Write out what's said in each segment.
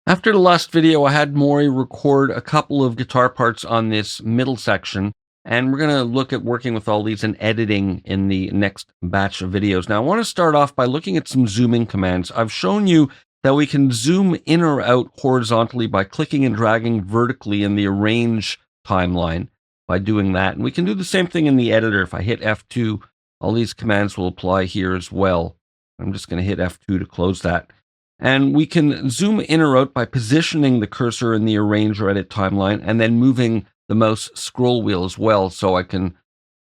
After the last video, I had Maury record a couple of guitar parts on this middle section, and we're going to look at working with all these and editing in the next batch of videos. Now, I want to start off by looking at some zooming commands. I've shown you that we can zoom in or out horizontally by clicking and dragging vertically in the arrange timeline by doing that. And we can do the same thing in the editor. If I hit F2, all these commands will apply here as well. I'm just going to hit F2 to close that. And we can zoom in or out by positioning the cursor in the arrange or edit timeline and then moving the mouse scroll wheel as well. So I can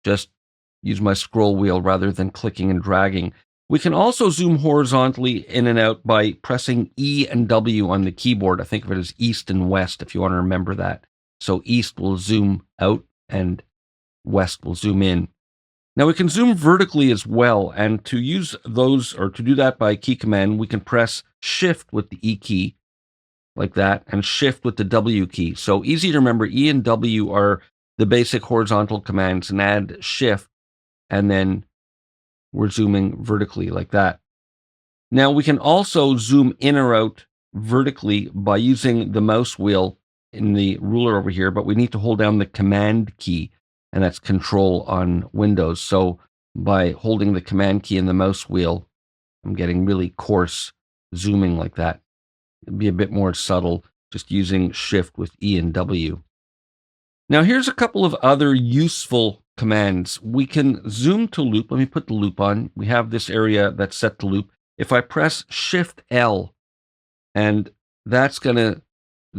just use my scroll wheel rather than clicking and dragging. We can also zoom horizontally in and out by pressing E and W on the keyboard. I think of it as east and west if you want to remember that. So east will zoom out and west will zoom in. Now we can zoom vertically as well, and to use those, or to do that by key command, we can press Shift with the E key, like that, and Shift with the W key. So easy to remember, E and W are the basic horizontal commands, and add Shift, and then we're zooming vertically like that. Now we can also zoom in or out vertically by using the mouse wheel in the ruler over here, but we need to hold down the Command key, and that's Control on Windows. So by holding the Command key in the mouse wheel, I'm getting really coarse zooming like that. It'd be a bit more subtle just using Shift with E and W. Now here's a couple of other useful commands. We can zoom to loop. Let me put the loop on. We have this area that's set to loop. If I press Shift L, and that's going to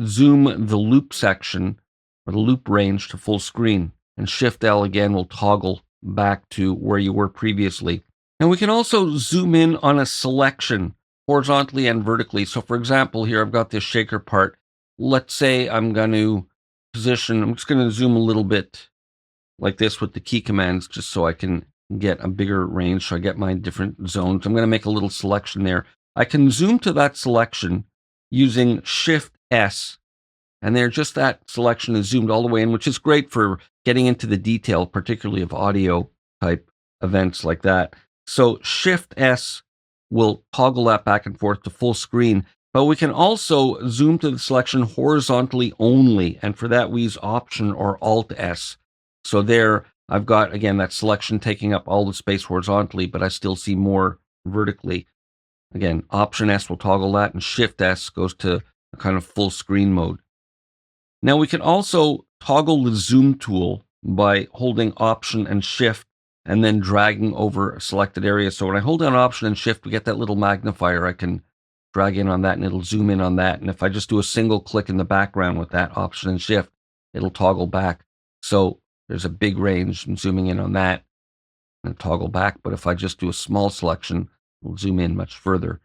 zoom the loop section or the loop range to full screen. And Shift L again will toggle back to where you were previously. And we can also zoom in on a selection horizontally and vertically. So for example, here I've got this shaker part. Let's say I'm going to position, I'm just going to zoom a little bit like this with the key commands just so I can get a bigger range, so I get my different zones. I'm going to make a little selection there. I can zoom to that selection using Shift S, and there, just that selection is zoomed all the way in, which is great for getting into the detail, particularly of audio type events like that. So Shift S will toggle that back and forth to full screen, but we can also zoom to the selection horizontally only. And for that, we use Option or Alt S. So there I've got, again, that selection taking up all the space horizontally, but I still see more vertically. Again, Option S will toggle that, and Shift S goes to a kind of full screen mode. Now we can also toggle the zoom tool by holding Option and Shift and then dragging over a selected area. So when I hold down Option and Shift, we get that little magnifier. I can drag in on that and it'll zoom in on that. And if I just do a single click in the background with that Option and Shift, it'll toggle back. So there's a big range. I'm zooming in on that and toggle back. But if I just do a small selection, we'll zoom in much further.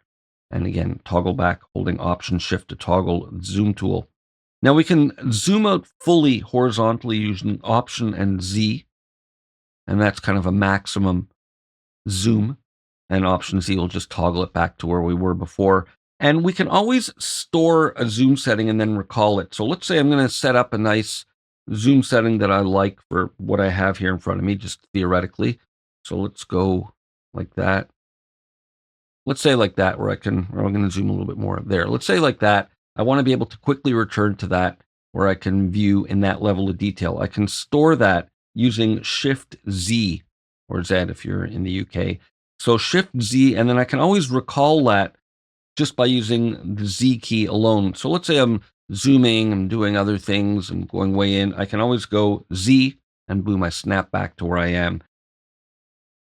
And again, toggle back, holding Option Shift to toggle the zoom tool. Now we can zoom out fully horizontally using Option and Z, and that's kind of a maximum zoom, and Option Z will just toggle it back to where we were before. And we can always store a zoom setting and then recall it. So let's say I'm going to set up a nice zoom setting that I like for what I have here in front of me, just theoretically. So let's go like that. Let's say like that, where I'm going to zoom a little bit more there. Let's say like that. I want to be able to quickly return to that where I can view in that level of detail. I can store that using Shift Z, or Z if you're in the UK. So Shift Z, and then I can always recall that just by using the Z key alone. So let's say I'm zooming, I'm doing other things, I'm going way in. I can always go Z, and boom, I snap back to where I am.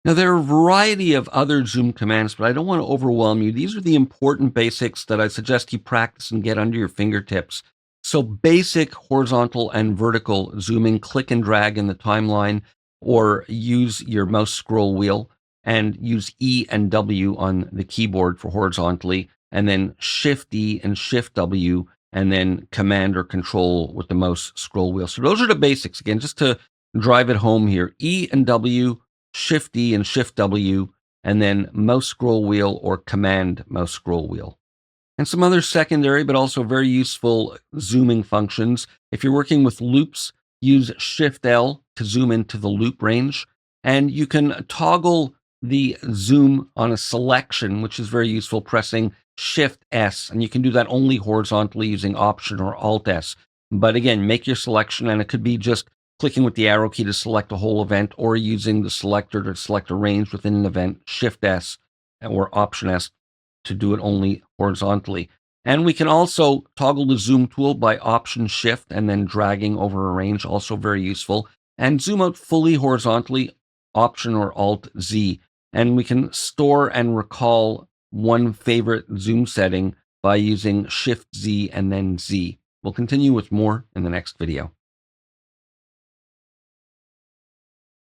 Now, there are a variety of other zoom commands, but I don't want to overwhelm you. These are the important basics that I suggest you practice and get under your fingertips. So basic horizontal and vertical zooming, click and drag in the timeline, or use your mouse scroll wheel and use E and W on the keyboard for horizontally, and then Shift E and Shift W, and then Command or Control with the mouse scroll wheel. So those are the basics. Again, just to drive it home here, E and W, Shift E and Shift W, and then mouse scroll wheel or Command mouse scroll wheel. And some other secondary but also very useful zooming functions. If you're working with loops, use Shift L to zoom into the loop range. And you can toggle the zoom on a selection, which is very useful, pressing Shift S, and you can do that only horizontally using Option or Alt S. But again, make your selection, and it could be just clicking with the arrow key to select a whole event, or using the selector to select a range within an event, Shift S or Option S to do it only horizontally. And we can also toggle the zoom tool by Option Shift and then dragging over a range, also very useful. And zoom out fully horizontally, Option or Alt Z. And we can store and recall one favorite zoom setting by using Shift Z and then Z. We'll continue with more in the next video.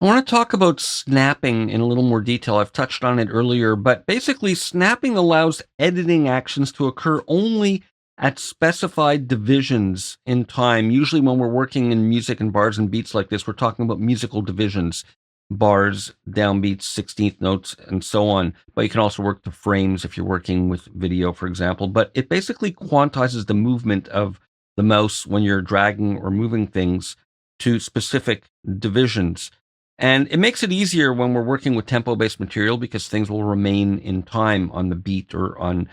I want to talk about snapping in a little more detail. I've touched on it earlier, but basically snapping allows editing actions to occur only at specified divisions in time. Usually when we're working in music and bars and beats like this, we're talking about musical divisions, bars, downbeats, 16th notes, and so on. But you can also work to frames if you're working with video, for example. But it basically quantizes the movement of the mouse when you're dragging or moving things to specific divisions. And it makes it easier when we're working with tempo-based material because things will remain in time on the beat or on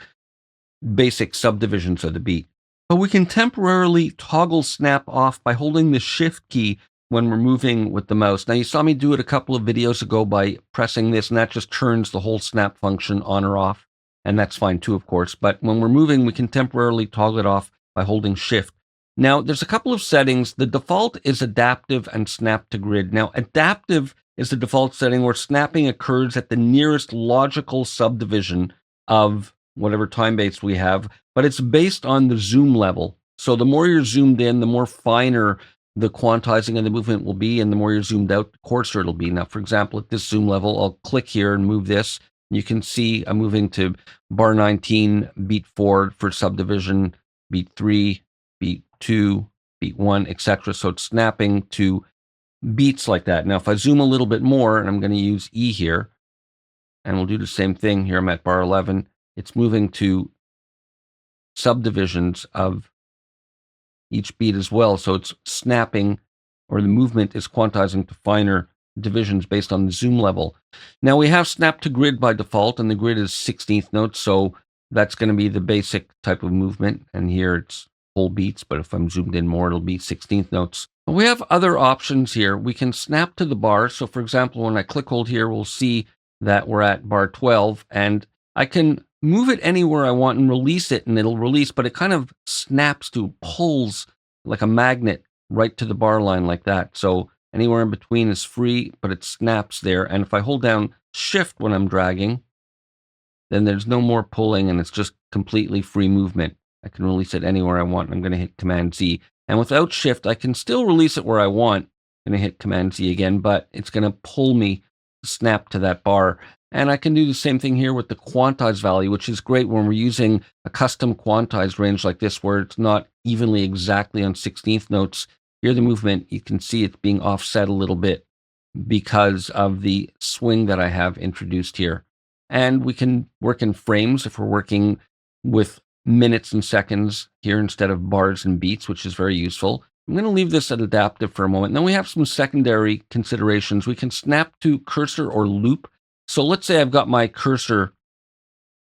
basic subdivisions of the beat. But we can temporarily toggle snap off by holding the Shift key when we're moving with the mouse. Now, you saw me do it a couple of videos ago by pressing this, and that just turns the whole snap function on or off. And that's fine too, of course. But when we're moving, we can temporarily toggle it off by holding Shift. Now, there's a couple of settings. The default is adaptive and snap to grid. Now, adaptive is the default setting where snapping occurs at the nearest logical subdivision of whatever time base we have, but it's based on the zoom level. So the more you're zoomed in, the more finer the quantizing of the movement will be, and the more you're zoomed out, the coarser it'll be. Now, for example, at this zoom level, I'll click here and move this. You can see I'm moving to bar 19, beat 4 for subdivision, beat 3, beat 2, beat 1, etc. So it's snapping to beats like that. Now, if I zoom a little bit more, and I'm going to use E here, and we'll do the same thing here. I'm at bar 11. It's moving to subdivisions of each beat as well. So it's snapping, or the movement is quantizing to finer divisions based on the zoom level. Now we have snap to grid by default, and the grid is 16th notes. So that's going to be the basic type of movement. And here it's whole beats, but if I'm zoomed in more, it'll be 16th notes. We have other options here. We can snap to the bar. So for example, when I click hold here, we'll see that we're at bar 12, and I can move it anywhere I want and release it, and it'll release, but it kind of snaps to, pulls like a magnet right to the bar line like that. So anywhere in between is free, but it snaps there. And if I hold down Shift when I'm dragging, then there's no more pulling, and it's just completely free movement. I can release it anywhere I want. I'm going to hit Command Z. And without Shift, I can still release it where I want. I'm going to hit Command Z again, but it's going to pull me, snap to that bar. And I can do the same thing here with the quantized value, which is great when we're using a custom quantized range like this, where it's not evenly exactly on 16th notes. Here, the movement, you can see it's being offset a little bit because of the swing that I have introduced here. And we can work in frames if we're working with minutes and seconds here instead of bars and beats, which is very useful. I'm going to leave this at adaptive for a moment. And then we have some secondary considerations. We can snap to cursor or loop. So let's say I've got my cursor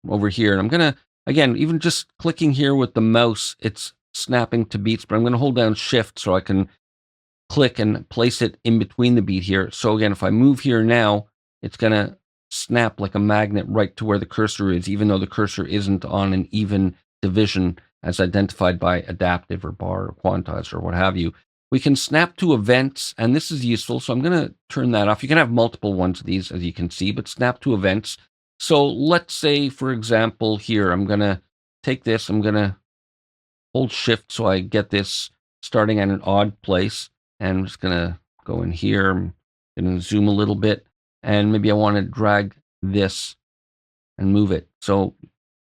over here, and I'm going to, again, even just clicking here with the mouse, it's snapping to beats, but I'm going to hold down Shift so I can click and place it in between the beat here. So again, if I move here now, it's going to snap like a magnet right to where the cursor is, even though the cursor isn't on an even division as identified by adaptive or bar or quantize or what have you. We can snap to events, and this is useful. So I'm going to turn that off. You can have multiple ones of these, as you can see, but snap to events. So let's say, for example, here, I'm going to take this. I'm going to hold Shift so I get this starting at an odd place. And I'm just going to go in here. I'm going to zoom a little bit. And maybe I want to drag this and move it. So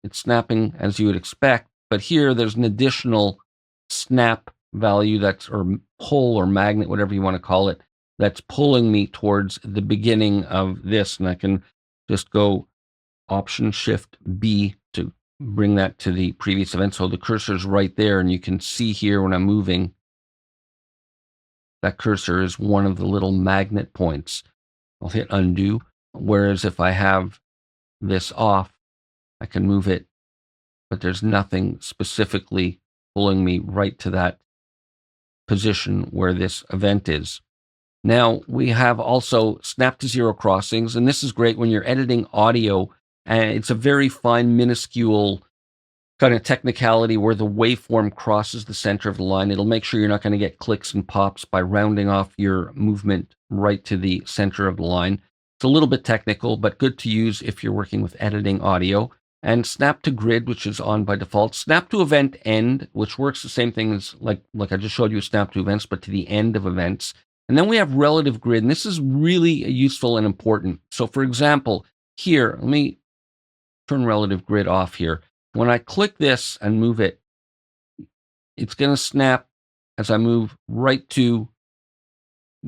it's snapping as you would expect. But here, there's an additional snap value that's, or pull or magnet, whatever you want to call it, that's pulling me towards the beginning of this. And I can just go Option Shift B to bring that to the previous event. So the cursor's right there. And you can see here when I'm moving, that cursor is one of the little magnet points. I'll hit undo. Whereas if I have this off, I can move it but there's nothing specifically pulling me right to that position where this event is. Now we have also snap to zero crossings, and this is great when you're editing audio, and it's a very fine, minuscule kind of technicality where the waveform crosses the center of the line. It'll make sure you're not going to get clicks and pops by rounding off your movement right to the center of the line. It's a little bit technical, but good to use if you're working with editing audio. And snap to grid, which is on by default. Snap to event end, which works the same thing as like I just showed you, snap to events, but to the end of events. And then we have relative grid, and this is really useful and important. So for example, here, let me turn relative grid off here. When I click this and move it, it's going to snap as I move right to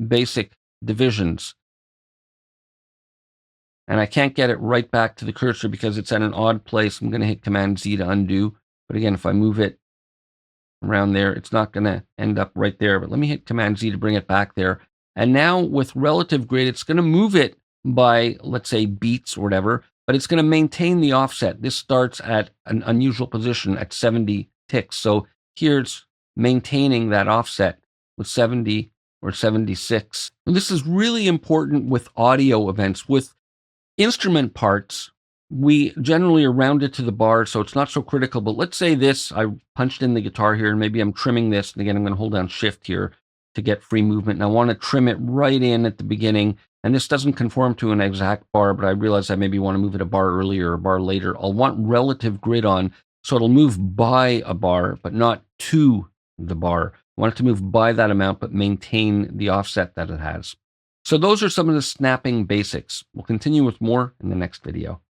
basic divisions. And I can't get it right back to the cursor because it's at an odd place. I'm going to hit Command Z to undo. But again, if I move it around there, it's not going to end up right there. But let me hit Command Z to bring it back there. And now with relative grid, it's going to move it by, let's say, beats or whatever, but it's going to maintain the offset. This starts at an unusual position at 70 ticks. So here it's maintaining that offset with 70 or 76. And this is really important with audio events. With instrument parts, we generally are rounded to the bar, so it's not so critical. But let's say this, I punched in the guitar here, and maybe I'm trimming this. And again, I'm going to hold down Shift here to get free movement. And I want to trim it right in at the beginning. And this doesn't conform to an exact bar, but I realize I maybe want to move it a bar earlier or a bar later. I'll want relative grid on, so it'll move by a bar, but not to the bar. I want it to move by that amount, but maintain the offset that it has. So those are some of the snapping basics. We'll continue with more in the next video.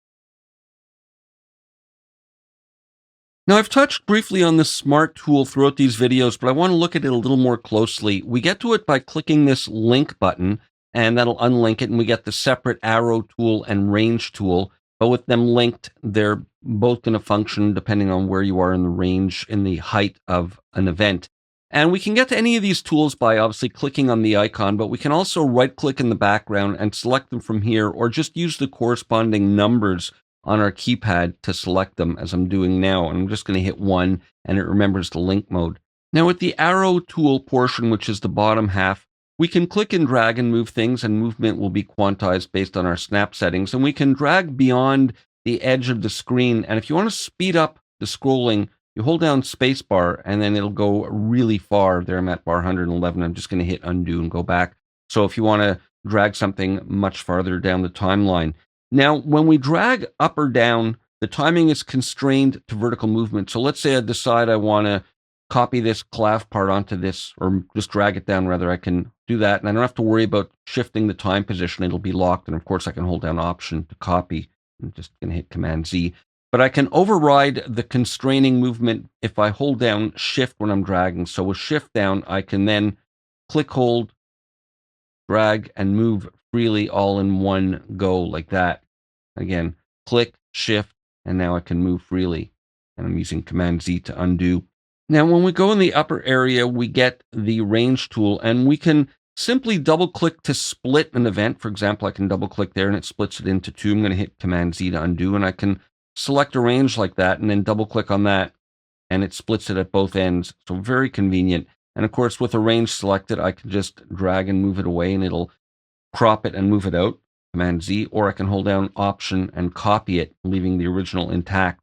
Now, I've touched briefly on the Smart tool throughout these videos, but I want to look at it a little more closely. We get to it by clicking this link button, and that'll unlink it, and we get the separate arrow tool and range tool. But with them linked, they're both going to function depending on where you are in the range, in the height of an event. And we can get to any of these tools by obviously clicking on the icon, but we can also right-click in the background and select them from here, or just use the corresponding numbers on our keypad to select them, as I'm doing now. And I'm just going to hit 1, and it remembers the link mode. Now with the arrow tool portion, which is the bottom half, we can click and drag and move things, and movement will be quantized based on our snap settings. And we can drag beyond the edge of the screen. And if you want to speed up the scrolling, you hold down spacebar, and then it'll go really far. There I'm at bar 111. I'm just going to hit undo and go back. So if you want to drag something much farther down the timeline. Now, when we drag up or down, the timing is constrained to vertical movement. So let's say I decide I want to copy this clef part onto this, or just drag it down rather. I can do that, and I don't have to worry about shifting the time position. It'll be locked, and of course I can hold down Option to copy. I'm just going to hit Command Z. But I can override the constraining movement if I hold down Shift when I'm dragging. So with Shift down, I can then click, hold, drag, and move freely all in one go like that. Again, click, Shift, and now I can move freely. And I'm using Command Z to undo. Now, when we go in the upper area, we get the range tool, and we can simply double click to split an event. For example, I can double click there and it splits it into 2. I'm going to hit Command Z to undo, and I can select a range like that and then double click on that, and it splits it at both ends. So very convenient. And of course, with a range selected, I can just drag and move it away, and it'll crop it and move it out, Command Z, or I can hold down Option and copy it, leaving the original intact.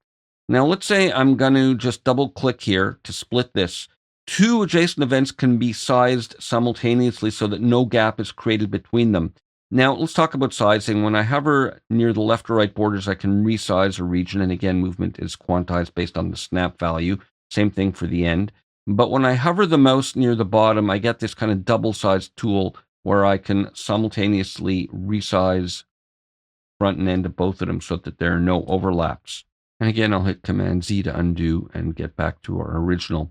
Now, let's say I'm going to just double click here to split this. 2 adjacent events can be sized simultaneously so that no gap is created between them. Now, let's talk about sizing. When I hover near the left or right borders, I can resize a region, and again, movement is quantized based on the snap value. Same thing for the end. But when I hover the mouse near the bottom, I get this kind of double-sized tool where I can simultaneously resize front and end of both of them so that there are no overlaps. And again, I'll hit Command Z to undo and get back to our original.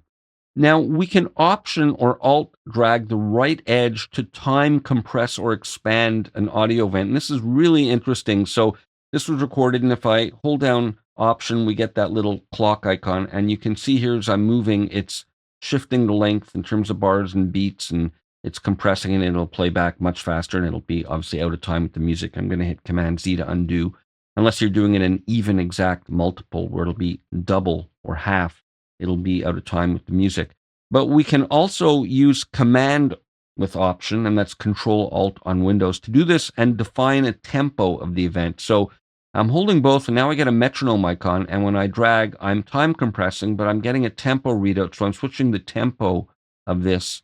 Now, we can Option or Alt drag the right edge to time, compress, or expand an audio event. And this is really interesting. So this was recorded, and if I hold down Option, we get that little clock icon. And you can see here as I'm moving, it's shifting the length in terms of bars and beats, and it's compressing, and it'll play back much faster, and it'll be obviously out of time with the music. I'm going to hit Command Z to undo. unless you're doing it in even exact multiple where it'll be double or half. It'll be out of time with the music. But we can also use Command with Option, and that's Control Alt on Windows, to do this and define a tempo of the event. So I'm holding both, and now I get a metronome icon, and when I drag, I'm time compressing, but I'm getting a tempo readout. So I'm switching the tempo of this,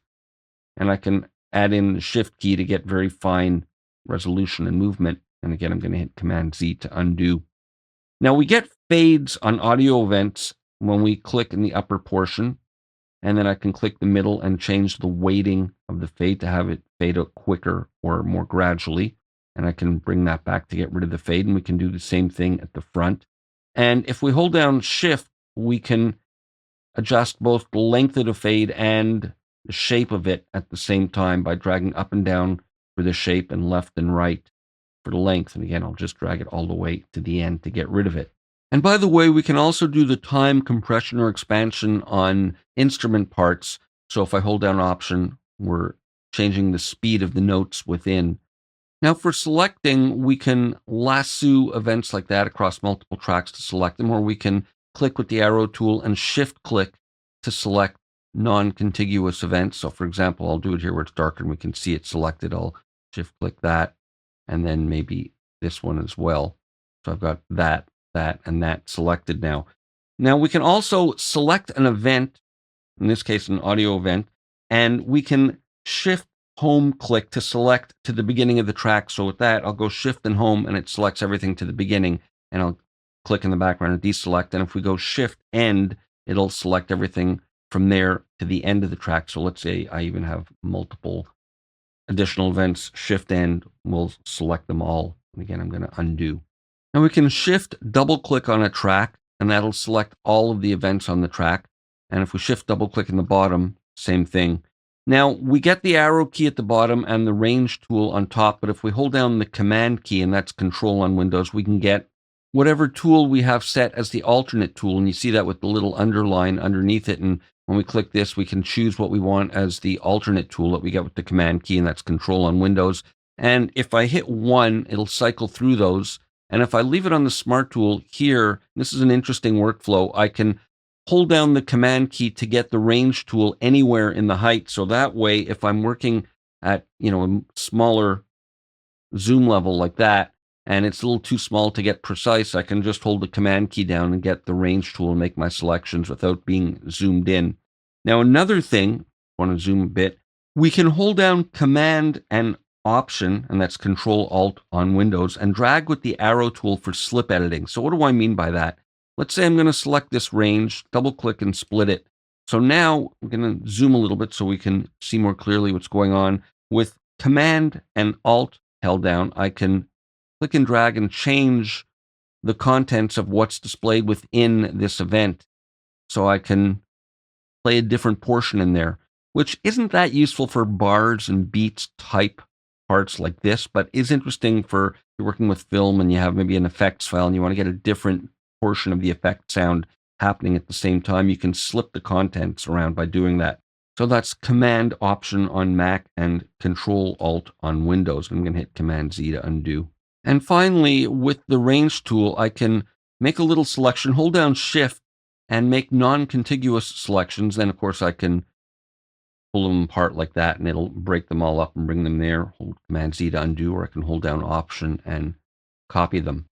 and I can add in the Shift key to get very fine resolution and movement. And again, I'm going to hit Command Z to undo. Now we get fades on audio events when we click in the upper portion, and then I can click the middle and change the weighting of the fade to have it fade out quicker or more gradually. And I can bring that back to get rid of the fade, and we can do the same thing at the front. And if we hold down Shift, we can adjust both the length of the fade and the shape of it at the same time by dragging up and down for the shape and left and right for the length. And again, I'll just drag it all the way to the end to get rid of it. And by the way, we can also do the time compression or expansion on instrument parts. So if I hold down Option, we're changing the speed of the notes within. Now for selecting, we can lasso events like that across multiple tracks to select them, or we can click with the arrow tool and shift click to select non-contiguous events. So for example, I'll do it here where it's darker and we can see it selected. I'll shift click that, and then maybe this one as well. So I've got that, and that selected now. Now we can also select an event, in this case an audio event, and we can shift home click to select to the beginning of the track. So with that, I'll go shift and home, and it selects everything to the beginning, and I'll click in the background and deselect. And if we go shift end, it'll select everything from there to the end of the track. So let's say I even have multiple additional events, shift end will select them all. And again, I'm going to undo. Now we can shift double click on a track, and that'll select all of the events on the track. And if we shift double click in the bottom, same thing. Now we get the arrow key at the bottom and the range tool on top, but if we hold down the Command key, and that's Control on Windows, we can get whatever tool we have set as the alternate tool. And you see that with the little underline underneath it. And when we click this, we can choose what we want as the alternate tool that we get with the Command key, and that's Control on Windows. And if I hit 1, it'll cycle through those. And if I leave it on the Smart tool here, this is an interesting workflow, I can hold down the Command key to get the range tool anywhere in the height. So that way, if I'm working at, a smaller zoom level like that, and it's a little too small to get precise, I can just hold the Command key down and get the range tool and make my selections without being zoomed in. Now, another thing, I want to zoom a bit, we can hold down Command and Option, and that's Control Alt on Windows, and drag with the arrow tool for slip editing. So what do I mean by that? Let's say I'm going to select this range, double click and split it. So now I'm going to zoom a little bit so we can see more clearly what's going on. With Command and Alt held down, I can click and drag and change the contents of what's displayed within this event. So I can play a different portion in there, which isn't that useful for bars and beats type parts like this, but is interesting for if you're working with film and you have maybe an effects file and you want to get a different portion of the effect sound happening at the same time. You can slip the contents around by doing that. So that's Command Option on Mac and Control Alt on Windows. I'm going to hit Command Z to undo. And finally, with the range tool, I can make a little selection, hold down Shift, and make non-contiguous selections. Then, of course, I can pull them apart like that, and it'll break them all up and bring them there. Hold Command Z to undo, or I can hold down Option and copy them.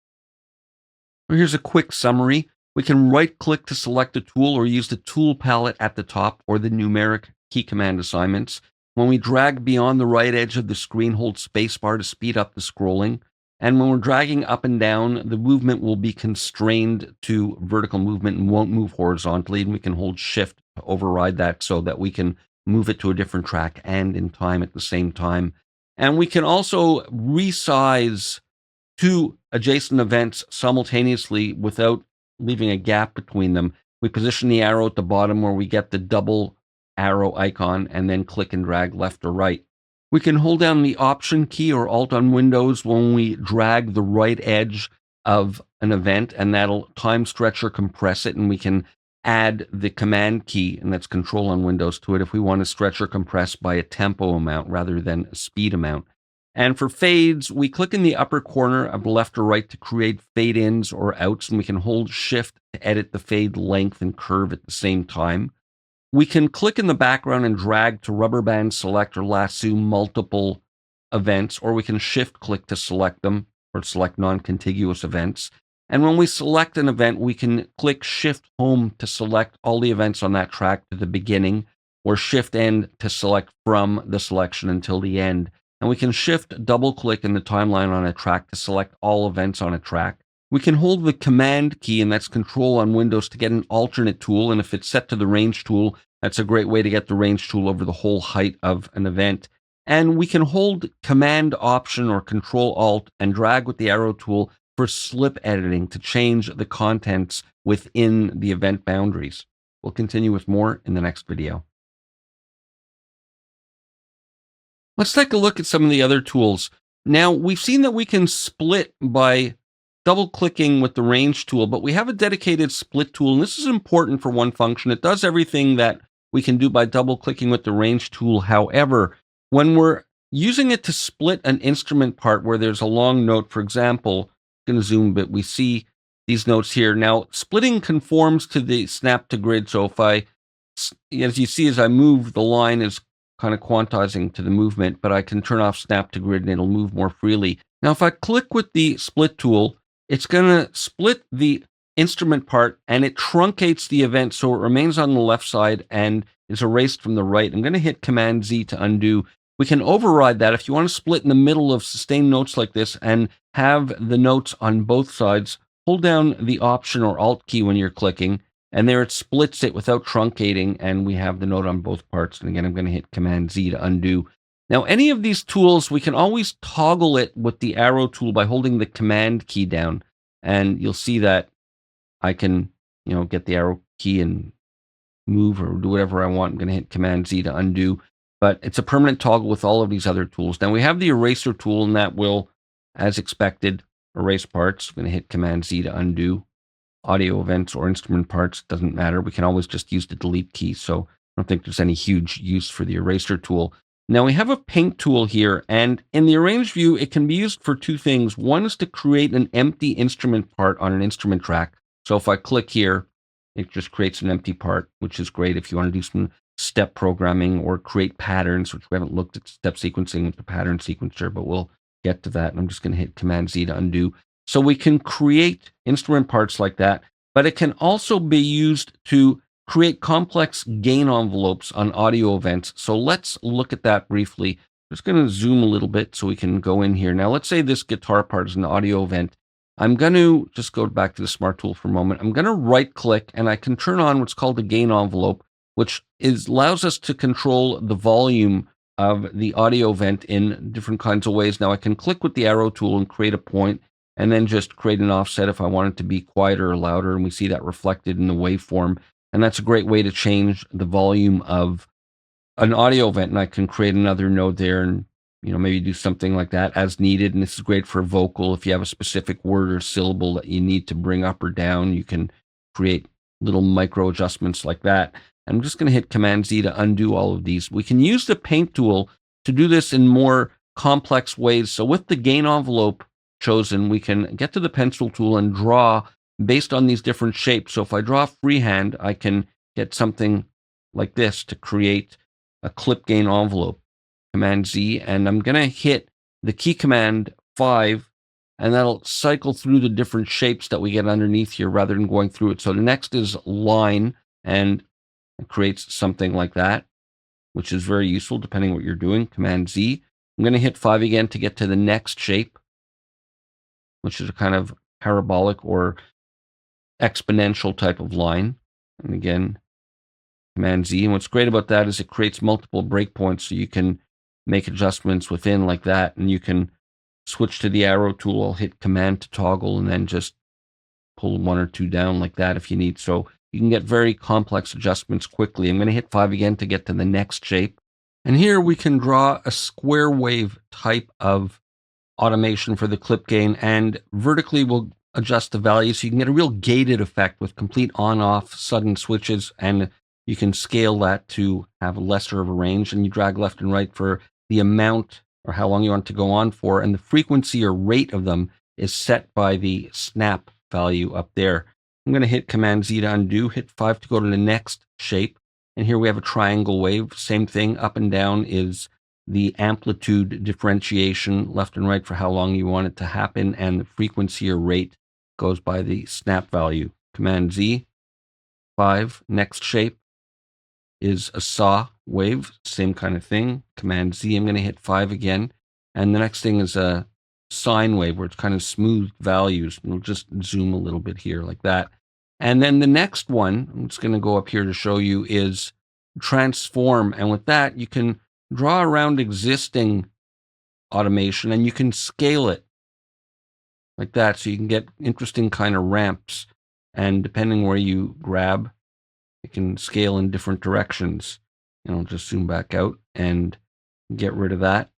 Here's a quick summary. We can right-click to select a tool or use the tool palette at the top or the numeric key command assignments. When we drag beyond the right edge of the screen, hold spacebar to speed up the scrolling. And when we're dragging up and down, the movement will be constrained to vertical movement and won't move horizontally. And we can hold Shift to override that so that we can move it to a different track and in time at the same time. And we can also resize two adjacent events simultaneously without leaving a gap between them. We position the arrow at the bottom where we get the double arrow icon and then click and drag left or right. We can hold down the Option key or Alt on Windows when we drag the right edge of an event, and that'll time stretch or compress it, and we can add the Command key, and that's Control on Windows, to it if we want to stretch or compress by a tempo amount rather than a speed amount. And for fades, we click in the upper corner of the left or right to create fade ins or outs, and we can hold shift to edit the fade length and curve at the same time. We can click in the background and drag to rubber band select or lasso multiple events, or we can shift click to select them or select non-contiguous events. And when we select an event, we can click shift home to select all the events on that track to the beginning, or shift end to select from the selection until the end. And we can shift double click in the timeline on a track to select all events on a track. We can hold the command key, and that's control on Windows, to get an alternate tool. And if it's set to the range tool, that's a great way to get the range tool over the whole height of an event. And we can hold command option or control alt and drag with the arrow tool for slip editing to change the contents within the event boundaries. We'll continue with more in the next video. Let's take a look at some of the other tools. Now, we've seen that we can split by double-clicking with the range tool, but we have a dedicated split tool, and this is important for one function. It does everything that we can do by double-clicking with the range tool. However, when we're using it to split an instrument part where there's a long note, for example, I'm going to zoom a bit, we see these notes here. Now, splitting conforms to the snap to grid, so if as you see, as I move, the line is kind of quantizing to the movement, but I can turn off snap to grid and it'll move more freely. Now, if I click with the split tool, it's going to split the instrument part and it truncates the event so it remains on the left side and is erased from the right. I'm going to hit Command Z to undo. We can override that. If you want to split in the middle of sustained notes like this and have the notes on both sides, hold down the Option or Alt key when you're clicking, and there it splits it without truncating, and we have the note on both parts. And again, I'm going to hit Command Z to undo. Now, any of these tools, we can always toggle it with the arrow tool by holding the Command key down, and you'll see that I can, get the arrow key and move or do whatever I want. I'm going to hit Command Z to undo, but it's a permanent toggle with all of these other tools. Now, we have the eraser tool, and that will, as expected, erase parts. I'm going to hit Command Z to undo. Audio events or instrument parts, doesn't matter. We can always just use the delete key, so I don't think there's any huge use for the eraser tool. Now, we have a paint tool here, and in the arranged view, it can be used for two things. One is to create an empty instrument part on an instrument track. So if I click here, it just creates an empty part, which is great if you want to do some step programming or create patterns, which we haven't looked at step sequencing with the pattern sequencer, but we'll get to that. And I'm just going to hit Command Z to undo. So we can create instrument parts like that, but it can also be used to create complex gain envelopes on audio events. So let's look at that briefly. I'm just going to zoom a little bit so we can go in here. Now, let's say this guitar part is an audio event. I'm going to just go back to the Smart Tool for a moment. I'm going to right click and I can turn on what's called a gain envelope, which allows us to control the volume of the audio event in different kinds of ways. Now, I can click with the arrow tool and create a point, and then just create an offset if I want it to be quieter or louder, and we see that reflected in the waveform. And that's a great way to change the volume of an audio event, and I can create another node there and maybe do something like that as needed. And this is great for vocal. If you have a specific word or syllable that you need to bring up or down, you can create little micro adjustments like that. I'm just going to hit Command Z to undo all of these. We can use the paint tool to do this in more complex ways. So with the gain envelope chosen, we can get to the pencil tool and draw based on these different shapes. So if I draw freehand, I can get something like this to create a clip gain envelope. Command Z, and I'm going to hit the key command 5, and that'll cycle through the different shapes that we get underneath here rather than going through it. So the next is line, and it creates something like that, which is very useful depending on what you're doing. Command Z. I'm going to hit 5 again to get to the next shape, which is a kind of parabolic or exponential type of line. And again, Command Z. And what's great about that is it creates multiple breakpoints, so you can make adjustments within like that, and you can switch to the arrow tool. I'll hit Command to toggle and then just pull 1 or 2 down like that if you need. So you can get very complex adjustments quickly. I'm going to hit 5 again to get to the next shape. And here we can draw a square wave type of automation for the clip gain, and vertically we'll adjust the value so you can get a real gated effect with complete on-off sudden switches, and you can scale that to have lesser of a range, and you drag left and right for the amount or how long you want it to go on for, and the frequency or rate of them is set by the snap value up there. I'm going to hit Command Z to undo, hit 5 to go to the next shape, and here we have a triangle wave. Same thing, up and down is the amplitude differentiation, left and right for how long you want it to happen, and the frequency or rate goes by the snap value. Command Z, 5, next shape is a saw wave, same kind of thing. Command Z, I'm going to hit 5 again, and the next thing is a sine wave where it's kind of smooth values. We'll just zoom a little bit here like that. And then the next one, I'm just going to go up here to show you, is transform. And with that, you can draw around existing automation and you can scale it like that. So you can get interesting kind of ramps. And depending where you grab, it can scale in different directions. And I'll just zoom back out and get rid of that.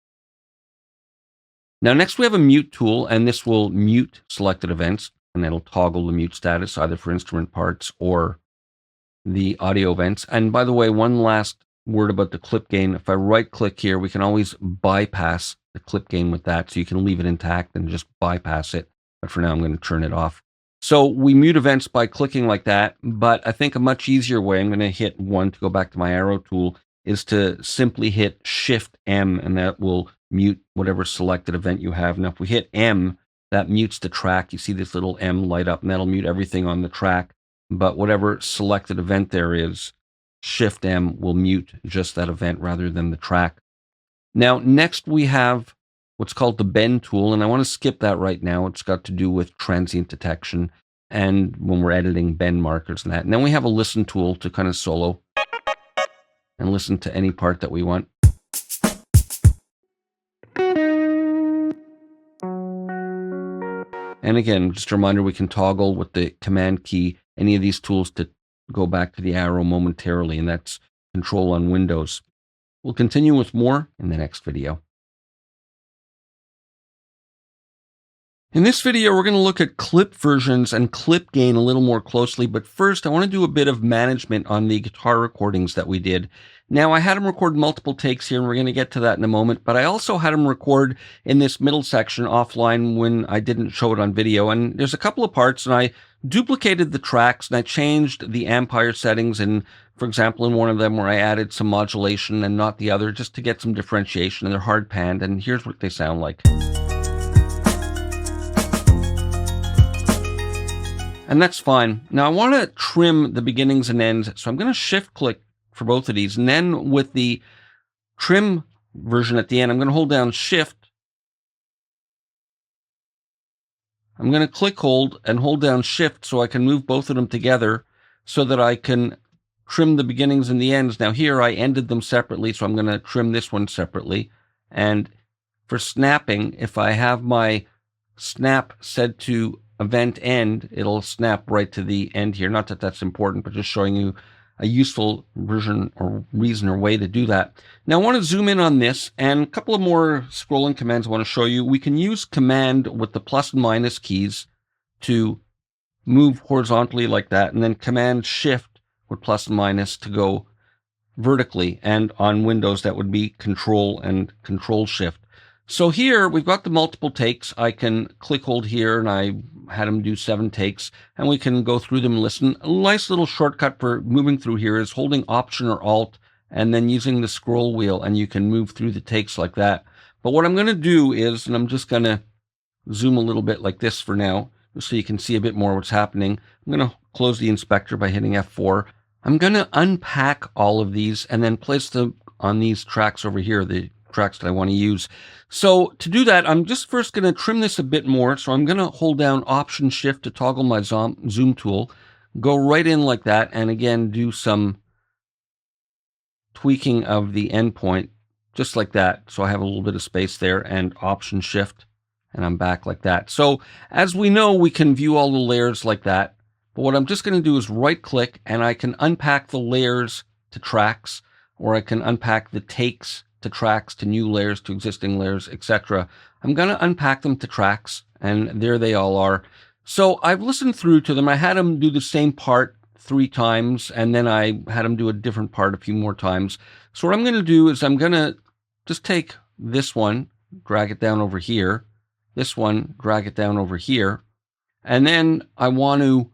Now, next we have a mute tool, and this will mute selected events, and it'll toggle the mute status either for instrument parts or the audio events. And by the way, one last word about the clip gain. If I right click here, we can always bypass the clip gain with that. So you can leave it intact and just bypass it. But for now, I'm going to turn it off. So we mute events by clicking like that. But I think a much easier way, I'm going to hit 1 to go back to my arrow tool, is to simply hit Shift M, and that will mute whatever selected event you have. Now, if we hit M, that mutes the track. You see this little M light up, and that'll mute everything on the track. But whatever selected event there is, Shift M will mute just that event rather than the track. Now, next we have what's called the bend tool, and I want to skip that right now. It's got to do with transient detection and when we're editing bend markers and that. And then we have a listen tool to kind of solo and listen to any part that we want. And again, just a reminder, we can toggle with the Command key any of these tools to go back to the arrow momentarily, and that's Control on Windows. We'll continue with more in the next video. In this video, we're going to look at clip versions and clip gain a little more closely, but first I want to do a bit of management on the guitar recordings that we did. Now, I had them record multiple takes here, and we're going to get to that in a moment, but I also had them record in this middle section offline when I didn't show it on video, and there's a couple of parts, and I duplicated the tracks, and I changed the amp higher settings, and for example, in one of them where I added some modulation and not the other, just to get some differentiation, and they're hard panned, and here's what they sound like. And that's fine. Now I want to trim the beginnings and ends, so I'm going to shift click for both of these. And then with the trim version at the end, I'm going to hold down shift. I'm going to click hold and hold down shift so I can move both of them together so that I can trim the beginnings and the ends. Now here I ended them separately, so I'm going to trim this one separately. And for snapping, if I have my snap set to event end, it'll snap right to the end here. Not that that's important, but just showing you a useful version or reason or way to do that. Now I want to zoom in on this, and a couple of more scrolling commands I want to show you. We can use command with the plus and minus keys to move horizontally like that, and then command shift with plus and minus to go vertically, and on Windows that would be control and control shift. So here we've got the multiple takes. I can click hold here, and I had them do 7 takes, and we can go through them and listen. A nice little shortcut for moving through here is holding Option or Alt and then using the scroll wheel, and you can move through the takes like that. But what I'm going to do is, and I'm just going to zoom a little bit like this for now, just so you can see a bit more what's happening. I'm going to close the inspector by hitting F4. I'm going to unpack all of these and then place them on these tracks over here, the tracks that I want to use. So to do that, I'm just first going to trim this a bit more. So I'm going to hold down Option Shift to toggle my zoom tool, go right in like that, and again do some tweaking of the endpoint just like that. So I have a little bit of space there, and Option Shift, and I'm back like that. So as we know, we can view all the layers like that. But what I'm just going to do is right click, and I can unpack the layers to tracks, or I can unpack the takes to tracks, to new layers, to existing layers, etc. I'm going to unpack them to tracks, and there they all are. So I've listened through to them. I had them do the same part 3 times, and then I had them do a different part a few more times. So what I'm going to do is I'm going to just take this one, drag it down over here. This one, drag it down over here. And then I want to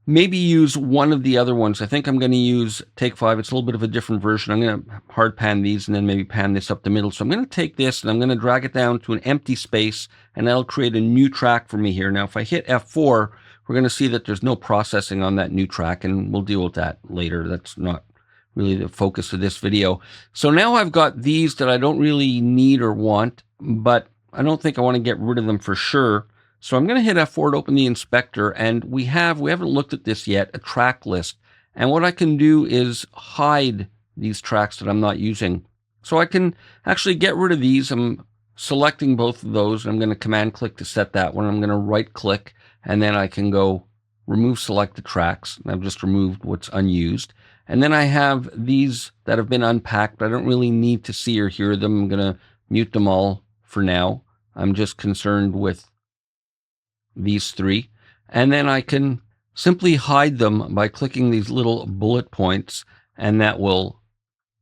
maybe use one of the other ones. I think I'm going to use Take 5. It's a little bit of a different version. I'm going to hard pan these and then maybe pan this up the middle. So I'm going to take this and I'm going to drag it down to an empty space, and that'll create a new track for me here. Now, if I hit F4, we're going to see that there's no processing on that new track, and we'll deal with that later. That's not really the focus of this video. So now I've got these that I don't really need or want, but I don't think I want to get rid of them for sure. So I'm going to hit F4 to open the inspector, and we haven't looked at this yet, a track list. And what I can do is hide these tracks that I'm not using. So I can actually get rid of these. I'm selecting both of those. I'm going to command click to set that one. I'm going to right click, and then I can go remove selected tracks. I've just removed what's unused. And then I have these that have been unpacked, but I don't really need to see or hear them. I'm going to mute them all for now. I'm just concerned with these three. And then I can simply hide them by clicking these little bullet points, and that will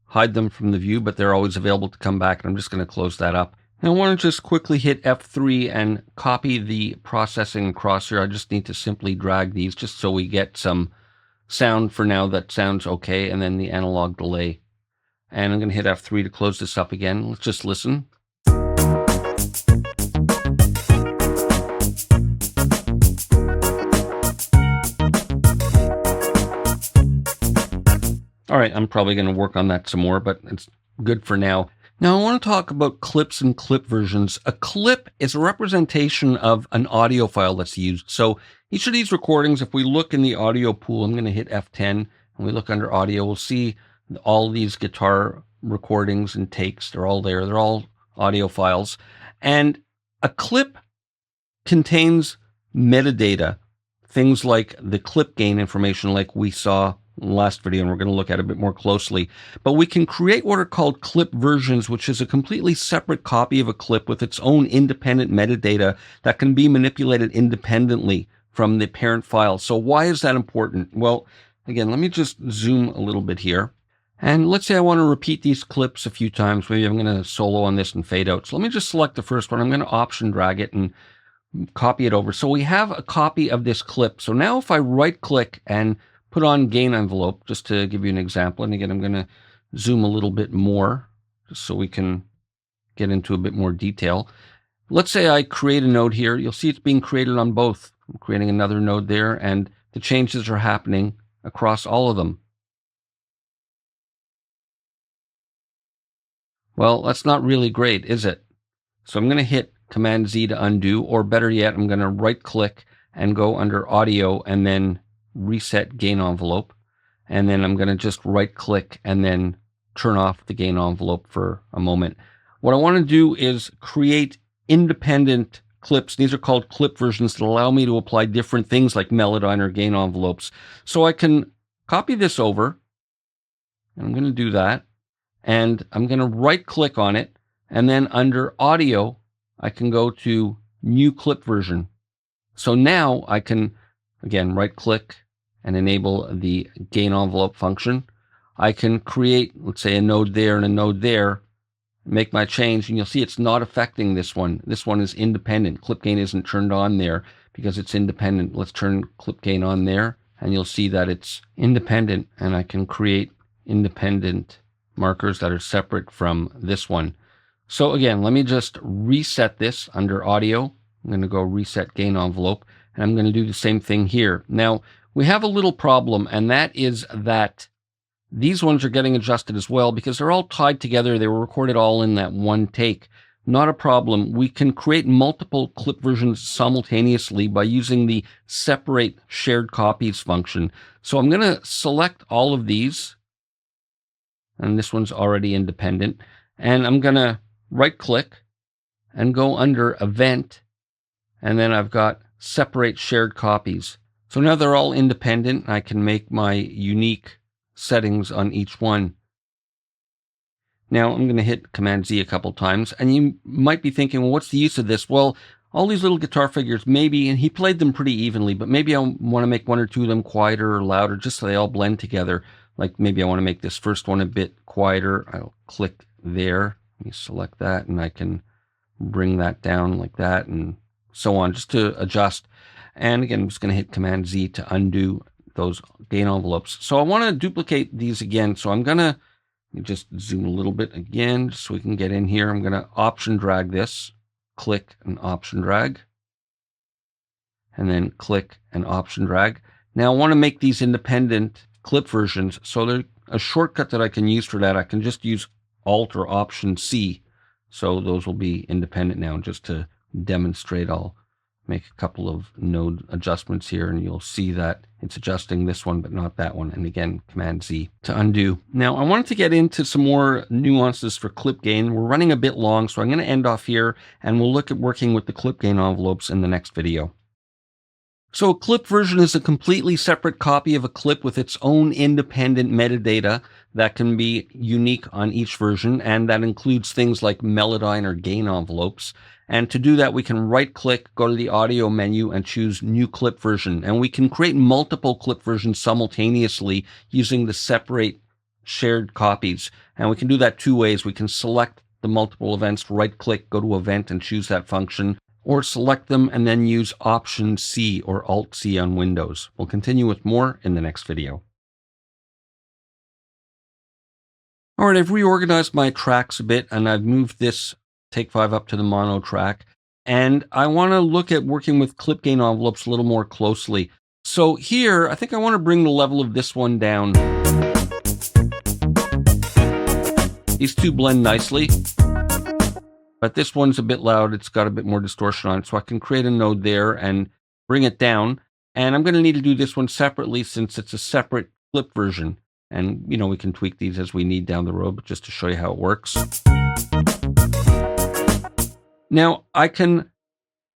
hide them from the view, but they're always available to come back. And I'm just going to close that up. Now I want to just quickly hit F3 and copy the processing across here. I just need to simply drag these just so we get some sound for now that sounds okay, and then the analog delay. And I'm going to hit F3 to close this up again. Let's just listen. All right, I'm probably going to work on that some more, but it's good for now. Now I want to talk about clips and clip versions. A clip is a representation of an audio file that's used. So each of these recordings, if we look in the audio pool, I'm going to hit F10, and we look under audio, we'll see all these guitar recordings and takes. They're all there. They're all audio files. And a clip contains metadata, things like the clip gain information like we saw in the last video, and we're going to look at it a bit more closely. But we can create what are called clip versions, which is a completely separate copy of a clip with its own independent metadata that can be manipulated independently from the parent file. So why is that important? Well, again, let me just zoom a little bit here. And let's say I want to repeat these clips a few times. Maybe I'm going to solo on this and fade out. So let me just select the first one. I'm going to option drag it and copy it over. So we have a copy of this clip. So now if I right click and put on gain envelope, just to give you an example. And again, I'm going to zoom a little bit more just so we can get into a bit more detail. Let's say I create a node here. You'll see it's being created on both. I'm creating another node there, and the changes are happening across all of them. Well, that's not really great, is it? So I'm going to hit Command Z to undo, or better yet, I'm going to right click and go under audio and then reset gain envelope. And then I'm going to just right click and then turn off the gain envelope for a moment. What I want to do is create independent clips. These are called clip versions that allow me to apply different things like Melodyne or gain envelopes. So I can copy this over, and I'm going to do that. And I'm going to right click on it. And then under audio, I can go to new clip version. So now I can, again, right click and enable the gain envelope function. I can create, let's say, a node there and a node there, make my change, and you'll see it's not affecting this one. This one is independent. Clip gain isn't turned on there because it's independent. Let's turn clip gain on there, and you'll see that it's independent, and I can create independent markers that are separate from this one. So again, let me just reset this under audio. I'm going to go reset gain envelope, and I'm going to do the same thing here. Now, we have a little problem, and that is that these ones are getting adjusted as well because they're all tied together. They were recorded all in that one take. Not a problem. We can create multiple clip versions simultaneously by using the separate shared copies function. So I'm going to select all of these, and this one's already independent, and I'm going to right click and go under event, and then I've got separate shared copies. So now they're all independent. I can make my unique settings on each one. Now I'm going to hit Command Z a couple times, and you might be thinking, well, what's the use of this? Well, all these little guitar figures, maybe, and he played them pretty evenly, but maybe I want to make one or two of them quieter or louder just so they all blend together. Like maybe I want to make this first one a bit quieter. I'll click there. Let me select that, and I can bring that down like that and so on, just to adjust. And again, I'm just going to hit Command Z to undo those gain envelopes. So I want to duplicate these again. So I'm going to just zoom a little bit again so we can get in here. I'm going to Option drag this, click and Option drag, and then click and Option drag. Now I want to make these independent clip versions. So there's a shortcut that I can use for that. I can just use Alt or Option C. So those will be independent now. Just to demonstrate, I'll make a couple of node adjustments here and you'll see that it's adjusting this one but not that one. And again, Command Z to undo. Now I wanted to get into some more nuances for clip gain. We're running a bit long, so I'm going to end off here and we'll look at working with the clip gain envelopes in the next video. So a clip version is a completely separate copy of a clip with its own independent metadata that can be unique on each version, and that includes things like Melodyne or gain envelopes. And to do that, we can right-click, go to the audio menu, and choose New Clip Version. And we can create multiple clip versions simultaneously using the separate shared copies. And we can do that two ways. We can select the multiple events, right-click, go to Event, and choose that function, or select them and then use Option C or Alt C on Windows. We'll continue with more in the next video. All right, I've reorganized my tracks a bit and I've moved this Take 5 up to the mono track. And I want to look at working with clip gain envelopes a little more closely. So here, I think I want to bring the level of this one down. These two blend nicely. But this one's a bit loud. It's got a bit more distortion on it. So I can create a node there and bring it down. And I'm going to need to do this one separately since it's a separate clip version. And, we can tweak these as we need down the road, but just to show you how it works. Now, I can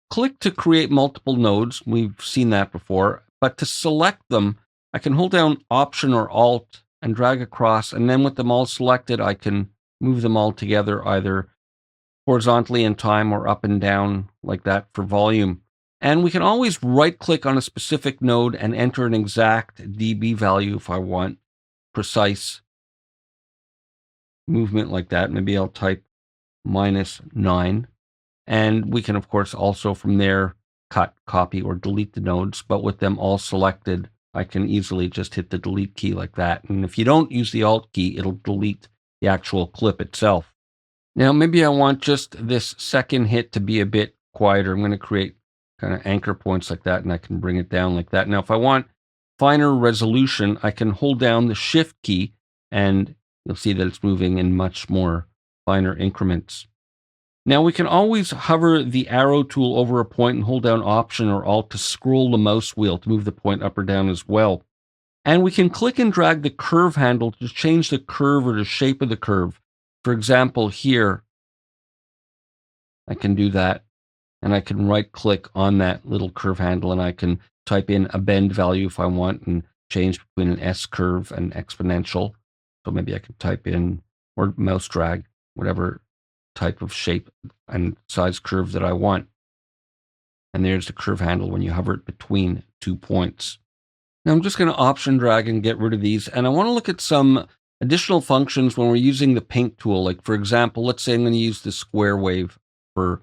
click to create multiple nodes. We've seen that before. But to select them, I can hold down Option or Alt and drag across. And then with them all selected, I can move them all together either horizontally in time or up and down like that for volume. And we can always right-click on a specific node and enter an exact dB value if I want precise movement like that. Maybe I'll type -9. And we can, of course, also from there cut, copy, or delete the nodes. But with them all selected, I can easily just hit the delete key like that. And if you don't use the Alt key, it'll delete the actual clip itself. Now, maybe I want just this second hit to be a bit quieter. I'm going to create kind of anchor points like that, and I can bring it down like that. Now, if I want finer resolution, I can hold down the Shift key, and you'll see that it's moving in much more finer increments. Now, we can always hover the arrow tool over a point and hold down Option or Alt to scroll the mouse wheel to move the point up or down as well. And we can click and drag the curve handle to change the curve or the shape of the curve. For example, here, I can do that, and I can right-click on that little curve handle, and I can type in a bend value if I want and change between an S curve and exponential. So maybe I could type in, or mouse drag, whatever type of shape and size curve that I want. And there's the curve handle when you hover it between 2 points. Now I'm just going to Option drag and get rid of these, and I want to look at some additional functions when we're using the paint tool. Like, for example, let's say I'm going to use the square wave for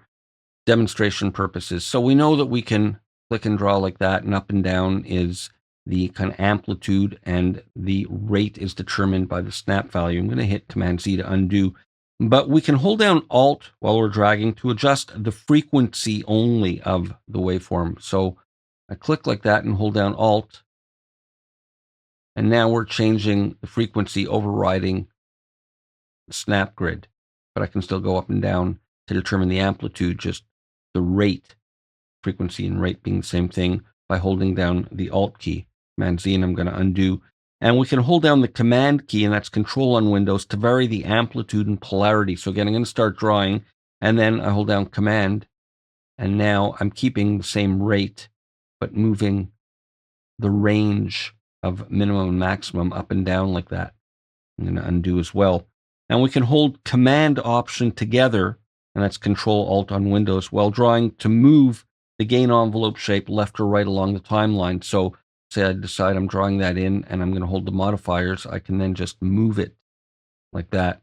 demonstration purposes. So we know that we can click and draw like that, and up and down is the kind of amplitude, and the rate is determined by the snap value. I'm going to hit Command Z to undo, but we can hold down Alt while we're dragging to adjust the frequency only of the waveform. So I click like that and hold down Alt, and now we're changing the frequency, overriding the snap grid. But I can still go up and down to determine the amplitude, just the rate, frequency and rate being the same thing, by holding down the Alt key, Command Z, and I'm going to undo. And we can hold down the Command key, and that's Control on Windows, to vary the amplitude and polarity. So again, I'm going to start drawing, and then I hold down Command, and now I'm keeping the same rate, but moving the range of minimum and maximum up and down like that. I'm going to undo as well. And we can hold Command Option together, and that's Control Alt on Windows, while drawing to move the gain envelope shape left or right along the timeline. So say I decide I'm drawing that in and I'm going to hold the modifiers, I can then just move it like that.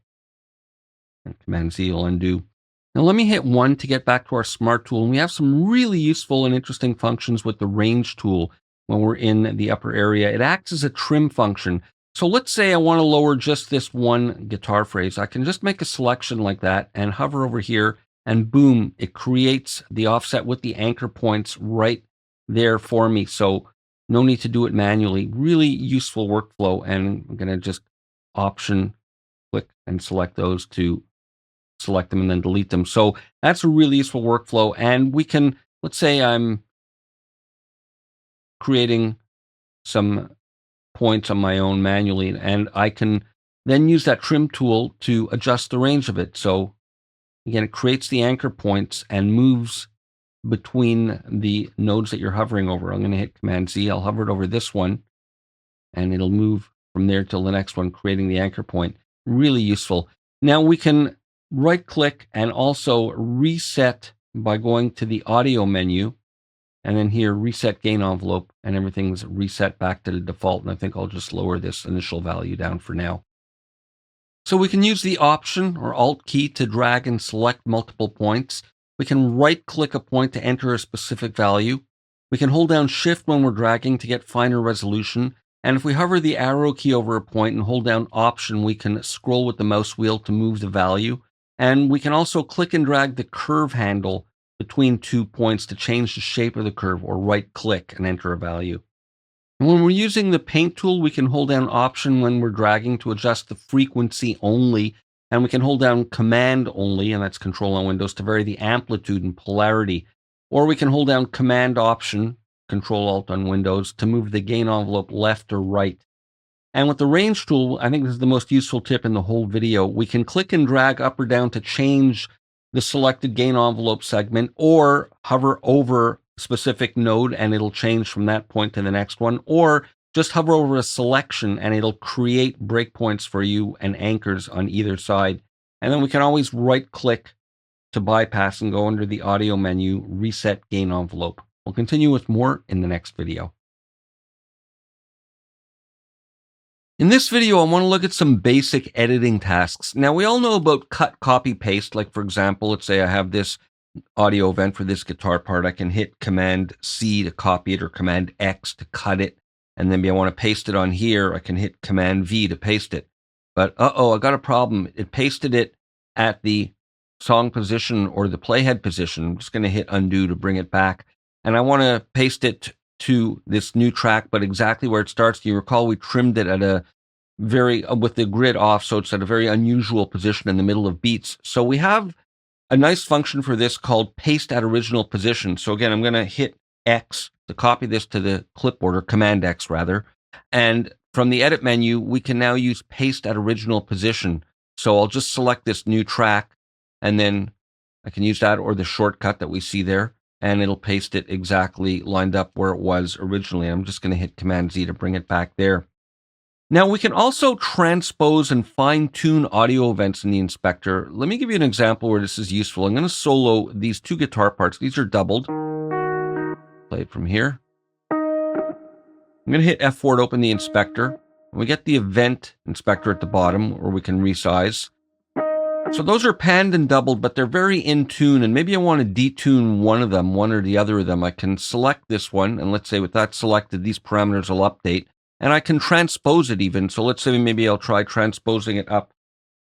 And Command Z will undo. Now let me hit 1 to get back to our Smart tool. And we have some really useful and interesting functions with the Range tool when we're in the upper area. It acts as a trim function. So let's say I want to lower just this one guitar phrase. I can just make a selection like that and hover over here, and boom, it creates the offset with the anchor points right there for me. So no need to do it manually. Really useful workflow. And I'm going to just Option click and select those to select them and then delete them. So that's a really useful workflow. And we can, let's say I'm creating some points on my own manually, and I can then use that trim tool to adjust the range of it. So again, it creates the anchor points and moves between the nodes that you're hovering over. I'm going to hit Command Z. I'll hover it over this one, and it'll move from there till the next one, creating the anchor point. Really useful. Now we can right click and also reset by going to the audio menu, and then here reset gain envelope, and everything's reset back to the default. And I think I'll just lower this initial value down for now. So we can use the Option or Alt key to drag and select multiple points. We can right click a point to enter a specific value. We can hold down Shift when we're dragging to get finer resolution. And if we hover the arrow key over a point and hold down Option, we can scroll with the mouse wheel to move the value. And we can also click and drag the curve handle between 2 points to change the shape of the curve, or right click and enter a value. And when we're using the Paint tool, we can hold down Option when we're dragging to adjust the frequency only. And we can hold down Command only, and that's Control on Windows, to vary the amplitude and polarity. Or we can hold down Command Option, Control Alt on Windows, to move the gain envelope left or right. And with the Range tool, I think this is the most useful tip in the whole video. We can click and drag up or down to change the selected gain envelope segment, or hover over a specific node and it'll change from that point to the next one, or just hover over a selection and it'll create breakpoints for you and anchors on either side. And then we can always right click to bypass and go under the audio menu, reset gain envelope. We'll continue with more in the next video. In this video, I want to look at some basic editing tasks. Now, we all know about cut, copy, paste. Like, for example, let's say I have this audio event for this guitar part. I can hit Command C to copy it, or Command X to cut it. And then maybe I want to paste it on here. I can hit Command V to paste it. But, I got a problem. It pasted it at the song position or the playhead position. I'm just going to hit undo to bring it back. And I want to paste it to this new track, but exactly where it starts. You recall we trimmed it at a with the grid off, so it's at a very unusual position in the middle of beats. So we have a nice function for this called paste at original position. So again, I'm going to hit X to copy this to the clipboard, or Command X rather. And from the edit menu, we can now use paste at original position. So I'll just select this new track, and then I can use that or the shortcut that we see there, and it'll paste it exactly lined up where it was originally. I'm just going to hit Command Z to bring it back there. Now, we can also transpose and fine-tune audio events in the inspector. Let me give you an example where this is useful. I'm going to solo these two guitar parts. These are doubled. Play it from here. I'm going to hit F4 to open the inspector. And we get the event inspector at the bottom, where we can resize. So those are panned and doubled, but they're very in tune, and maybe I want to detune one of them, one or the other of them. I can select this one, and let's say with that selected, these parameters will update, and I can transpose it even. So let's say maybe I'll try transposing it up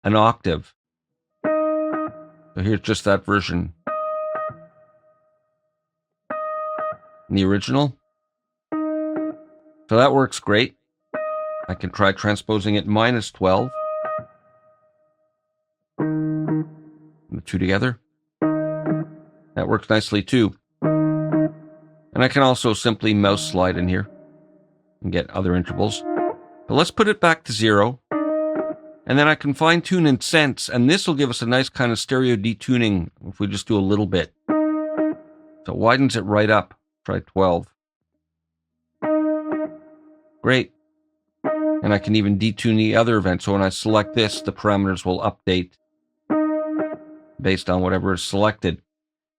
an octave. So here's just that version. The original. So that works great. I can try transposing it -12. The two together. That works nicely too. And I can also simply mouse slide in here and get other intervals. But let's put it back to 0. And then I can fine tune and sense, and this will give us a nice kind of stereo detuning if we just do a little bit. So it widens it right up. Try 12. Great. And I can even detune the other event. So when I select this, the parameters will update based on whatever is selected.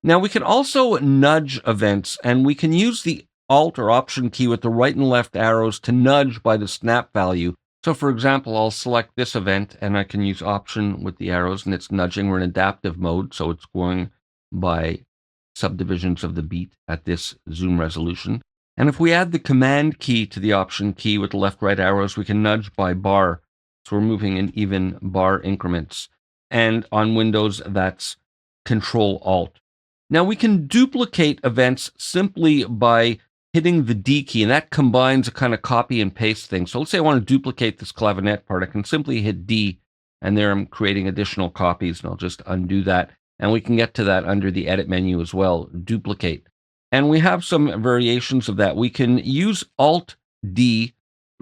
Now we can also nudge events, and we can use the Alt or Option key with the right and left arrows to nudge by the snap value. So for example, I'll select this event and I can use option with the arrows and it's nudging. We're in adaptive mode, so it's going by subdivisions of the beat at this zoom resolution. And if we add the command key to the option key with the left right arrows, we can nudge by bar. So we're moving in even bar increments. And on Windows, that's Control Alt. Now we can duplicate events simply by hitting the D key, and that combines a kind of copy and paste thing. So let's say I want to duplicate this clavinet part. I can simply hit D, and there I'm creating additional copies, and I'll just undo that. And we can get to that under the edit menu as well, duplicate. And we have some variations of that. We can use Alt D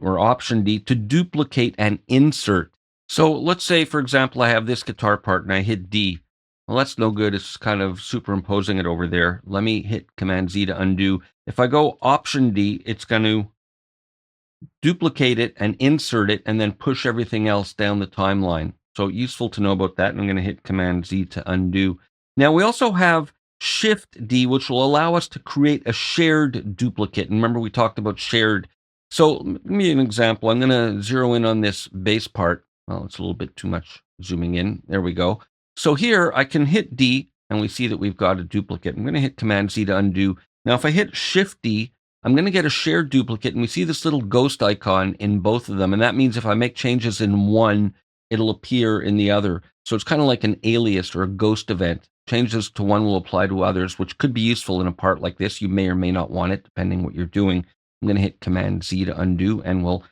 or Option D to duplicate and insert. So let's say, for example, I have this guitar part and I hit D. Well, that's no good. It's kind of superimposing it over there. Let me hit Command Z to undo. If I go Option D, it's going to duplicate it and insert it and then push everything else down the timeline. So useful to know about that. And I'm going to hit Command Z to undo. Now we also have Shift D, which will allow us to create a shared duplicate. And remember, we talked about shared. So give me an example. I'm going to zero in on this bass part. Well, it's a little bit too much zooming in. There we go. So here I can hit D and we see that we've got a duplicate. I'm going to hit Command Z to undo. Now, if I hit Shift D, I'm going to get a shared duplicate, and we see this little ghost icon in both of them. And that means if I make changes in one, it'll appear in the other. So it's kind of like an alias or a ghost event. Changes to one will apply to others, which could be useful in a part like this. You may or may not want it, depending what you're doing. I'm going to hit Command Z to undo, and we'll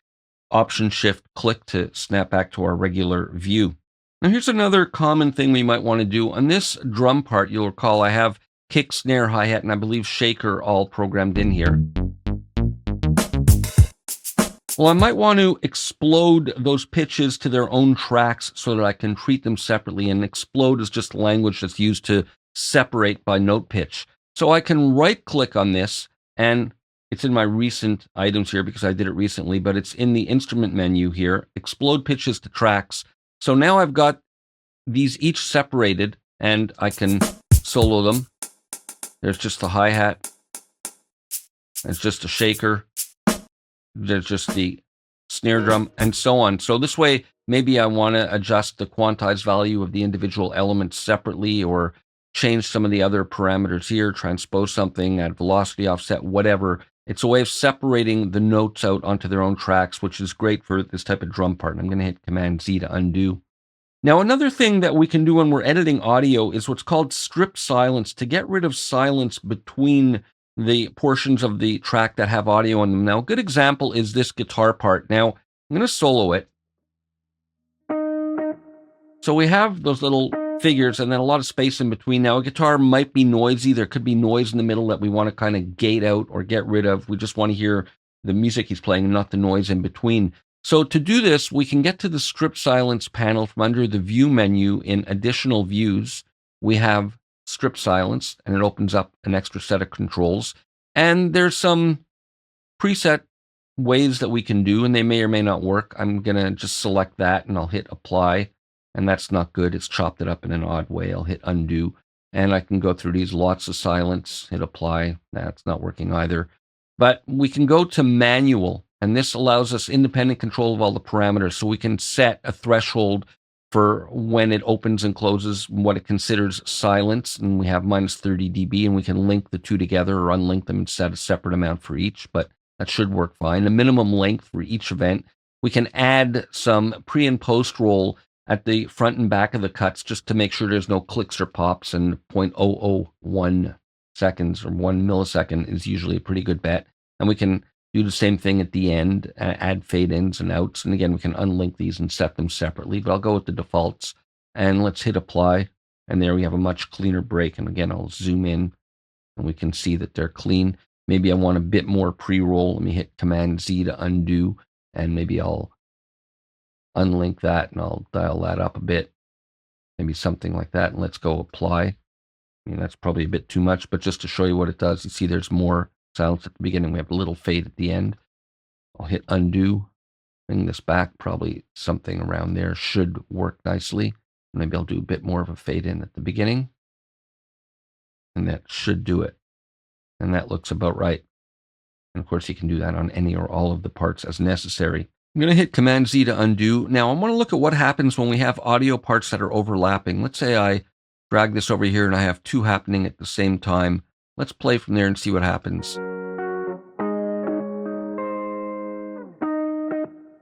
Option Shift click to snap back to our regular view. Now here's another common thing we might want to do. On this drum part, you'll recall I have kick, snare, hi-hat, and I believe shaker all programmed in here. Well, I might want to explode those pitches to their own tracks so that I can treat them separately. And explode is just language that's used to separate by note pitch. So I can right-click on this, and it's in my recent items here because I did it recently, but it's in the instrument menu here, explode pitches to tracks. So now I've got these each separated, and I can solo them. There's just the hi-hat. There's just a shaker. There's just the snare drum, and so on. So this way, maybe I want to adjust the quantized value of the individual elements separately, or change some of the other parameters here, transpose something, add velocity offset, whatever. It's a way of separating the notes out onto their own tracks, which is great for this type of drum part. And I'm going to hit Command Z to undo. Now, another thing that we can do when we're editing audio is what's called strip silence, to get rid of silence between the portions of the track that have audio on them. Now, a good example is this guitar part. Now, I'm going to solo it. So we have those little figures and then a lot of space in between. Now, a guitar might be noisy. There could be noise in the middle that we want to kind of gate out or get rid of. We just want to hear the music he's playing and not the noise in between. So to do this, we can get to the strip silence panel from under the view menu. In additional views, we have strip silence, and it opens up an extra set of controls. And there's some preset ways that we can do, and they may or may not work. I'm going to just select that, and I'll hit apply, and that's not good. It's chopped it up in an odd way. I'll hit undo, and I can go through these, lots of silence, hit apply. That's not working either. But we can go to manual, and this allows us independent control of all the parameters, so we can set a threshold for when it opens and closes, what it considers silence, and we have minus 30 dB, and we can link the two together or unlink them and set a separate amount for each, but that should work fine. A minimum length for each event. We can add some pre and post roll at the front and back of the cuts just to make sure there's no clicks or pops, and 0.001 seconds or 1 millisecond is usually a pretty good bet. And we can do the same thing at the end, add fade ins and outs. And again, we can unlink these and set them separately, but I'll go with the defaults and let's hit apply. And there we have a much cleaner break. And again, I'll zoom in and we can see that they're clean. Maybe I want a bit more pre-roll. Let me hit Command Z to undo, and maybe I'll unlink that and I'll dial that up a bit. Maybe something like that. And let's go apply. I mean, that's probably a bit too much, but just to show you what it does, you see there's more silence at the beginning. We have a little fade at the end. I'll hit undo, bring this back. Probably something around there should work nicely. Maybe I'll do a bit more of a fade in at the beginning. And that should do it. And that looks about right. And of course, you can do that on any or all of the parts as necessary. I'm going to hit Command Z to undo. Now I want to look at what happens when we have audio parts that are overlapping. Let's say I drag this over here and I have two happening at the same time. Let's play from there and see what happens.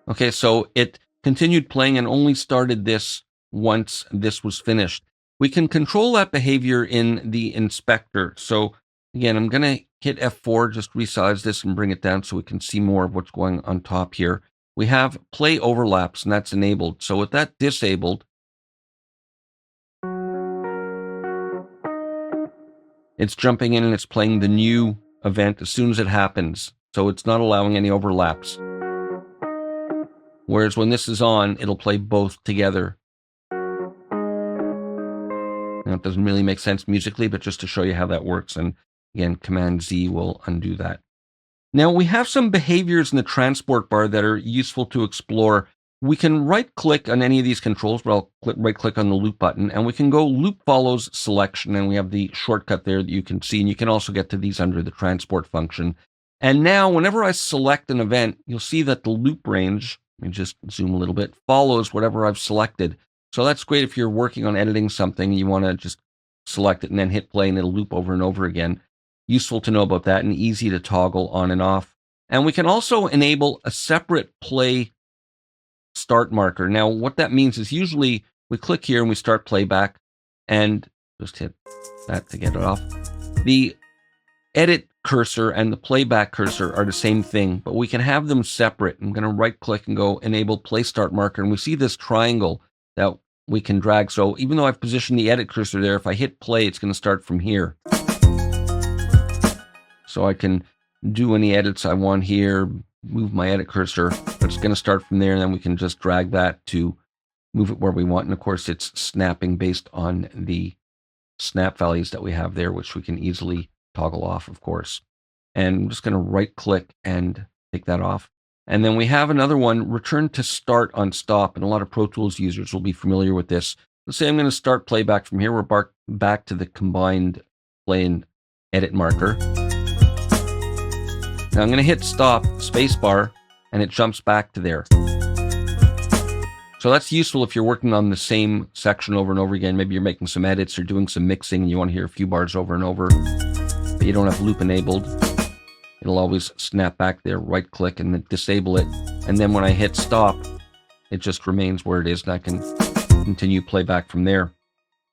Okay, so it continued playing and only started this once this was finished. We can control that behavior in the inspector. So again, I'm going to hit F4, just resize this and bring it down so we can see more of what's going on top here. We have play overlaps, and that's enabled. So with that disabled, it's jumping in and it's playing the new event as soon as it happens. So it's not allowing any overlaps. Whereas when this is on, it'll play both together. Now, it doesn't really make sense musically, but just to show you how that works. And again, Command Z will undo that. Now, we have some behaviors in the transport bar that are useful to explore. We can right-click on any of these controls, but I'll right-click on the loop button, and we can go loop follows selection, and we have the shortcut there that you can see, and you can also get to these under the transport function. And now, whenever I select an event, you'll see that the loop range, let me just zoom a little bit, follows whatever I've selected. So that's great if you're working on editing something, and you want to just select it and then hit play, and it'll loop over and over again. Useful to know about that and easy to toggle on and off. And we can also enable a separate play start marker. Now, what that means is usually we click here and we start playback, and just hit that to get it off. The edit cursor and the playback cursor are the same thing, but we can have them separate. I'm going to right click and go enable play start marker, and we see this triangle that we can drag. So even though I've positioned the edit cursor there, if I hit play, it's going to start from here. So I can do any edits I want here, move my edit cursor, but it's going to start from there, and then we can just drag that to move it where we want. And of course, it's snapping based on the snap values that we have there, which we can easily toggle off, of course. And I'm just going to right click and take that off. And then we have another one, return to start on stop. And a lot of Pro Tools users will be familiar with this. Let's say I'm going to start playback from here. We're back to the combined play and edit marker. Now I'm going to hit stop, spacebar, and it jumps back to there. So that's useful if you're working on the same section over and over again. Maybe you're making some edits or doing some mixing and you want to hear a few bars over and over, but you don't have loop enabled. It'll always snap back there, right click and then disable it. And then when I hit stop, it just remains where it is and I can continue playback from there.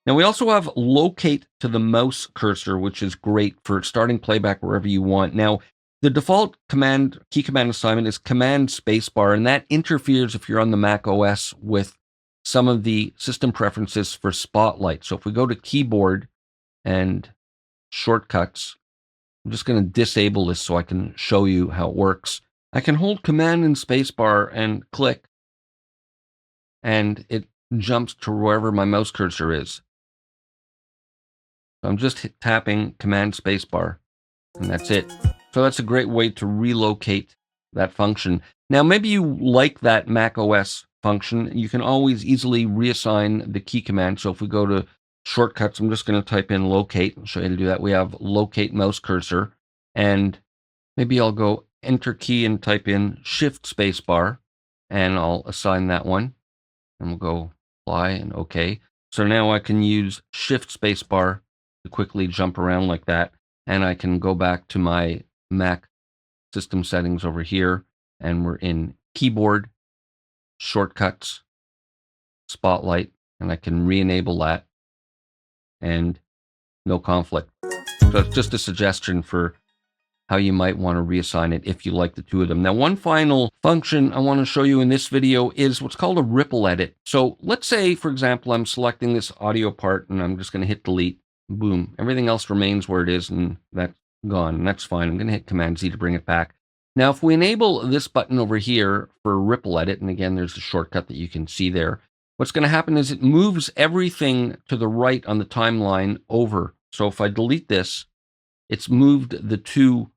Now we also have locate to the mouse cursor, which is great for starting playback wherever you want. Now, the default key command assignment is Command spacebar, and that interferes if you're on the Mac OS with some of the system preferences for Spotlight. So if we go to keyboard and shortcuts, I'm just going to disable this so I can show you how it works. I can hold Command and spacebar and click, and it jumps to wherever my mouse cursor is. So I'm just tapping Command spacebar, and that's it. So that's a great way to relocate that function. Now, maybe you like that Mac OS function. You can always easily reassign the key command. So if we go to shortcuts, I'm just going to type in locate. I'll show you how to do that. We have locate mouse cursor. And maybe I'll go enter key and type in shift spacebar. And I'll assign that one. And we'll go apply and OK. So now I can use shift spacebar to quickly jump around like that. And I can go back to my Mac system settings over here, and we're in keyboard, shortcuts, spotlight, and I can re-enable that, and no conflict. So it's just a suggestion for how you might want to reassign it if you like the two of them. Now, one final function I want to show you in this video is what's called a ripple edit. So let's say, for example, I'm selecting this audio part, and I'm just going to hit delete. Boom. Everything else remains where it is, and that's gone, and that's fine. I'm going to hit Command Z to bring it back. Now, if we enable this button over here for ripple edit, and again, there's the shortcut that you can see there, what's going to happen is it moves everything to the right on the timeline over. So if I delete this, it's moved the two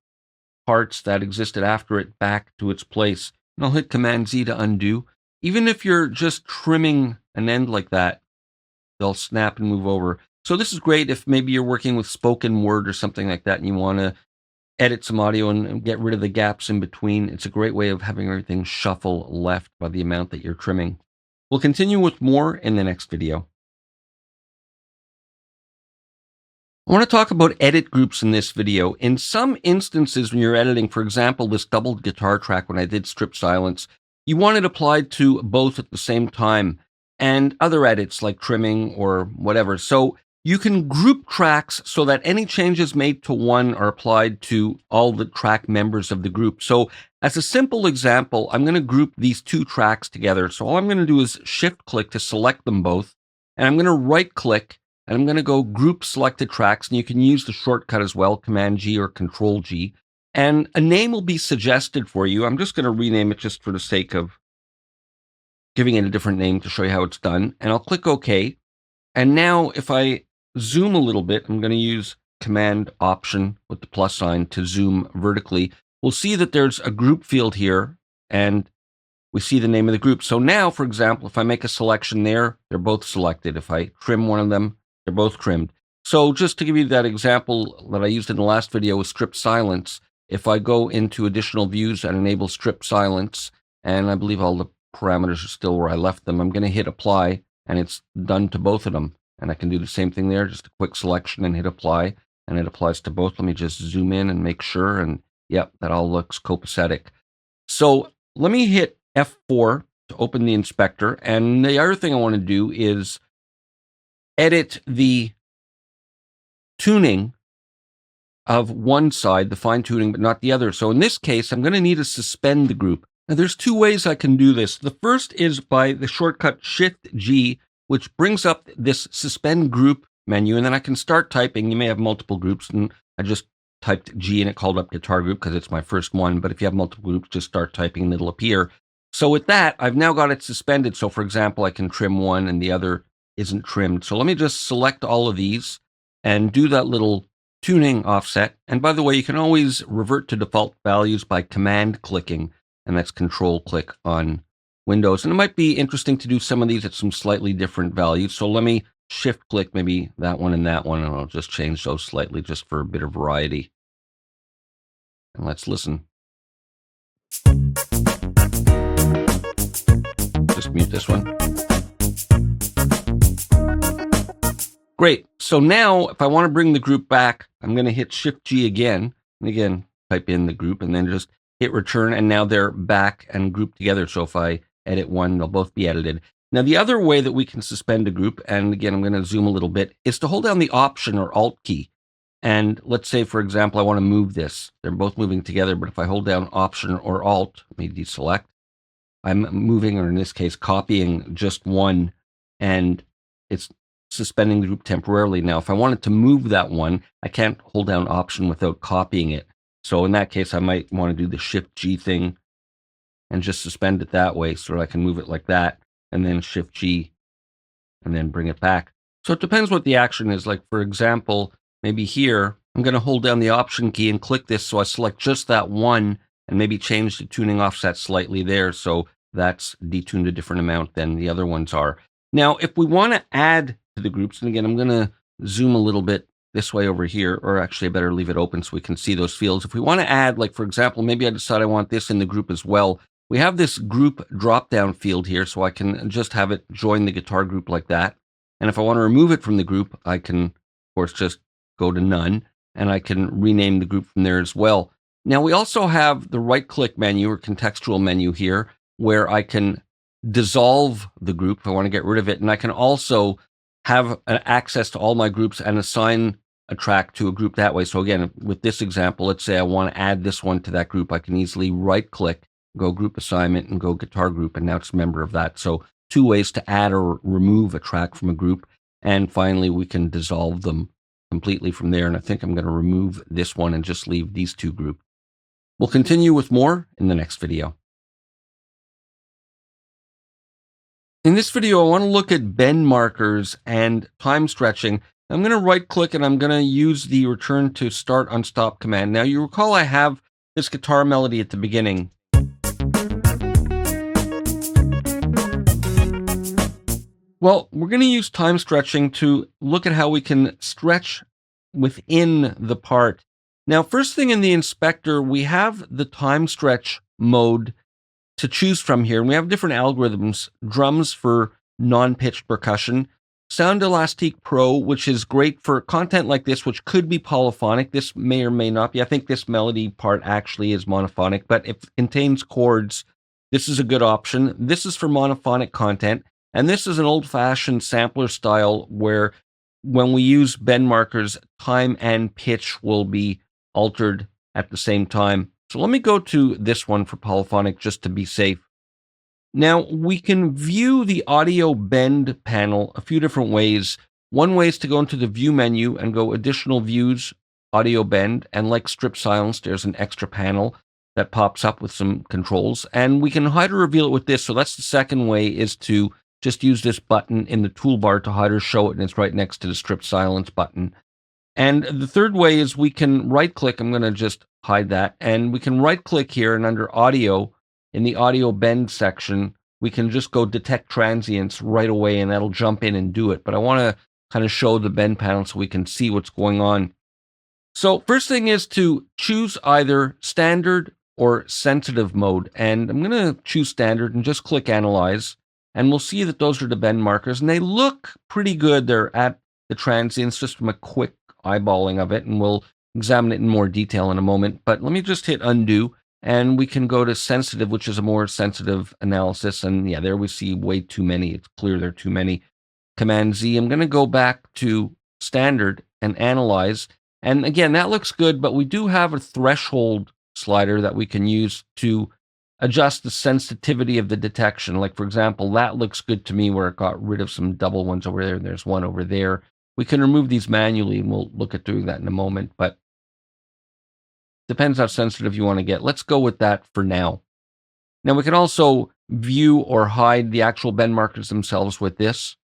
parts that existed after it back to its place. And I'll hit Command Z to undo. Even if you're just trimming an end like that, they'll snap and move over. So this is great if maybe you're working with spoken word or something like that and you want to edit some audio and get rid of the gaps in between. It's a great way of having everything shuffle left by the amount that you're trimming. We'll continue with more in the next video. I want to talk about edit groups in this video. In some instances, when you're editing, for example, this doubled guitar track, when I did strip silence, you want it applied to both at the same time, and other edits like trimming or whatever. So you can group tracks so that any changes made to one are applied to all the track members of the group. So as a simple example, I'm going to group these two tracks together. So all I'm going to do is shift click to select them both, and I'm going to right click, and I'm going to go group selected tracks, and you can use the shortcut as well, Command G or Control G. And a name will be suggested for you. I'm just going to rename it just for the sake of giving it a different name to show you how it's done. And I'll click OK. And now if I zoom a little bit, I'm going to use Command Option with the plus sign to zoom vertically. We'll see that there's a group field here, and we see the name of the group. So now, for example, if I make a selection there, they're both selected. If I trim one of them, they're both trimmed. So just to give you that example that I used in the last video with strip silence, if I go into additional views and enable strip silence, and I believe all the parameters are still where I left them, I'm going to hit apply, and it's done to both of them. And I can do the same thing there, just a quick selection and hit apply, and it applies to both. Let me just zoom in and make sure, and yep, that all looks copacetic. So let me hit F4 to open the inspector, and the other thing I want to do is edit the tuning of one side, the fine tuning, but not the other. So in this case, I'm going to need to suspend the group. Now there's two ways I can do this. The first is by the shortcut Shift G, which brings up this suspend group menu, and then I can start typing. You may have multiple groups, and I just typed G and it called up guitar group because it's my first one. But if you have multiple groups, just start typing and it'll appear. So with that, I've now got it suspended. So for example, I can trim one and the other isn't trimmed. So let me just select all of these and do that little tuning offset. And by the way, you can always revert to default values by command clicking, and that's control click on Windows. And it might be interesting to do some of these at some slightly different values. So let me shift click maybe that one, and I'll just change those slightly just for a bit of variety. And let's listen. Just mute this one. Great. So now if I want to bring the group back, I'm going to hit Shift G again, and again, type in the group and then just hit return, and now they're back and grouped together. So if I edit one, they'll both be edited. Now the other way that we can suspend a group, and again, I'm going to zoom a little bit, is to hold down the Option or Alt key. And let's say, for example, I want to move this. They're both moving together, but if I hold down Option or Alt, let me deselect, I'm moving, or in this case, copying just one, and it's suspending the group temporarily. Now, if I wanted to move that one, I can't hold down Option without copying it. So in that case, I might want to do the Shift G thing and just suspend it that way so I can move it like that, and then Shift G and then bring it back. So it depends what the action is. Like, for example, maybe here, I'm going to hold down the Option key and click this so I select just that one and maybe change the tuning offset slightly there. So that's detuned a different amount than the other ones are. Now, if we want to add to the groups, and again, I'm going to zoom a little bit this way over here, or actually I better leave it open so we can see those fields. If we want to add, like for example, maybe I decide I want this in the group as well. We have this group drop-down field here, so I can just have it join the guitar group like that. And if I want to remove it from the group, I can, of course, just go to none, and I can rename the group from there as well. Now, we also have the right-click menu or contextual menu here, where I can dissolve the group if I want to get rid of it, and I can also have access to all my groups and assign a track to a group that way. So again, with this example, let's say I want to add this one to that group, I can easily right-click, go group assignment, and go guitar group, and now it's a member of that. So two ways to add or remove a track from a group, and finally we can dissolve them completely from there. And I think I'm going to remove this one and just leave these two groups. We'll continue with more in the next video. In this video, I want to look at bend markers and time stretching. I'm going to right click and I'm going to use the return to start on stop command. Now you recall I have this guitar melody at the beginning. Well, we're going to use time stretching to look at how we can stretch within the part Now, first thing in the inspector, we have the time stretch mode to choose from here. And we have different algorithms: drums for non-pitched percussion, Sound Elastic Pro, which is great for content like this, which could be polyphonic. This may or may not be. I think this melody part actually is monophonic, but if it contains chords, this is a good option. This is for monophonic content. And this is an old-fashioned sampler style where when we use bend markers, time and pitch will be altered at the same time. So let me go to this one for polyphonic just to be safe. Now, we can view the audio bend panel a few different ways. One way is to go into the view menu and go additional views, audio bend, and like strip silence, there's an extra panel that pops up with some controls. And we can hide or reveal it with this. So that's the second way, is to just use this button in the toolbar to hide or show it, and it's right next to the strip silence button. And the third way is we can right click. I'm going to just hide that. And we can right click here, and under audio, in the audio bend section, we can just go detect transients right away, and that'll jump in and do it. But I want to kind of show the bend panel so we can see what's going on. So first thing is to choose either standard or sensitive mode. And I'm going to choose standard and just click analyze. And we'll see that those are the bend markers, and they look pretty good. They're at the transients just from a quick eyeballing of it, and we'll examine it in more detail in a moment. But let me just hit undo, and we can go to sensitive, which is a more sensitive analysis. And yeah, there we see way too many. It's clear there are too many. Command Z. I'm going to go back to standard and analyze. And again, that looks good, but we do have a threshold slider that we can use to adjust the sensitivity of the detection. Like, for example, that looks good to me where it got rid of some double ones over there, and there's one over there. We can remove these manually, and we'll look at doing that in a moment, but depends how sensitive you want to get. Let's go with that for now. Now, we can also view or hide the actual bend markers themselves with this.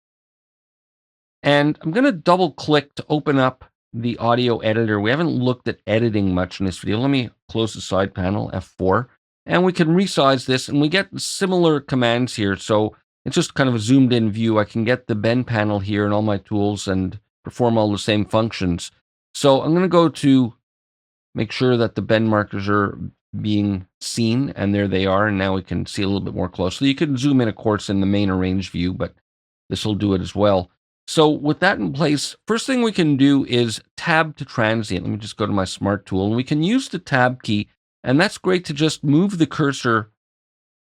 And I'm going to double click to open up the audio editor. We haven't looked at editing much in this video. Let me close the side panel, F4. And we can resize this, and we get similar commands here. So it's just kind of a zoomed in view. I can get the bend panel here and all my tools and perform all the same functions. So I'm going to go to make sure that the bend markers are being seen, and there they are. And now we can see a little bit more closely. You can zoom in, of course, in the main arrange view, but this will do it as well. So with that in place, first thing we can do is tab to transient. Let me just go to my smart tool, and we can use the tab key. And that's great to just move the cursor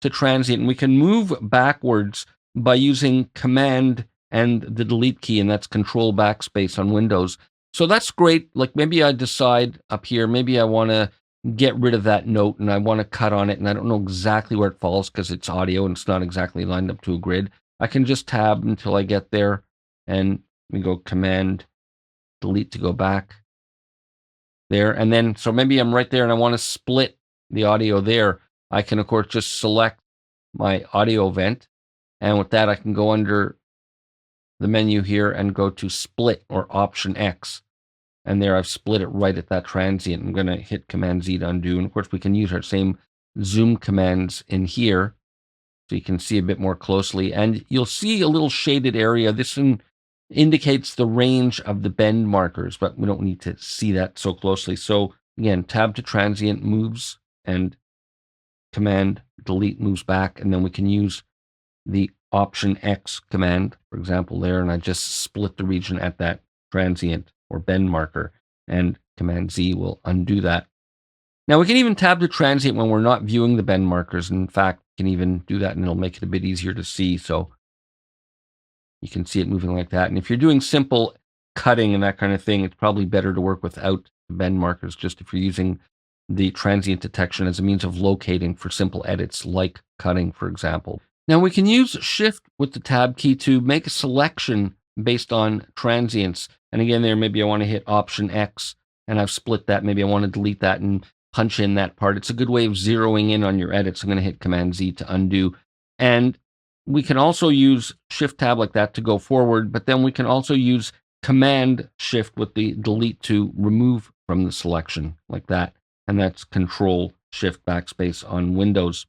to transient. And we can move backwards by using Command and the delete key, and that's Control backspace on Windows. So that's great. Like maybe I decide up here, maybe I want to get rid of that note and I want to cut on it, and I don't know exactly where it falls because it's audio and it's not exactly lined up to a grid. I can just tab until I get there, and we go Command delete to go back there. And then, so maybe I'm right there and I want to split the audio there. I can, of course, just select my audio event. And with that, I can go under the menu here and go to split, or Option X. And there I've split it right at that transient. I'm going to hit Command Z to undo. And of course, we can use our same zoom commands in here so you can see a bit more closely. And you'll see a little shaded area. This one indicates the range of the bend markers, but we don't need to see that so closely. So again, tab to transient moves, and Command delete moves back, and then we can use the Option X command, for example, there, and I just split the region at that transient or bend marker, and Command Z will undo that. Now we can even tab to transient when we're not viewing the bend markers. In fact, we can even do that, and it'll make it a bit easier to see. So you can see it moving like that. And if you're doing simple cutting and that kind of thing, it's probably better to work without the bend markers, just if you're using the transient detection as a means of locating for simple edits like cutting, for example. Now we can use Shift with the Tab key to make a selection based on transients. And again, there, maybe I want to hit Option X, and I've split that. Maybe I want to delete that and punch in that part. It's a good way of zeroing in on your edits. I'm going to hit Command Z to undo. And we can also use Shift Tab like that to go forward, but then we can also use Command Shift with the delete to remove from the selection like that. And that's Control Shift backspace on Windows.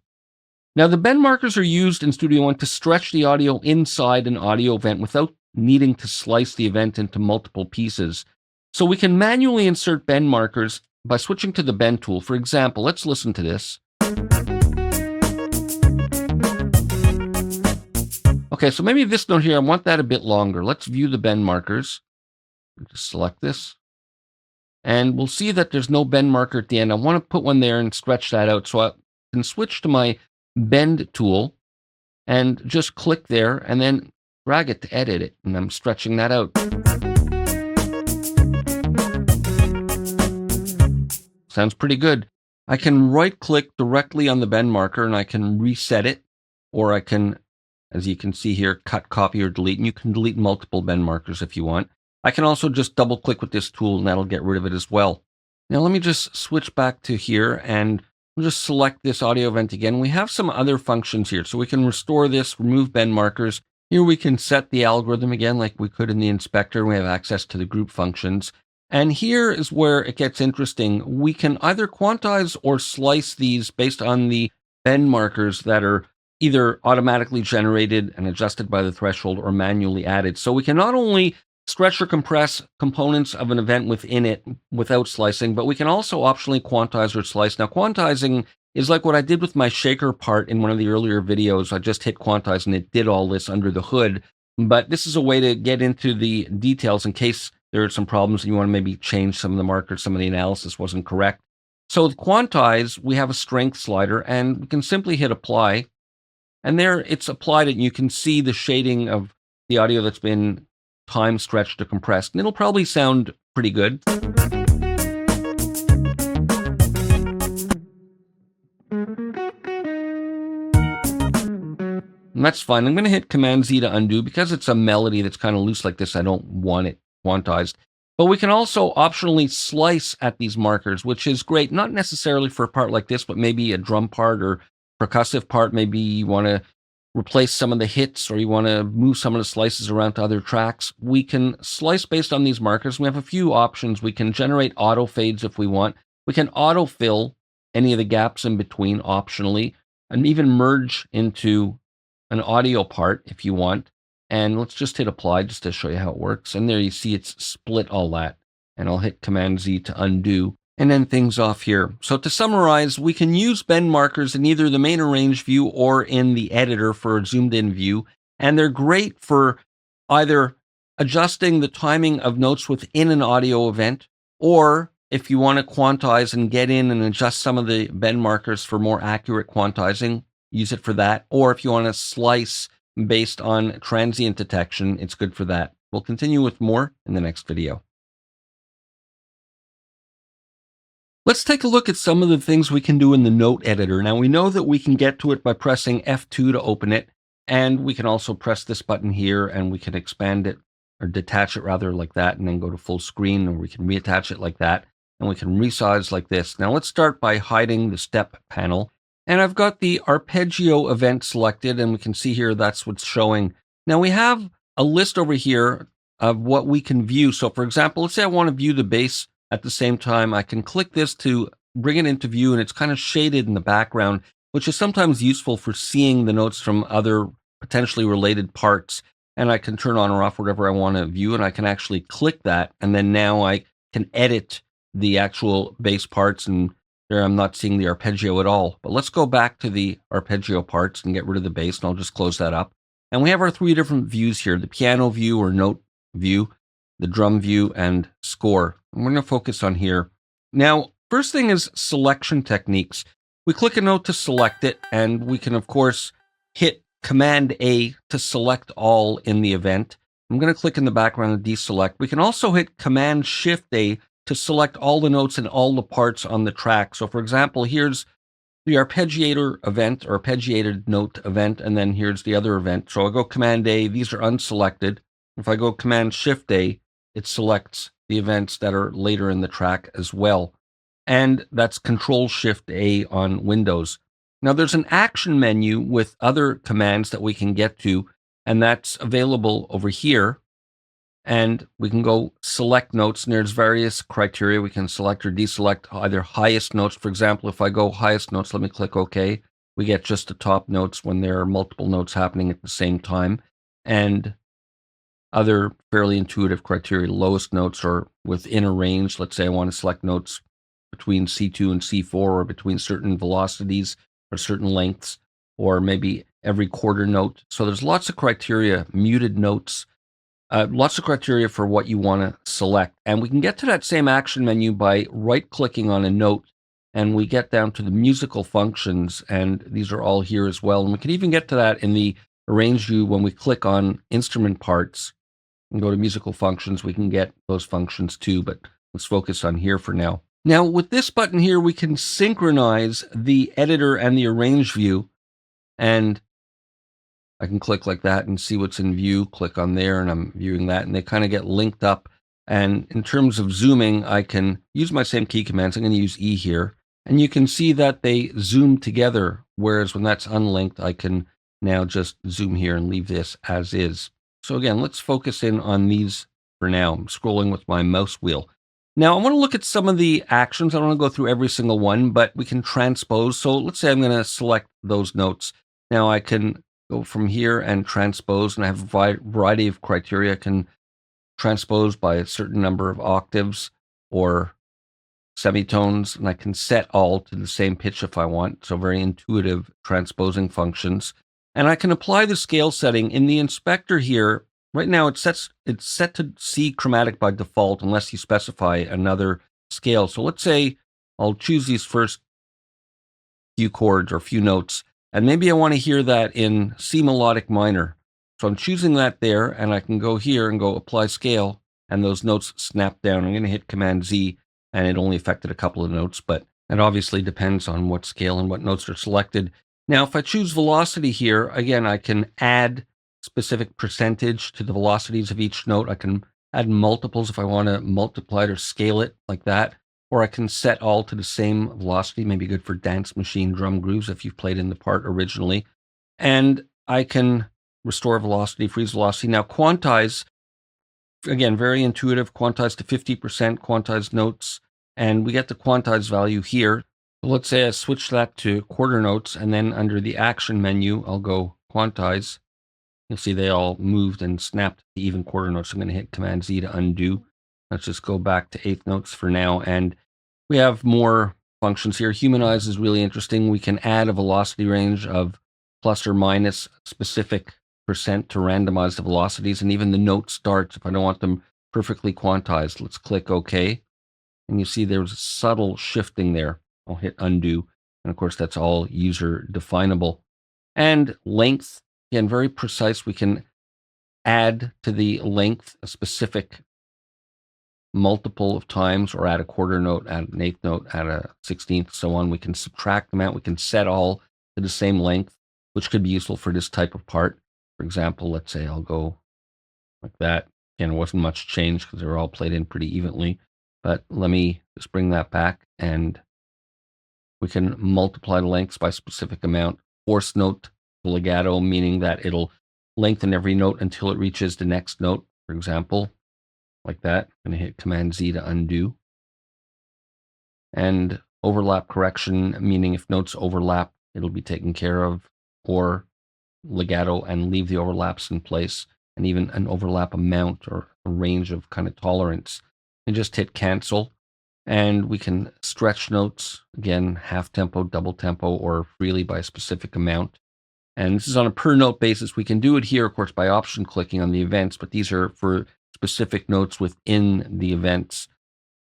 Now, the bend markers are used in Studio One to stretch the audio inside an audio event without needing to slice the event into multiple pieces. So we can manually insert bend markers by switching to the bend tool. For example, let's listen to this. Okay, so maybe this note here, I want that a bit longer. Let's view the bend markers. Just select this. And we'll see that there's no bend marker at the end. I want to put one there and stretch that out. So I can switch to my bend tool and just click there and then drag it to edit it. And I'm stretching that out. Sounds pretty good. I can right click directly on the bend marker and I can reset it, or I can, as you can see here, cut, copy, or delete. And you can delete multiple bend markers if you want. I can also just double click with this tool and that'll get rid of it as well. Now let me just switch back to here and we'll just select this audio event again. We have some other functions here. So we can restore this, remove bend markers. Here we can set the algorithm again like we could in the inspector. We have access to the group functions. And here is where it gets interesting. We can either quantize or slice these based on the bend markers that are either automatically generated and adjusted by the threshold or manually added. So we can not only stretch or compress components of an event within it without slicing, but we can also optionally quantize or slice. Now, quantizing is like what I did with my shaker part in one of the earlier videos. I just hit quantize and it did all this under the hood. But this is a way to get into the details in case there are some problems and you want to maybe change some of the markers, some of the analysis wasn't correct. So with quantize, we have a strength slider and we can simply hit apply. And there it's applied and you can see the shading of the audio that's been time stretched or compressed, and it'll probably sound pretty good. And that's fine. I'm going to hit Command Z to undo because it's a melody that's kind of loose like this. I don't want it quantized. But we can also optionally slice at these markers, which is great. Not necessarily for a part like this, but maybe a drum part or percussive part. Maybe you want to replace some of the hits or you want to move some of the slices around to other tracks. We can slice based on these markers. We have a few options. We can generate auto fades if we want. We can autofill any of the gaps in between optionally, and even merge into an audio part if you want. And let's just hit apply just to show you how it works. And there you see it's split all that. And I'll hit Command Z to undo and end things off here. So to summarize, we can use bend markers in either the main arrange view or in the editor for a zoomed in view. And they're great for either adjusting the timing of notes within an audio event, or if you want to quantize and get in and adjust some of the bend markers for more accurate quantizing, use it for that. Or if you want to slice based on transient detection, it's good for that. We'll continue with more in the next video. Let's take a look at some of the things we can do in the note editor. Now we know that we can get to it by pressing F2 to open it, and we can also press this button here and we can expand it or detach it rather like that and then go to full screen, or we can reattach it like that and we can resize like this. Now let's start by hiding the step panel, and I've got the arpeggio event selected and we can see here that's what's showing. Now we have a list over here of what we can view. So for example, let's say I want to view the bass at the same time. I can click this to bring it into view and it's kind of shaded in the background, which is sometimes useful for seeing the notes from other potentially related parts. And I can turn on or off whatever I want to view, and I can actually click that. And then now I can edit the actual bass parts, and there I'm not seeing the arpeggio at all. But let's go back to the arpeggio parts and get rid of the bass, and I'll just close that up. And we have our three different views here: the piano view or note view, the drum view, and score. And we're going to focus on here. Now, first thing is selection techniques. We click a note to select it, and we can, of course, hit Command A to select all in the event. I'm going to click in the background and deselect. We can also hit Command Shift A to select all the notes and all the parts on the track. So for example, here's the arpeggiator event or arpeggiated note event, and then here's the other event. So I'll go Command A, these are unselected. If I go Command Shift A, it selects the events that are later in the track as well. And that's Control Shift A on Windows. Now there's an action menu with other commands that we can get to, and that's available over here. And we can go select notes, and there's various criteria. We can select or deselect either highest notes. For example, if I go highest notes, let me click OK. We get just the top notes when there are multiple notes happening at the same time. And other fairly intuitive criteria, lowest notes or within a range. Let's say I want to select notes between C2 and C4, or between certain velocities or certain lengths, or maybe every quarter note. So there's lots of criteria, muted notes, lots of criteria for what you want to select. And we can get to that same action menu by right-clicking on a note, and we get down to the musical functions, and these are all here as well. And we can even get to that in the arrange view when we click on instrument parts and go to musical functions. We can get those functions too, but let's focus on here for now. Now, with this button here, we can synchronize the editor and the arrange view, and I can click like that and see what's in view, click on there, and I'm viewing that, and they kind of get linked up. And in terms of zooming, I can use my same key commands. I'm going to use E here, and you can see that they zoom together, whereas when that's unlinked, I can now just zoom here and leave this as is. So again, let's focus in on these for now. I'm scrolling with my mouse wheel. Now I want to look at some of the actions. I don't want to go through every single one, but we can transpose. So let's say I'm going to select those notes. Now I can go from here and transpose, and I have a variety of criteria. I can transpose by a certain number of octaves or semitones, and I can set all to the same pitch if I want. So very intuitive transposing functions. And I can apply the scale setting in the inspector here. Right now it's set to C chromatic by default unless you specify another scale. So let's say I'll choose these first few chords or few notes, and maybe I want to hear that in C melodic minor. So I'm choosing that there, and I can go here and go apply scale, and those notes snap down. I'm going to hit Command Z, and it only affected a couple of notes, but it obviously depends on what scale and what notes are selected. Now, if I choose velocity here, again, I can add specific percentage to the velocities of each note. I can add multiples if I want to multiply it or scale it like that. Or I can set all to the same velocity, maybe good for dance machine drum grooves if you've played in the part originally. And I can restore velocity, freeze velocity. Now quantize, again, very intuitive, quantize to 50%, quantize notes, and we get the quantize value here. So let's say I switch that to quarter notes, and then under the action menu, I'll go quantize. You'll see they all moved and snapped to even quarter notes. I'm going to hit Command Z to undo. Let's just go back to eighth notes for now. And we have more functions here. Humanize is really interesting. We can add a velocity range of plus or minus specific percent to randomize the velocities, and even the note starts if I don't want them perfectly quantized. Let's click OK. And you see there's a subtle shifting there. I'll hit undo. And of course, that's all user definable. And length, again, very precise. We can add to the length a specific multiple of times, or add a quarter note, add an eighth note, add a 16th, so on. We can subtract them out. We can set all to the same length, which could be useful for this type of part. For example, let's say I'll go like that. Again, it wasn't much change because they were all played in pretty evenly. But let me just bring that back, and we can multiply the lengths by a specific amount. Force note legato, meaning that it'll lengthen every note until it reaches the next note, for example, like that. I'm going to hit Command Z to undo. And overlap correction, meaning if notes overlap, it'll be taken care of, or legato and leave the overlaps in place, and even an overlap amount or a range of kind of tolerance. And just hit cancel, and we can stretch notes, again, half tempo, double tempo, or freely by a specific amount. And this is on a per note basis. We can do it here, of course, by option clicking on the events, but these are for specific notes within the events.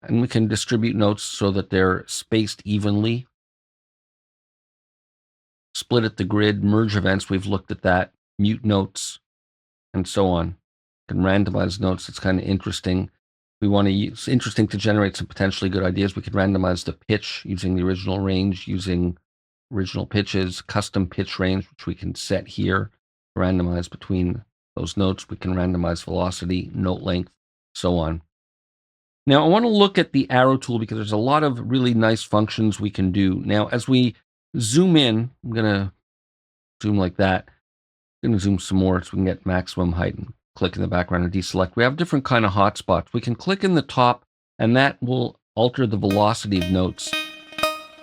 And we can distribute notes so that they're spaced evenly. Split at the grid, merge events, we've looked at that, mute notes, and so on. You can randomize notes. It's kind of interesting. We want to use, it's interesting to generate some potentially good ideas. We could randomize the pitch using the original range, using original pitches, custom pitch range, which we can set here, randomize between those notes. We can randomize velocity, note length, so on. Now I want to look at the arrow tool because there's a lot of really nice functions we can do. Now, as we zoom in, I'm going to zoom like that. I'm going to zoom some more so we can get maximum height, and click in the background and deselect. We have different kind of hotspots. We can click in the top, and that will alter the velocity of notes.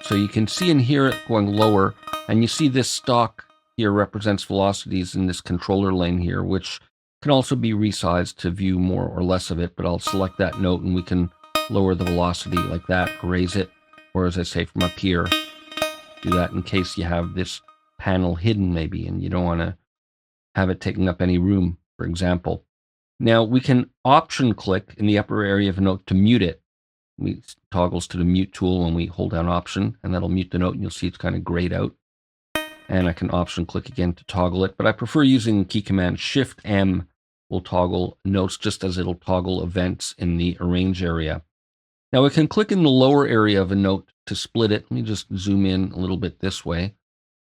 So you can see and hear it going lower, and you see this stalk here represents velocities in this controller lane here, which can also be resized to view more or less of it, but I'll select that note and we can lower the velocity like that, raise it. or as I say from up here, do that in case you have this panel hidden maybe and you don't want to have it taking up any room, for example. Now we can option click in the upper area of a note to mute it. It toggles to the mute tool when we hold down option, and that'll mute the note, and you'll see it's kind of grayed out. And I can option click again to toggle it, but I prefer using key command Shift M will toggle notes just as it'll toggle events in the arrange area. Now we can click in the lower area of a note to split it. Let me just zoom in a little bit this way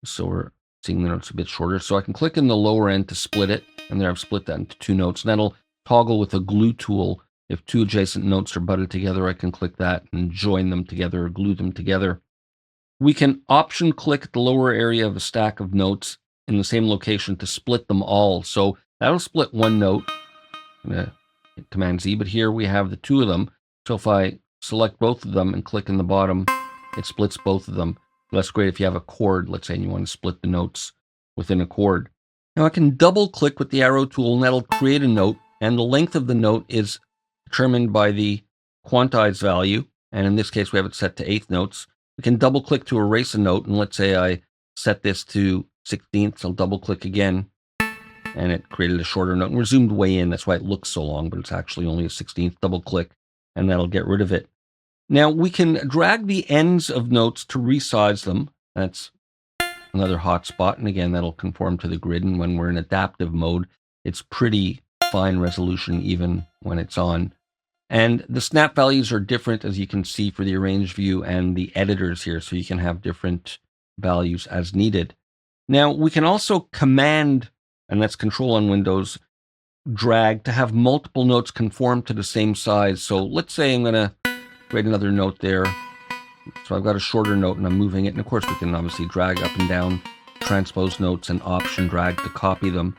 so we're seeing the notes a bit shorter. So I can click in the lower end to split it, and there I've split that into two notes. And that'll toggle with a glue tool. If two adjacent notes are butted together, I can click that and join them together or glue them together. We can option click at the lower area of a stack of notes in the same location to split them all. So that'll split one note. I'm going to hit Command Z, but here we have the two of them. So if I select both of them and click in the bottom, it splits both of them. That's great if you have a chord, let's say, and you want to split the notes within a chord. Now I can double click with the arrow tool, and that'll create a note, and the length of the note is determined by the quantized value, and in this case we have it set to eighth notes. We can double click to erase a note, and let's say I set this to 16ths. I'll double click again, and it created a shorter note. And we're zoomed way in, that's why it looks so long, but it's actually only a 16th. Double click, and that'll get rid of it. Now we can drag the ends of notes to resize them. That's another hot spot, and again that'll conform to the grid, and when we're in adaptive mode it's pretty fine resolution even when it's on. And the snap values are different, as you can see, for the arrange view and the editors here, so you can have different values as needed. Now we can also command, and that's control on Windows, drag to have multiple notes conform to the same size. So let's say I'm going to create another note there. So I've got a shorter note and I'm moving it. And of course we can obviously drag up and down, transpose notes, and option drag to copy them.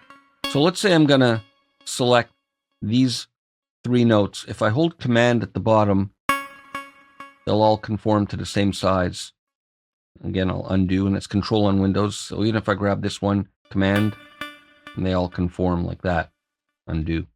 So let's say I'm going to select these three notes. If I hold command at the bottom, they'll all conform to the same size. Again, I'll undo, and it's control on Windows. So even if I grab this one, command, and they all conform like that, undo.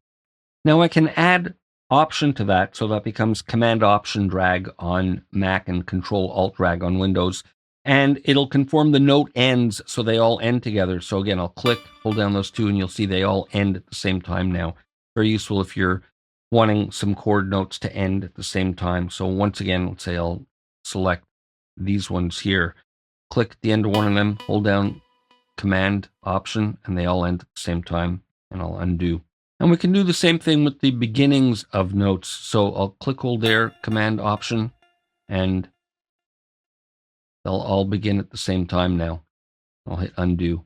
Now I can add option to that, so that becomes command option drag on Mac and control alt drag on Windows, and it'll conform the note ends so they all end together. So again, I'll click, hold down those two, and you'll see they all end at the same time now. Very useful if you're wanting some chord notes to end at the same time. So once again, let's say I'll select these ones here, click at the end of one of them, hold down command option, and they all end at the same time, and I'll undo. And we can do the same thing with the beginnings of notes. So I'll click, hold there, command option, and they'll all begin at the same time now. I'll hit undo.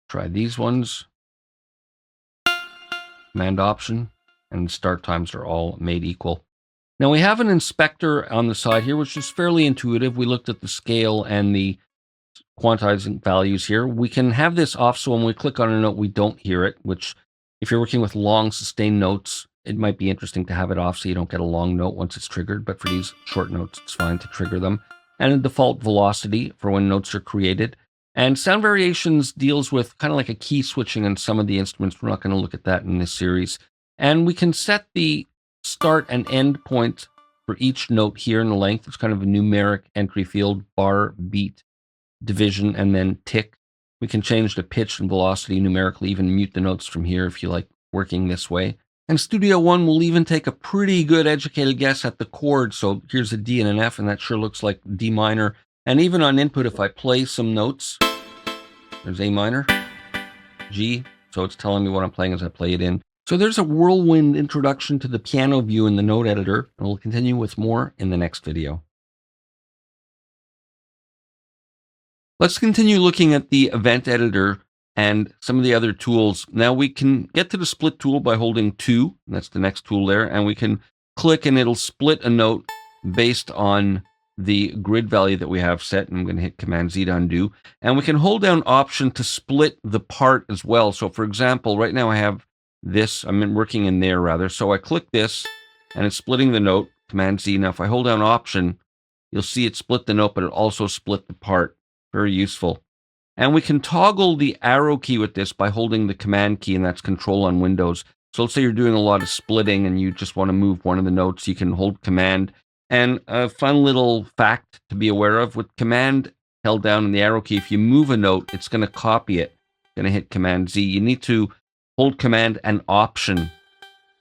Try these ones. Command option, and the start times are all made equal. Now we have an inspector on the side here, which is fairly intuitive. We looked at the scale and the quantizing values here. We can have this off so when we click on a note, we don't hear it, which if you're working with long sustained notes, it might be interesting to have it off so you don't get a long note once it's triggered, but for these short notes, it's fine to trigger them. And a default velocity for when notes are created. And sound variations deals with kind of like a key switching on some of the instruments. We're not going to look at that in this series. And we can set the start and end point for each note here in the length. It's kind of a numeric entry field, bar, beat, division, and then tick. We can change the pitch and velocity numerically, even mute the notes from here if you like working this way. And Studio One will even take a pretty good educated guess at the chord. So here's a D and an F, and that sure looks like D minor. And even on input, if I play some notes, there's A minor, G. So it's telling me what I'm playing as I play it in. So there's a whirlwind introduction to the piano view in the note editor, and we'll continue with more in the next video. Let's continue looking at the event editor and some of the other tools. Now we can get to the split tool by holding 2, that's the next tool there, and we can click and it'll split a note based on the grid value that we have set. And I'm going to hit Command Z to undo. And we can hold down Option to split the part as well. So for example, right now I have this, I'm working in there rather. So I click this and it's splitting the note, Command Z. Now if I hold down Option, you'll see it split the note, but it also split the part. Very useful. And we can toggle the arrow key with this by holding the Command key, and that's Control on Windows. So let's say you're doing a lot of splitting and you just want to move one of the notes. You can hold Command And a fun little fact to be aware of, with Command held down in the arrow key, if you move a note, it's going to copy it. Going to hit Command Z. You need to hold Command and Option.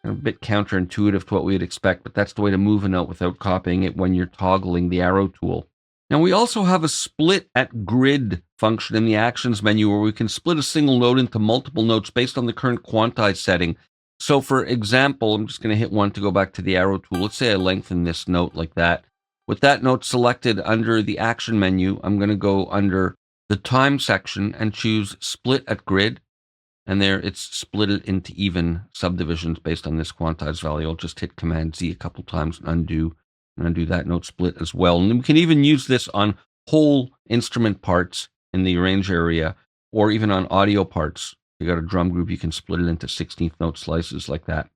A bit counterintuitive to what we'd expect, but that's the way to move a note without copying it when you're toggling the arrow tool. Now, we also have a split at grid function in the Actions menu where we can split a single note into multiple notes based on the current quantize setting. So, for example, I'm just going to hit 1 to go back to the arrow tool. Let's say I lengthen this note like that. With that note selected under the Action menu, I'm going to go under the Time section and choose Split at Grid. And there, it's split it into even subdivisions based on this quantized value. I'll just hit Command Z a couple times and undo that note split as well. And we can even use this on whole instrument parts in the arrange area, or even on audio parts. You got a drum group, you can split it into 16th note slices like that.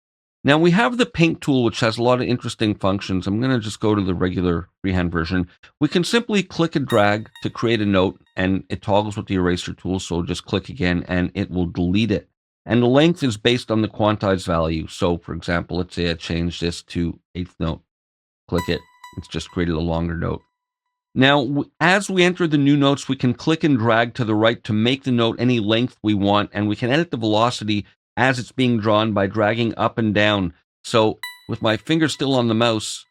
Now we have the paint tool, which has a lot of interesting functions. I'm going to just go to the regular freehand version. We can simply click and drag to create a note, and it toggles with the eraser tool. So just click again and it will delete it. And the length is based on the quantized value. So for example, let's say I change this to 8th note. Click it. It's just created a longer note. Now, as we enter the new notes, we can click and drag to the right to make the note any length we want, and we can edit the velocity as it's being drawn by dragging up and down. So with my finger still on the mouse,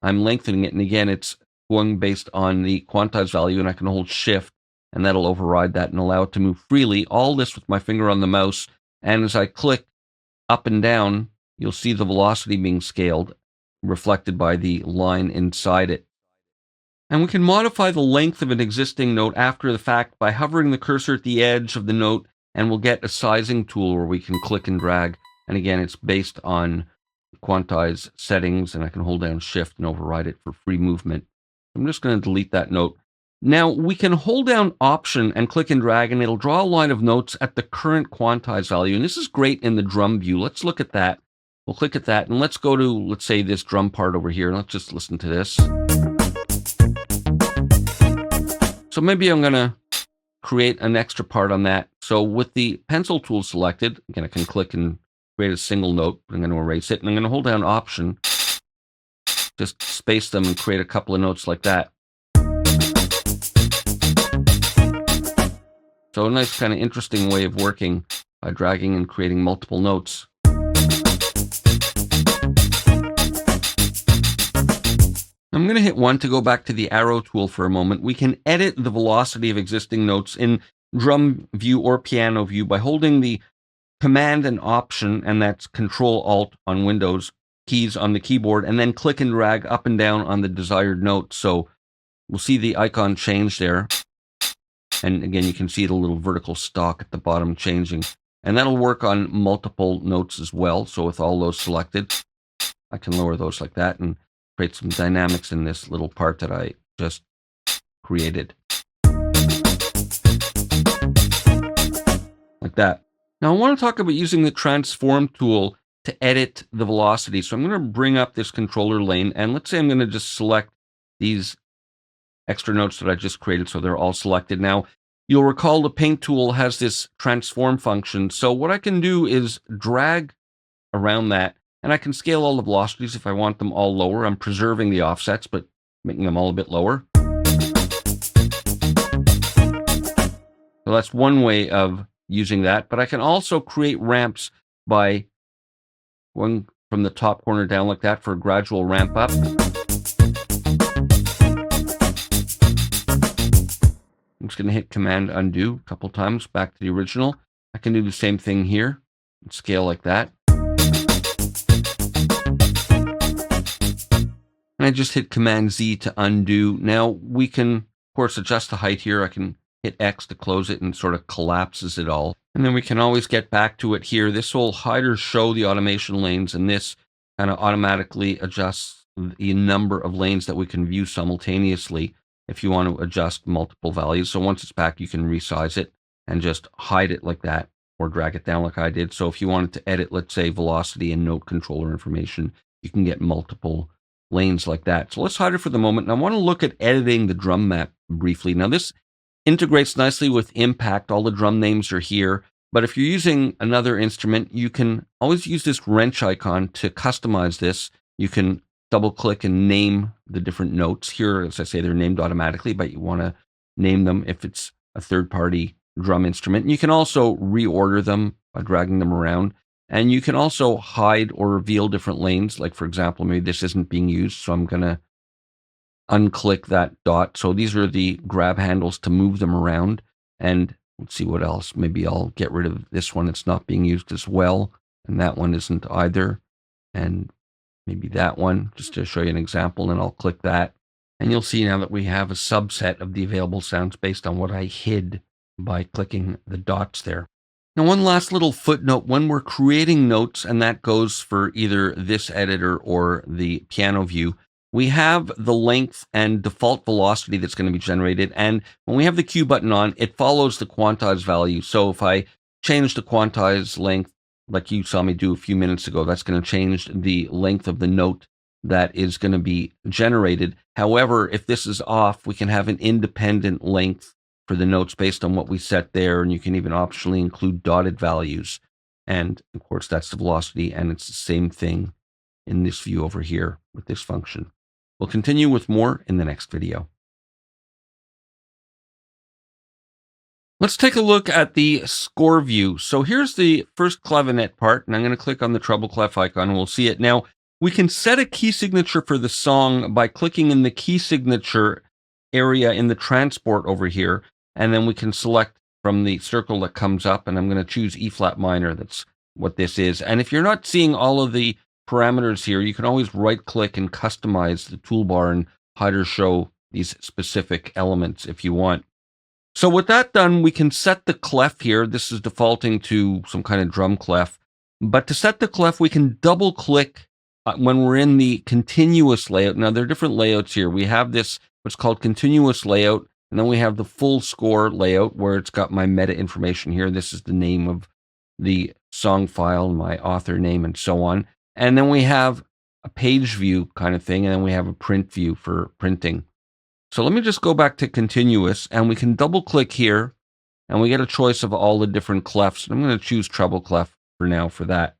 I'm lengthening it, and again, it's going based on the quantized value, and I can hold Shift, and that'll override that and allow it to move freely. All this with my finger on the mouse, and as I click up and down, you'll see the velocity being scaled, reflected by the line inside it. And we can modify the length of an existing note after the fact by hovering the cursor at the edge of the note, and we'll get a sizing tool where we can click and drag. And again, it's based on quantize settings, and I can hold down Shift and override it for free movement. I'm just going to delete that note. Now, we can hold down Option and click and drag, and it'll draw a line of notes at the current quantize value. And this is great in the drum view. Let's look at that. We'll click at that, and let's go to, let's say, this drum part over here. Let's just listen to this. So maybe I'm going to create an extra part on that. So with the pencil tool selected, again, I can click and create a single note. I'm going to erase it, and I'm going to hold down Option, just space them and create a couple of notes like that. So a nice kind of interesting way of working by dragging and creating multiple notes. I'm going to hit 1 to go back to the arrow tool for a moment. We can edit the velocity of existing notes in drum view or piano view by holding the Command and Option, and that's Control-Alt on Windows, keys on the keyboard, and then click and drag up and down on the desired note. So we'll see the icon change there. And again, you can see the little vertical stalk at the bottom changing. And that'll work on multiple notes as well. So with all those selected, I can lower those like that and create some dynamics in this little part that I just created. Like that. Now I want to talk about using the transform tool to edit the velocity. So I'm going to bring up this controller lane, and let's say I'm going to just select these extra notes that I just created so they're all selected. Now, you'll recall the paint tool has this transform function. So what I can do is drag around that, and I can scale all the velocities if I want them all lower. I'm preserving the offsets, but making them all a bit lower. So that's one way of using that. But I can also create ramps by going from the top corner down like that for a gradual ramp up. I'm just going to hit Command Undo a couple times back to the original. I can do the same thing here and scale like that. And I just hit Command Z to undo. Now we can, of course, adjust the height here. I can hit X to close it and sort of collapses it all. And then we can always get back to it here. This will hide or show the automation lanes, and this kind of automatically adjusts the number of lanes that we can view simultaneously if you want to adjust multiple values. So once it's back, you can resize it and just hide it like that, or drag it down like I did. So if you wanted to edit, let's say, velocity and note controller information, you can get multiple lanes like that. So let's hide it for the moment. And I want to look at editing the drum map briefly. Now this integrates nicely with Impact. All the drum names are here. But if you're using another instrument, you can always use this wrench icon to customize this. You can double click and name the different notes. Here, as I say, they're named automatically, but you want to name them if it's a third-party drum instrument. And you can also reorder them by dragging them around. And you can also hide or reveal different lanes. Like, for example, maybe this isn't being used, so I'm going to unclick that dot. So these are the grab handles to move them around. And let's see what else. Maybe I'll get rid of this one. It's not being used as well. And that one isn't either. And maybe that one, just to show you an example, and I'll click that. And you'll see now that we have a subset of the available sounds based on what I hid by clicking the dots there. Now, one last little footnote, when we're creating notes, and that goes for either this editor or the piano view, we have the length and default velocity that's going to be generated. And when we have the Q button on, it follows the quantize value. So if I change the quantize length, like you saw me do a few minutes ago, that's going to change the length of the note that is going to be generated. However, if this is off, we can have an independent length for the notes based on what we set there. And you can even optionally include dotted values. And of course, that's the velocity. And it's the same thing in this view over here with this function. We'll continue with more in the next video. Let's take a look at the score view. So here's the first clavinet part, and I'm going to click on the treble clef icon, and we'll see it. Now, we can set a key signature for the song by clicking in the key signature area in the transport over here, and then we can select from the circle that comes up, and I'm going to choose E flat minor. That's what this is. And if you're not seeing all of the parameters here, you can always right-click and customize the toolbar and hide or show these specific elements if you want. So with that done, we can set the clef here. This is defaulting to some kind of drum clef. But to set the clef, we can double-click when we're in the continuous layout. Now, there are different layouts here. We have this, what's called continuous layout, and then we have the full score layout where it's got my meta information here. This is the name of the song file, my author name, and so on. And then we have a page view kind of thing, and then we have a print view for printing. So let me just go back to continuous, and we can double click here, and we get a choice of all the different clefs. I'm going to choose treble clef for now for that.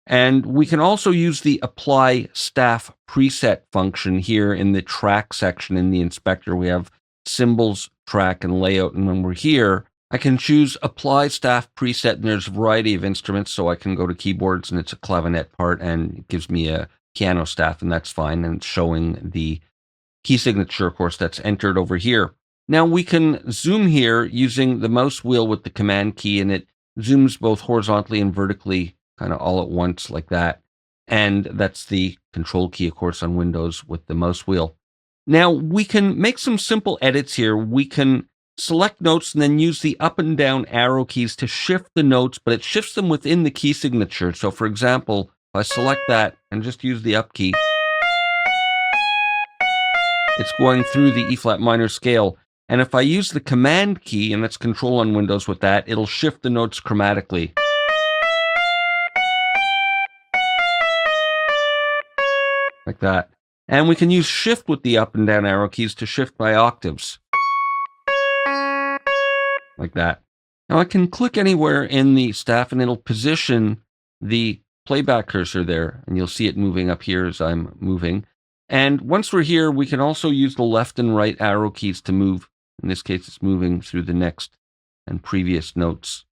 And we can also use the apply staff preset function here in the track section in the inspector. We have symbols, track, and layout. And when we're here, I can choose apply staff preset, and there's a variety of instruments. So I can go to keyboards, and it's a clavinet part, and it gives me a piano staff, and that's fine. And it's showing the key signature, of course, that's entered over here. Now we can zoom here using the mouse wheel with the command key, and it zooms both horizontally and vertically kind of all at once like that. And that's the control key, of course, on Windows with the mouse wheel. Now we can make some simple edits here. We can select notes and then use the up and down arrow keys to shift the notes, but it shifts them within the key signature. So for example, if I select that and just use the up key, it's going through the E flat minor scale. And if I use the command key, and that's control on Windows with that, it'll shift the notes chromatically. Like that. And we can use shift with the up and down arrow keys to shift by octaves. Like that. Now I can click anywhere in the staff and it'll position the playback cursor there. And you'll see it moving up here as I'm moving. And once we're here, we can also use the left and right arrow keys to move. In this case, it's moving through the next and previous notes.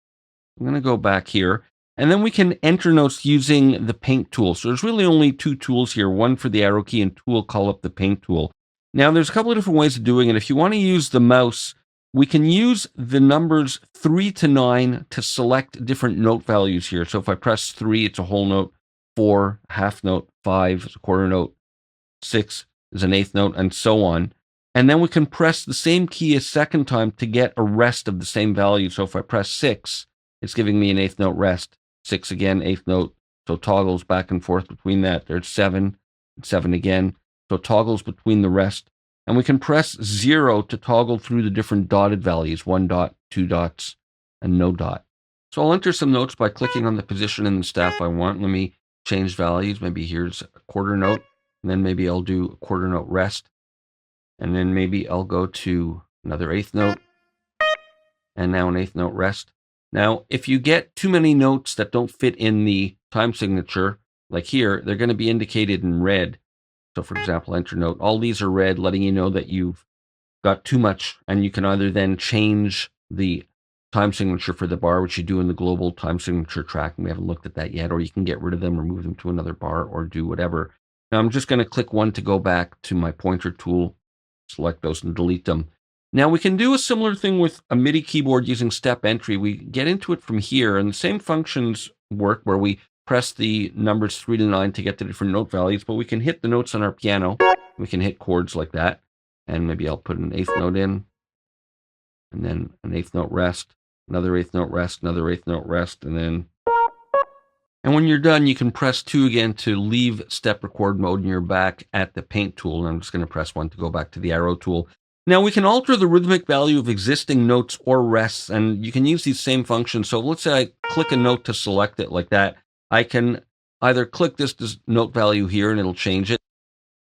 I'm going to go back here. And then we can enter notes using the paint tool. So there's really only two tools here, one for the arrow key and tool call up the paint tool. Now there's a couple of different ways of doing it. If you want to use the mouse, we can use the numbers 3 to 9 to select different note values here. So if I press 3, it's a whole note, 4, half note, 5 is a quarter note, 6 is an eighth note, and so on. And then we can press the same key a second time to get a rest of the same value. So if I press 6, it's giving me an eighth note rest. 6 again, eighth note. So toggles back and forth between that. There's 7, 7 again. So toggles between the rest. And we can press 0 to toggle through the different dotted values, 1 dot, 2 dots, and no dot. So I'll enter some notes by clicking on the position in the staff I want. Let me change values. Maybe here's a quarter note, and then maybe I'll do a quarter note rest. And then maybe I'll go to another eighth note, and now an eighth note rest. Now, if you get too many notes that don't fit in the time signature, like here, they're going to be indicated in red. So for example, enter note. All these are red, letting you know that you've got too much, and you can either then change the time signature for the bar, which you do in the global time signature track, and we haven't looked at that yet, or you can get rid of them or move them to another bar or do whatever. Now I'm just going to click one to go back to my pointer tool, select those and delete them. Now we can do a similar thing with a MIDI keyboard using step entry. We get into it from here, and the same functions work where we press the numbers 3 to 9 to get the different note values, but we can hit the notes on our piano. We can hit chords like that, and maybe I'll put an eighth note in, and then an eighth note rest, another eighth note rest, another eighth note rest, and when you're done, you can press 2 again to leave step record mode, and you're back at the paint tool. And I'm just going to press 1 to go back to the arrow tool. Now we can alter the rhythmic value of existing notes or rests, and you can use these same functions. So let's say I click a note to select it like that. I can either click this note value here and it'll change it,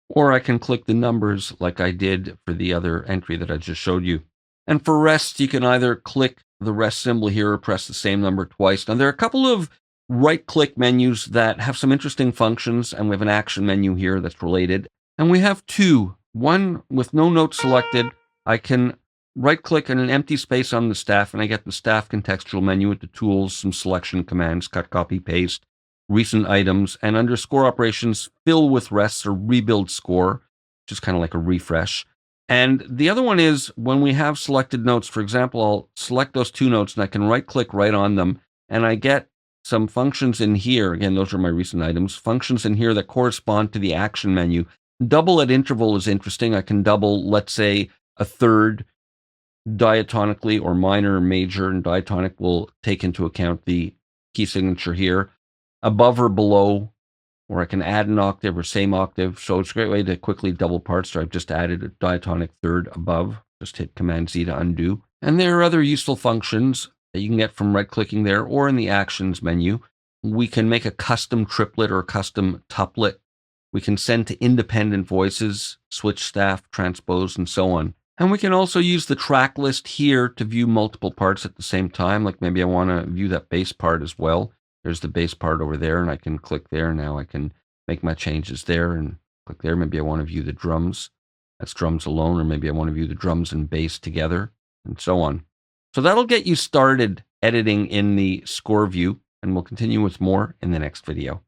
or I can click the numbers like I did for the other entry that I just showed you. And for rests, you can either click the rest symbol here or press the same number twice. Now there are a couple of right-click menus that have some interesting functions, and we have an action menu here that's related. And we have two. One with no note selected. I can right-click on an empty space on the staff, and I get the staff contextual menu with the tools, some selection commands, cut, copy, paste, recent items, and under score operations, fill with rests or rebuild score, which is kind of like a refresh. And the other one is when we have selected notes, for example, I'll select those two notes and I can right-click right on them, and I get some functions in here. Again, those are my recent items. Functions in here that correspond to the action menu. Double at interval is interesting. I can double, let's say, a third diatonically or minor or major, and diatonic will take into account the key signature here. Above or below, or I can add an octave or same octave. So it's a great way to quickly double parts. So I've just added a diatonic third above. Just hit Command Z to undo. And there are other useful functions that you can get from right-clicking there or in the Actions menu. We can make a custom triplet or a custom tuplet. We can send to independent voices, switch staff, transpose, and so on. And we can also use the track list here to view multiple parts at the same time. Like maybe I want to view that bass part as well. There's the bass part over there, and I can click there. Now I can make my changes there and click there. Maybe I want to view the drums. That's drums alone, or maybe I want to view the drums and bass together, and so on. So that'll get you started editing in the score view, and we'll continue with more in the next video.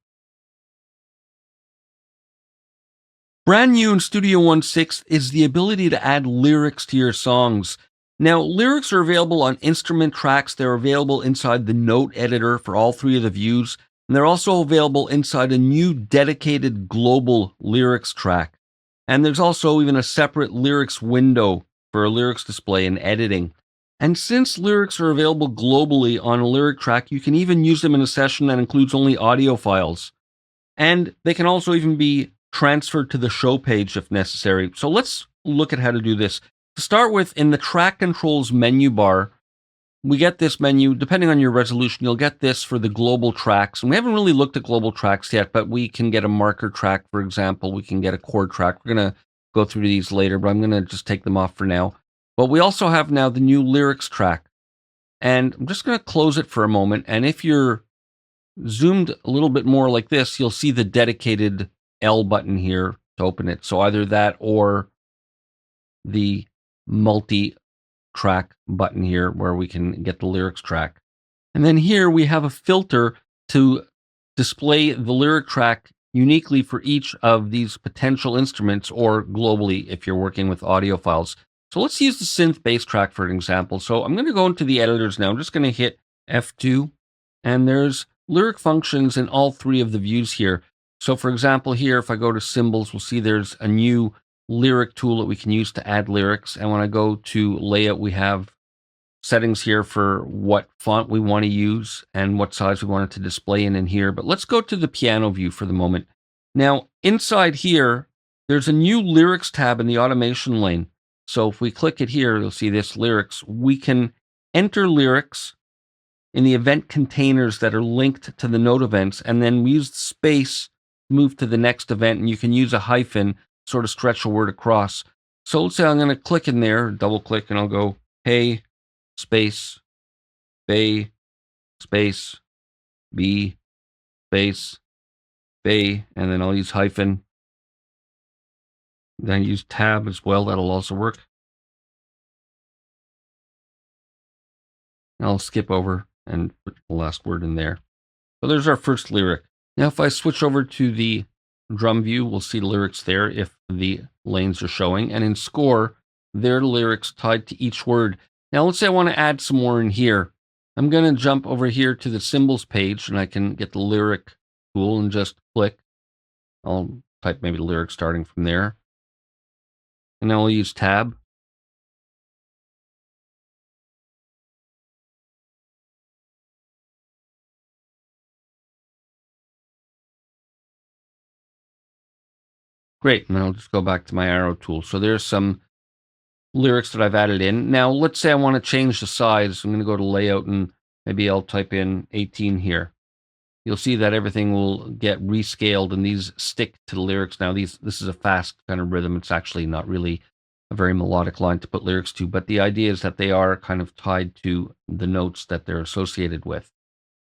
Brand new in Studio One 6 is the ability to add lyrics to your songs. Now, lyrics are available on instrument tracks. They're available inside the note editor for all three of the views, and they're also available inside a new dedicated global lyrics track. And there's also even a separate lyrics window for a lyrics display and editing. And since lyrics are available globally on a lyric track, you can even use them in a session that includes only audio files. And they can also even be transferred to the show page if necessary. So let's look at how to do this. To start with, in the track controls menu bar, we get this menu. Depending on your resolution, you'll get this for the global tracks. And we haven't really looked at global tracks yet, but we can get a marker track, for example. We can get a chord track. We're going to go through these later, but I'm going to just take them off for now. But we also have now the new lyrics track. And I'm just going to close it for a moment. And if you're zoomed a little bit more like this, you'll see the dedicated L button here to open it. So either that or the multi-track button here where we can get the lyrics track. And then here we have a filter to display the lyric track uniquely for each of these potential instruments or globally if you're working with audio files. So let's use the synth bass track for an example. So I'm going to go into the editors now. I'm just going to hit F2, and there's lyric functions in all three of the views here. So for example, here, if I go to symbols, we'll see there's a new lyric tool that we can use to add lyrics. And when I go to layout, we have settings here for what font we want to use and what size we want it to display in here. But let's go to the piano view for the moment. Now, inside here, there's a new lyrics tab in the automation lane. So if we click it here, you'll see this lyrics. We can enter lyrics in the event containers that are linked to the note events, and then we use the space to move to the next event, and you can use a hyphen, sort of stretch a word across. So let's say I'm going to click in there, double click, and I'll go, hey, space, bay, space, b, space, bay, and then I'll use hyphen. Then I use tab as well. That'll also work. I'll skip over and put the last word in there. So there's our first lyric. Now, if I switch over to the drum view, we'll see lyrics there if the lanes are showing. And in score, there are lyrics tied to each word. Now, let's say I want to add some more in here. I'm going to jump over here to the symbols page, and I can get the lyric tool and just click. I'll type maybe the lyric starting from there. And then I'll use tab. Great. And then I'll just go back to my arrow tool. So there's some lyrics that I've added in. Now, let's say I want to change the size. I'm going to go to layout and maybe I'll type in 18 here. You'll see that everything will get rescaled and these stick to the lyrics. Now, this is a fast kind of rhythm. It's actually not really a very melodic line to put lyrics to, but the idea is that they are kind of tied to the notes that they're associated with.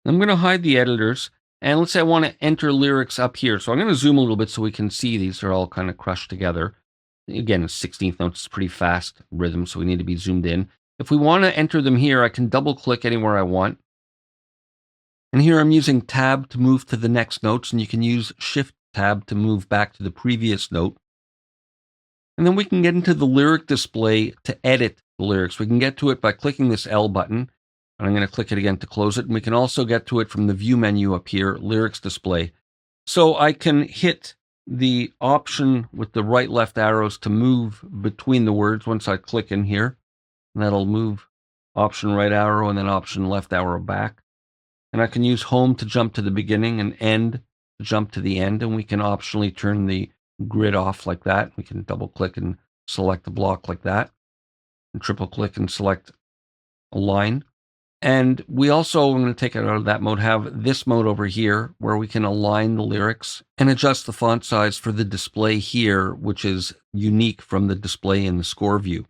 I'm going to hide the editors. And let's say I want to enter lyrics up here. So I'm going to zoom a little bit so we can see these are all kind of crushed together. Again, it's 16th notes, it's pretty fast rhythm, so we need to be zoomed in. If we want to enter them here, I can double click anywhere I want. And here I'm using tab to move to the next notes, and you can use shift tab to move back to the previous note. And then we can get into the lyric display to edit the lyrics. We can get to it by clicking this L button. And I'm going to click it again to close it. And we can also get to it from the view menu up here, lyrics display. So I can hit the option with the right left arrows to move between the words once I click in here. And that'll move option right arrow and then option left arrow back. And I can use home to jump to the beginning and end to jump to the end. And we can optionally turn the grid off like that. We can double click and select the block like that. And triple click and select a line. And we also, I'm going to take it out of that mode, have this mode over here where we can align the lyrics and adjust the font size for the display here, which is unique from the display in the score view.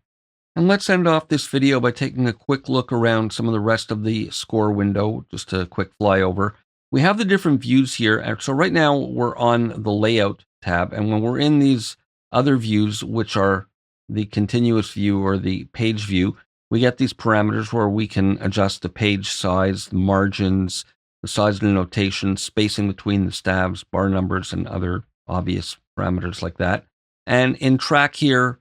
And let's end off this video by taking a quick look around some of the rest of the score window, just a quick flyover. We have the different views here. So right now we're on the layout tab. And when we're in these other views, which are the continuous view or the page view, we get these parameters where we can adjust the page size, the margins, the size of the notation, spacing between the stabs, bar numbers, and other obvious parameters like that. And in track here,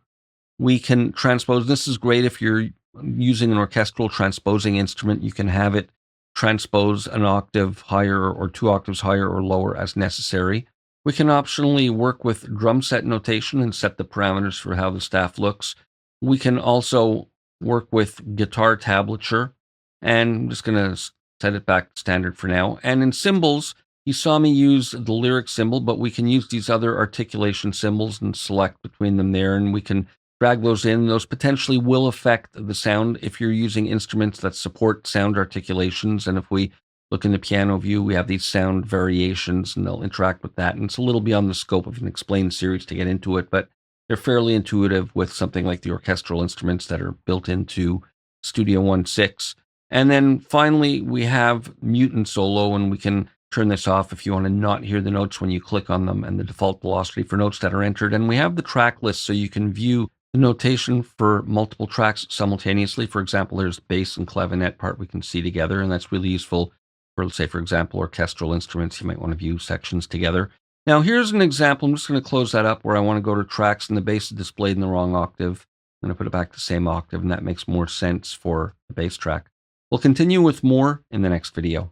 we can transpose. This is great if you're using an orchestral transposing instrument. You can have it transpose an octave higher or 2 octaves higher or lower as necessary. We can optionally work with drum set notation and set the parameters for how the staff looks. We can also work with guitar tablature, and I'm just going to set it back to standard for now. And in symbols, you saw me use the lyric symbol, but we can use these other articulation symbols and select between them there, and we can drag those in. Those potentially will affect the sound if you're using instruments that support sound articulations. And if we look in the piano view, we have these sound variations, and they'll interact with that. And it's a little beyond the scope of an explained series to get into it, but they're fairly intuitive with something like the orchestral instruments that are built into Studio One 6. And then finally, we have mute and solo, and we can turn this off if you want to not hear the notes when you click on them, and the default velocity for notes that are entered. And we have the track list, so you can view the notation for multiple tracks simultaneously. For example, there's bass and clavinet part we can see together, and that's really useful for, let's say, for example, orchestral instruments. You might want to view sections together. Now, here's an example. I'm just going to close that up where I want to go to tracks and the bass is displayed in the wrong octave. I'm going to put it back to the same octave, and that makes more sense for the bass track. We'll continue with more in the next video.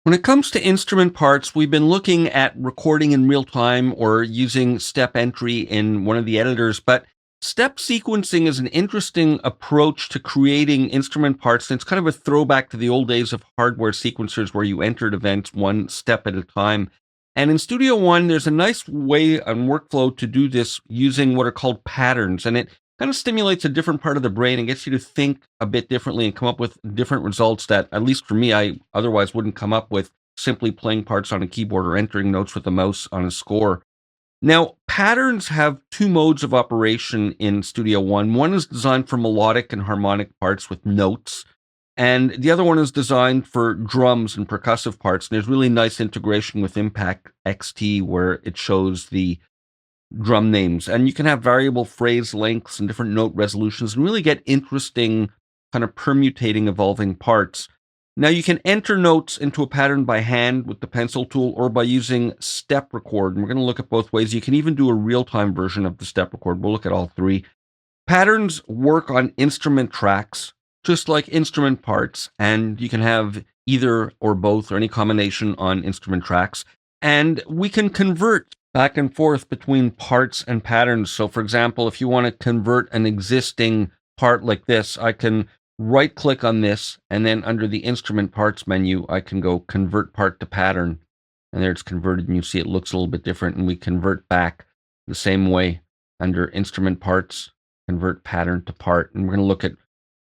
When it comes to instrument parts, we've been looking at recording in real time or using step entry in one of the editors, but step sequencing is an interesting approach to creating instrument parts. And it's kind of a throwback to the old days of hardware sequencers where you entered events one step at a time. And in Studio One, there's a nice way and workflow to do this using what are called patterns. And it kind of stimulates a different part of the brain and gets you to think a bit differently and come up with different results that, at least for me, I otherwise wouldn't come up with simply playing parts on a keyboard or entering notes with a mouse on a score. Now, patterns have 2 modes of operation in Studio One. One is designed for melodic and harmonic parts with notes. And the other one is designed for drums and percussive parts. And there's really nice integration with Impact XT where it shows the drum names. And you can have variable phrase lengths and different note resolutions and really get interesting kind of permutating evolving parts. Now you can enter notes into a pattern by hand with the pencil tool or by using step record. And we're going to look at both ways. You can even do a real-time version of the step record. We'll look at all three. Patterns work on instrument tracks, just like instrument parts, and you can have either or both or any combination on instrument tracks. And we can convert back and forth between parts and patterns. So for example, if you want to convert an existing part like this, I can right click on this, and then under the instrument parts menu, I can go convert part to pattern. And there it's converted, and you see it looks a little bit different, and we convert back the same way under instrument parts, convert pattern to part. And we're going to look at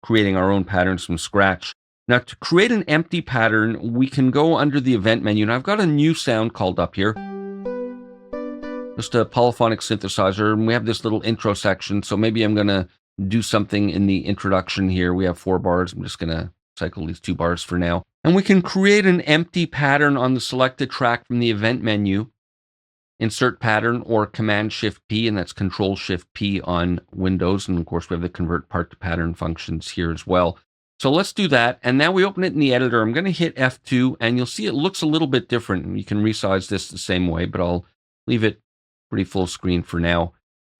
creating our own patterns from scratch. Now, to create an empty pattern, we can go under the event menu. And I've got a new sound called up here, just a polyphonic synthesizer. And we have this little intro section. So maybe I'm going to do something in the introduction here. We have 4 bars. I'm just going to cycle these 2 bars for now. And we can create an empty pattern on the selected track from the event menu. Insert pattern or Command-Shift-P, and that's Control-Shift-P on Windows. And of course, we have the convert part to pattern functions here as well. So let's do that. And now we open it in the editor. I'm going to hit F2, and you'll see it looks a little bit different. You can resize this the same way, but I'll leave it pretty full screen for now.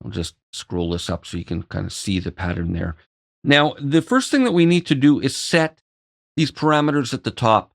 I'll just scroll this up so you can kind of see the pattern there. Now, the first thing that we need to do is set these parameters at the top.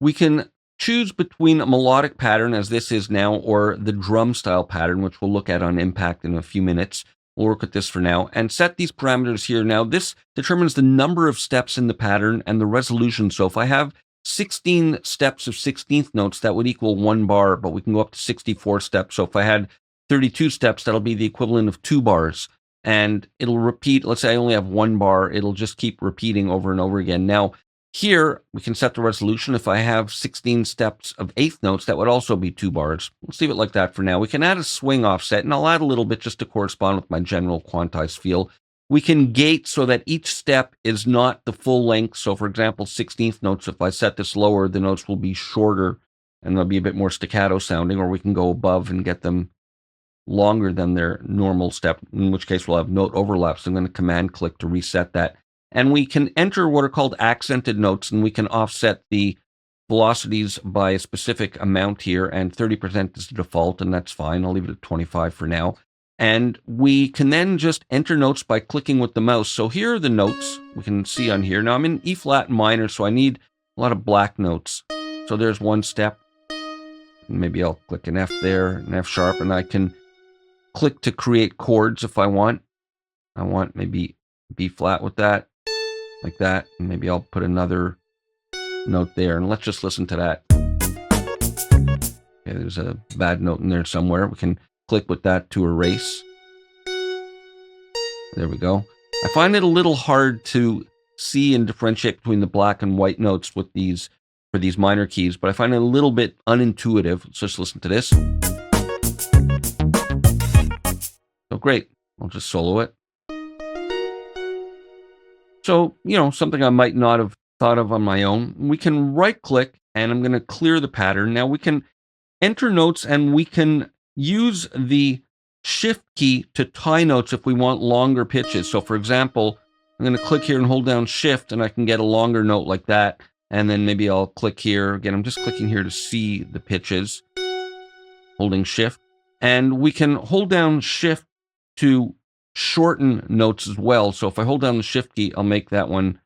We can choose between a melodic pattern, as this is now, or the drum style pattern, which we'll look at on Impact in a few minutes. We'll work with this for now and set these parameters here. Now, this determines the number of steps in the pattern and the resolution. So if I have 16 steps of 16th notes, that would equal 1 bar, but we can go up to 64 steps. So if I had 32 steps, that'll be the equivalent of 2 bars. And it'll repeat. Let's say I only have 1 bar. It'll just keep repeating over and over again. Now, here, we can set the resolution. If I have 16 steps of 8th notes, that would also be 2 bars. Let's leave it like that for now. We can add a swing offset, and I'll add a little bit just to correspond with my general quantized feel. We can gate so that each step is not the full length. So, for example, 16th notes, if I set this lower, the notes will be shorter, and they'll be a bit more staccato sounding, or we can go above and get them longer than their normal step, in which case we'll have note overlaps. I'm going to Command-click to reset that. And we can enter what are called accented notes, and we can offset the velocities by a specific amount here, and 30% is the default, and that's fine. I'll leave it at 25 for now. And we can then just enter notes by clicking with the mouse. So here are the notes we can see on here. Now I'm in E flat minor, so I need a lot of black notes. So there's one step. Maybe I'll click an F there, an F sharp, and I can click to create chords if I want. I want maybe B flat with that. Like that, and maybe I'll put another note there, and let's just listen to that. Okay, there's a bad note in there somewhere. We can click with that to erase. There we go. I find it a little hard to see and differentiate between the black and white notes with these for these minor keys, but I find it a little bit unintuitive. Let's just listen to this. So great. I'll just solo it. So, something I might not have thought of on my own. We can right click, and I'm going to clear the pattern. Now we can enter notes, and we can use the Shift key to tie notes if we want longer pitches. So for example, I'm going to click here and hold down Shift, and I can get a longer note like that. And then maybe I'll click here. Again, I'm just clicking here to see the pitches, holding Shift. And we can hold down Shift to shorten notes as well. So if I hold down the Shift key, I'll make that one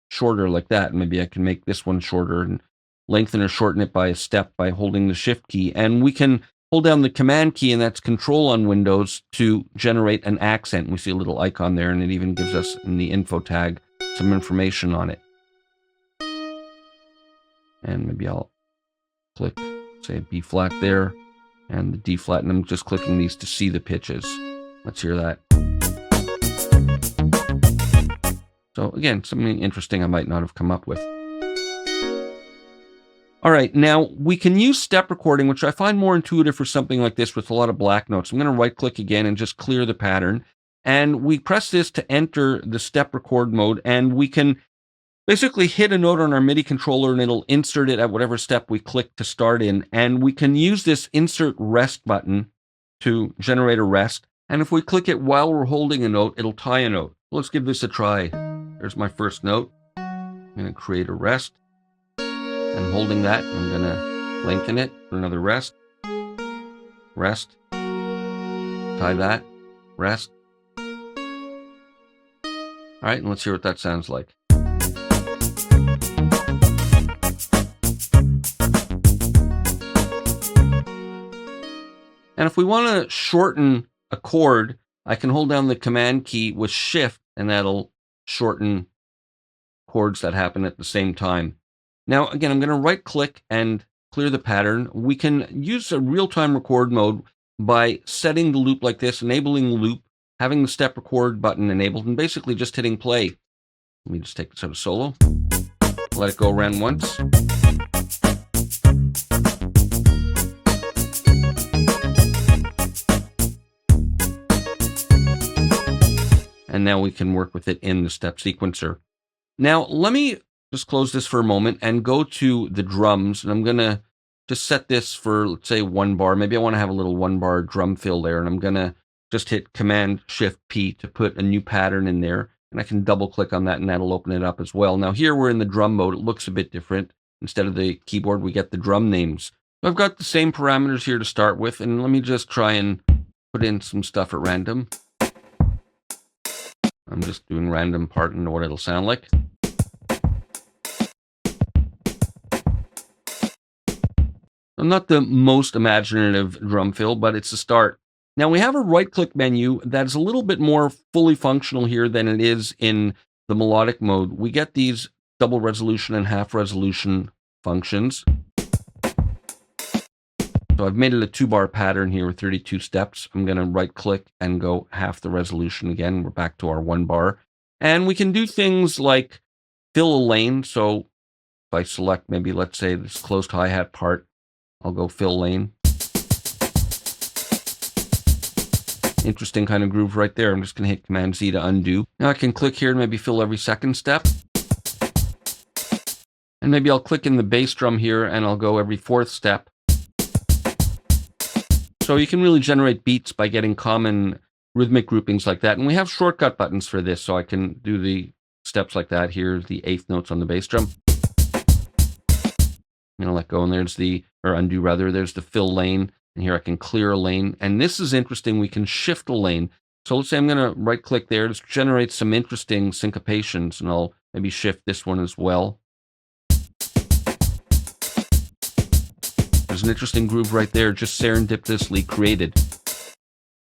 shorter like that. Maybe I can make this one shorter and lengthen or shorten it by a step by holding the Shift key. And we can hold down the Command key, and that's Control on Windows, to generate an accent. We see a little icon there, and it even gives us in the info tag some information on it. And maybe I'll click, say, B flat there, and the D flat, and I'm just clicking these to see the pitches. Let's hear that. So again, something interesting I might not have come up with. All right, now we can use step recording, which I find more intuitive for something like this with a lot of black notes. I'm going to right click again and just clear the pattern. And we press this to enter the step record mode, and we can basically hit a note on our MIDI controller and it'll insert it at whatever step we click to start in. And we can use this insert rest button to generate a rest. And if we click it while we're holding a note, it'll tie a note. Let's give this a try. There's my first note. I'm going to create a rest. And holding that, I'm going to lengthen it for another rest. Rest. Tie that. Rest. All right, and let's hear what that sounds like. And if we want to shorten a chord, I can hold down the Command key with Shift, and that'll shorten chords that happen at the same time. Now, again, I'm going to right-click and clear the pattern. We can use a real-time record mode by setting the loop like this, enabling the loop, having the step record button enabled, and basically just hitting play. Let me just take this out of solo. Let it go around once. And now we can work with it in the step sequencer. Now, let me just close this for a moment and go to the drums. And I'm going to just set this for, let's say, 1 bar. Maybe I want to have a little 1 bar drum fill there. And I'm going to just hit Command-Shift-P to put a new pattern in there. And I can double click on that and that'll open it up as well. Now here we're in the drum mode. It looks a bit different. Instead of the keyboard, we get the drum names. So I've got the same parameters here to start with. And let me just try and put in some stuff at random. I'm just doing random part into what it'll sound like. I'm not the most imaginative drum fill, but it's a start. Now we have a right-click menu that's a little bit more fully functional here than it is in the melodic mode. We get these double resolution and half resolution functions. So I've made it a 2-bar pattern here with 32 steps. I'm going to right-click and go half the resolution again. We're back to our 1 bar. And we can do things like fill a lane. So if I select maybe, let's say, this closed hi-hat part, I'll go fill lane. Interesting kind of groove right there. I'm just going to hit Command-Z to undo. Now I can click here and maybe fill every second step. And maybe I'll click in the bass drum here and I'll go every 4th step. So you can really generate beats by getting common rhythmic groupings like that. And we have shortcut buttons for this, so I can do the steps like that. Here's the 8th notes on the bass drum. I'm going to let go, and there's the, or undo rather, there's the fill lane. And here I can clear a lane. And this is interesting. We can shift a lane. So let's say I'm going to right click there. Just generate some interesting syncopations, and I'll maybe shift this one as well. There's an interesting groove right there, just serendipitously created.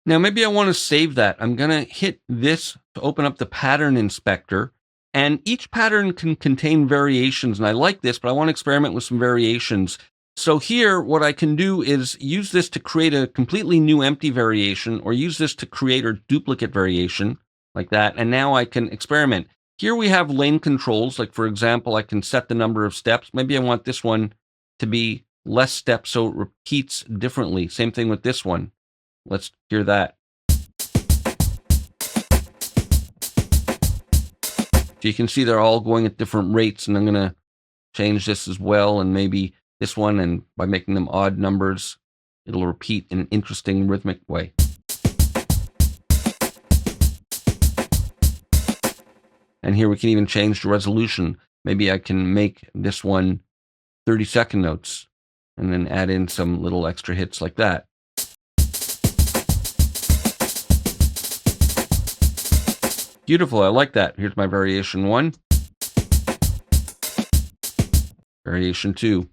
Now maybe I want to save that. I'm going to hit this to open up the pattern inspector. And each pattern can contain variations. And I like this, but I want to experiment with some variations. So here, what I can do is use this to create a completely new empty variation, or use this to create a duplicate variation like that. And now I can experiment. Here we have lane controls. Like for example, I can set the number of steps. Maybe I want this one to be less steps so it repeats differently. Same thing with this one. Let's hear that. So you can see they're all going at different rates, and I'm going to change this as well, and maybe this one, and by making them odd numbers, it'll repeat in an interesting rhythmic way. And here we can even change the resolution. Maybe I can make this one 30-second notes, and then add in some little extra hits like that. Beautiful, I like that. Here's my variation 1. Variation 2.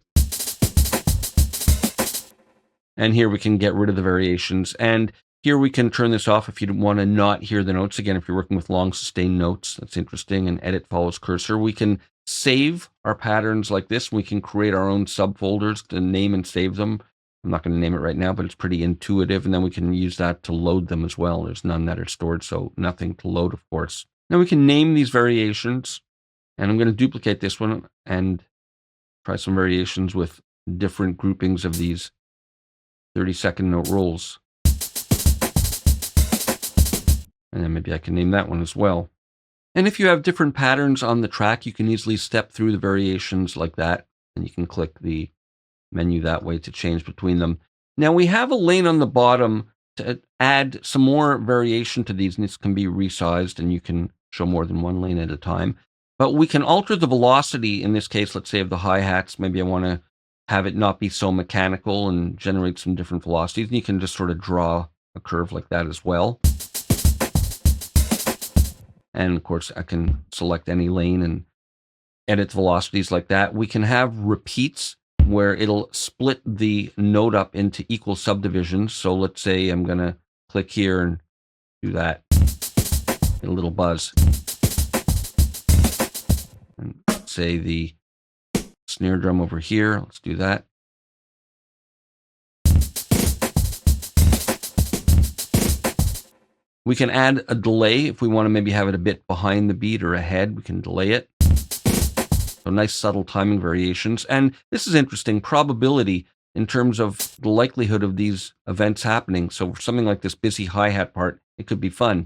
And here we can get rid of the variations. And here we can turn this off if you want to not hear the notes. Again, if you're working with long sustained notes, that's interesting. And edit follows cursor. We can save our patterns like this. We can create our own subfolders to name and save them. I'm not going to name it right now, but it's pretty intuitive. And then we can use that to load them as well. There's none that are stored, so nothing to load, of course. Now we can name these variations. And I'm going to duplicate this one and try some variations with different groupings of these 30-second note rolls. And then maybe I can name that one as well. And if you have different patterns on the track, you can easily step through the variations like that, and you can click the menu that way to change between them. Now we have a lane on the bottom to add some more variation to these, and this can be resized, and you can show more than one lane at a time. But we can alter the velocity, in this case, let's say of the hi-hats. Maybe I want to have it not be so mechanical and generate some different velocities. And you can just sort of draw a curve like that as well. And of course, I can select any lane and edit velocities like that. We can have repeats where it'll split the note up into equal subdivisions. So let's say I'm going to click here and do that. Get a little buzz. And say the snare drum over here. Let's do that. We can add a delay if we want to maybe have it a bit behind the beat or ahead. We can delay it. So nice subtle timing variations. And this is interesting, probability in terms of the likelihood of these events happening. So for something like this busy hi-hat part, it could be fun.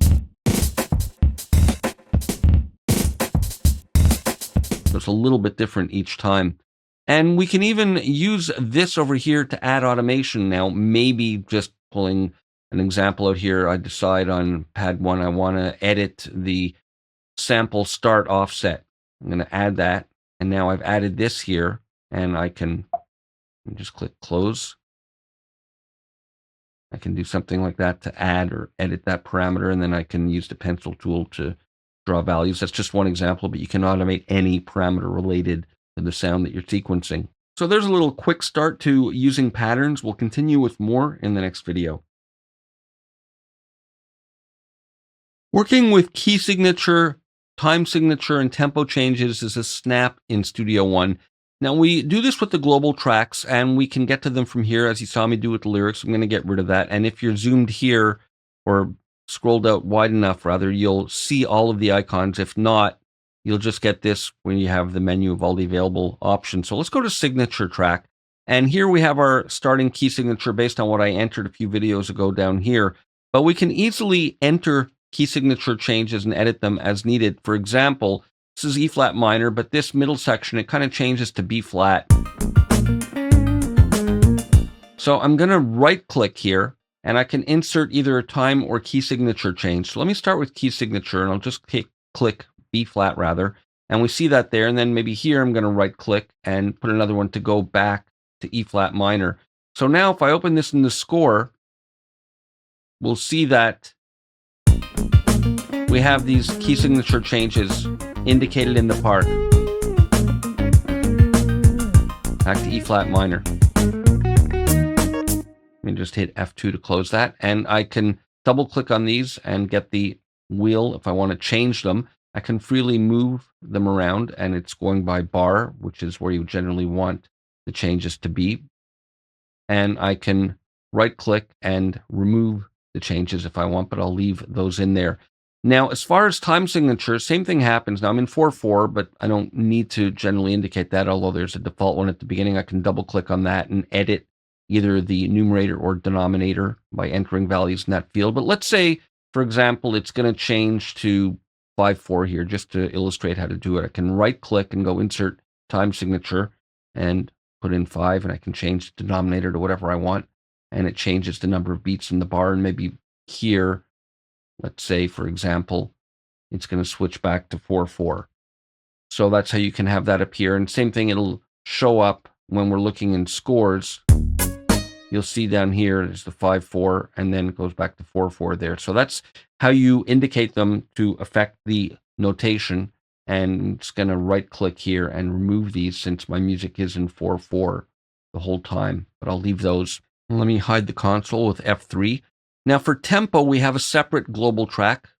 So it's a little bit different each time. And we can even use this over here to add automation. Now, maybe just pulling an example out here, I decide on pad 1, I want to edit the sample start offset. I'm going to add that. And now I've added this here, and I can just click close. I can do something like that to add or edit that parameter, and then I can use the pencil tool to draw values. That's just one example, but you can automate any parameter related to the sound that you're sequencing. So there's a little quick start to using patterns. We'll continue with more in the next video. Working with key signature, time signature, and tempo changes is a snap in Studio One. Now we do this with the global tracks, and we can get to them from here, as you saw me do with the lyrics. I'm going to get rid of that. And if you're zoomed here, or scrolled out wide enough rather, you'll see all of the icons. If not, you'll just get this when you have the menu of all the available options. So let's go to signature track. And here we have our starting key signature based on what I entered a few videos ago down here. But we can easily enter key signature changes and edit them as needed. For example, this is E flat minor, but this middle section, it kind of changes to B flat. So I'm going to right click here, and I can insert either a time or key signature change. So let me start with key signature, and I'll just click B flat rather. And we see that there. And then maybe here I'm going to right click and put another one to go back to E flat minor. So now if I open this in the score, we'll see that we have these key signature changes indicated in the part. Back to E flat minor. Let me just hit F2 to close that. And I can double click on these and get the wheel if I want to change them. I can freely move them around, and it's going by bar, which is where you generally want the changes to be. And I can right click and remove the changes if I want, but I'll leave those in there. Now, as far as time signature, same thing happens. Now I'm in 4/4, but I don't need to generally indicate that, although there's a default one at the beginning. I can double click on that and edit either the numerator or denominator by entering values in that field. But let's say, for example, it's going to change to 5/4 here, just to illustrate how to do it. I can right click and go insert time signature and put in 5, and I can change the denominator to whatever I want. And it changes the number of beats in the bar. And maybe here, let's say, for example, it's going to switch back to 4/4. So that's how you can have that appear. And same thing, it'll show up when we're looking in scores. You'll see down here, there's the 5/4, and then it goes back to 4/4 there. So that's how you indicate them to affect the notation. And I'm just going to right click here and remove these since my music is in 4/4 the whole time, but I'll leave those. Let me hide the console with F3. Now for tempo, we have a separate global track.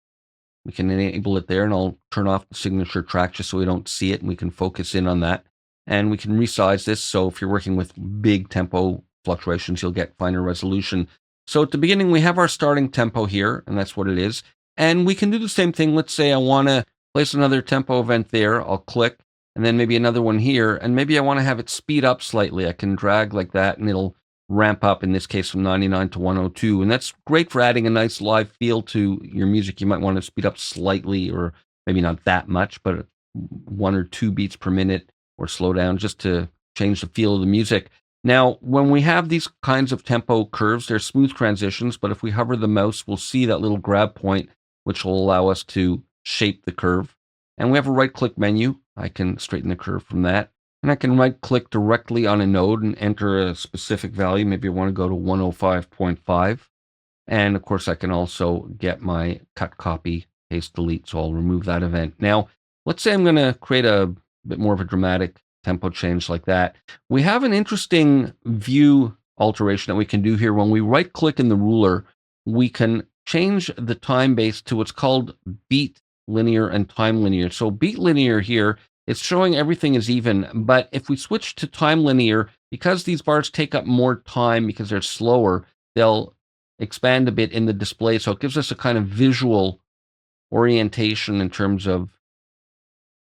We can enable it there, and I'll turn off the signature track just so we don't see it, and we can focus in on that. And we can resize this, so if you're working with big tempo fluctuations, you'll get finer resolution. So at the beginning, we have our starting tempo here, and that's what it is. And we can do the same thing. Let's say I want to place another tempo event there. I'll click, and then maybe another one here, and maybe I want to have it speed up slightly. I can drag like that, and it'll ramp up, in this case, from 99 to 102. And that's great for adding a nice live feel to your music. You might want to speed up slightly or maybe not that much, but 1 or 2 beats per minute, or slow down just to change the feel of the music. Now, when we have these kinds of tempo curves, they're smooth transitions, but if we hover the mouse, we'll see that little grab point, which will allow us to shape the curve. And we have a right-click menu. I can straighten the curve from that. And I can right-click directly on a node and enter a specific value. Maybe I want to go to 105.5. And of course, I can also get my cut, copy, paste, delete. So I'll remove that event. Now, let's say I'm going to create a bit more of a dramatic tempo change like that. We have an interesting view alteration that we can do here. When we right-click in the ruler, we can change the time base to what's called beat linear and time linear. So beat linear here, it's showing everything is even. But if we switch to time linear, because these bars take up more time because they're slower, they'll expand a bit in the display. So it gives us a kind of visual orientation in terms of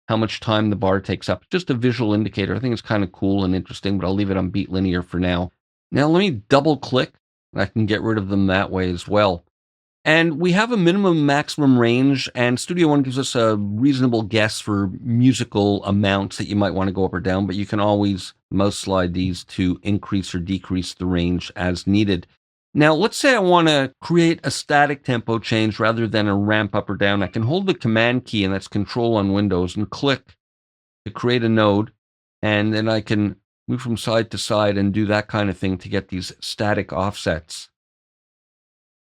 how much time the bar takes up. Just a visual indicator. I think it's kind of cool and interesting, but I'll leave it on beat linear for now. Now let me double click. I can get rid of them that way as well. And we have a minimum maximum range, and Studio One gives us a reasonable guess for musical amounts that you might want to go up or down, but you can always mouse slide these to increase or decrease the range as needed. Now, let's say I want to create a static tempo change rather than a ramp up or down. I can hold the Command key, and that's Control on Windows, and click to create a node, and then I can move from side to side and do that kind of thing to get these static offsets.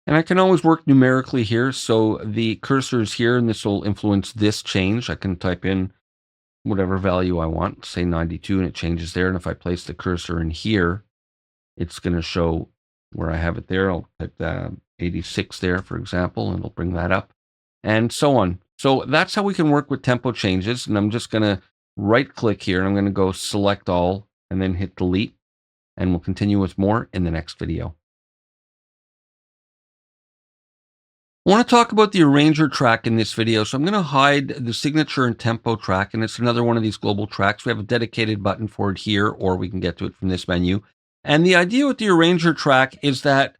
And I can always work numerically here. So the cursor is here, and this will influence this change. I can type in whatever value I want, say 92, and it changes there. And if I place the cursor in here, it's going to show where I have it there. I'll type 86 there, for example, and it'll bring that up, and so on. So that's how we can work with tempo changes. And I'm just going to right-click here, and I'm going to go select all, and then hit delete. And we'll continue with more in the next video. I want to talk about the arranger track in this video. So I'm going to hide the signature and tempo track, and it's another one of these global tracks. We have a dedicated button for it here, or we can get to it from this menu. And the idea with the arranger track is that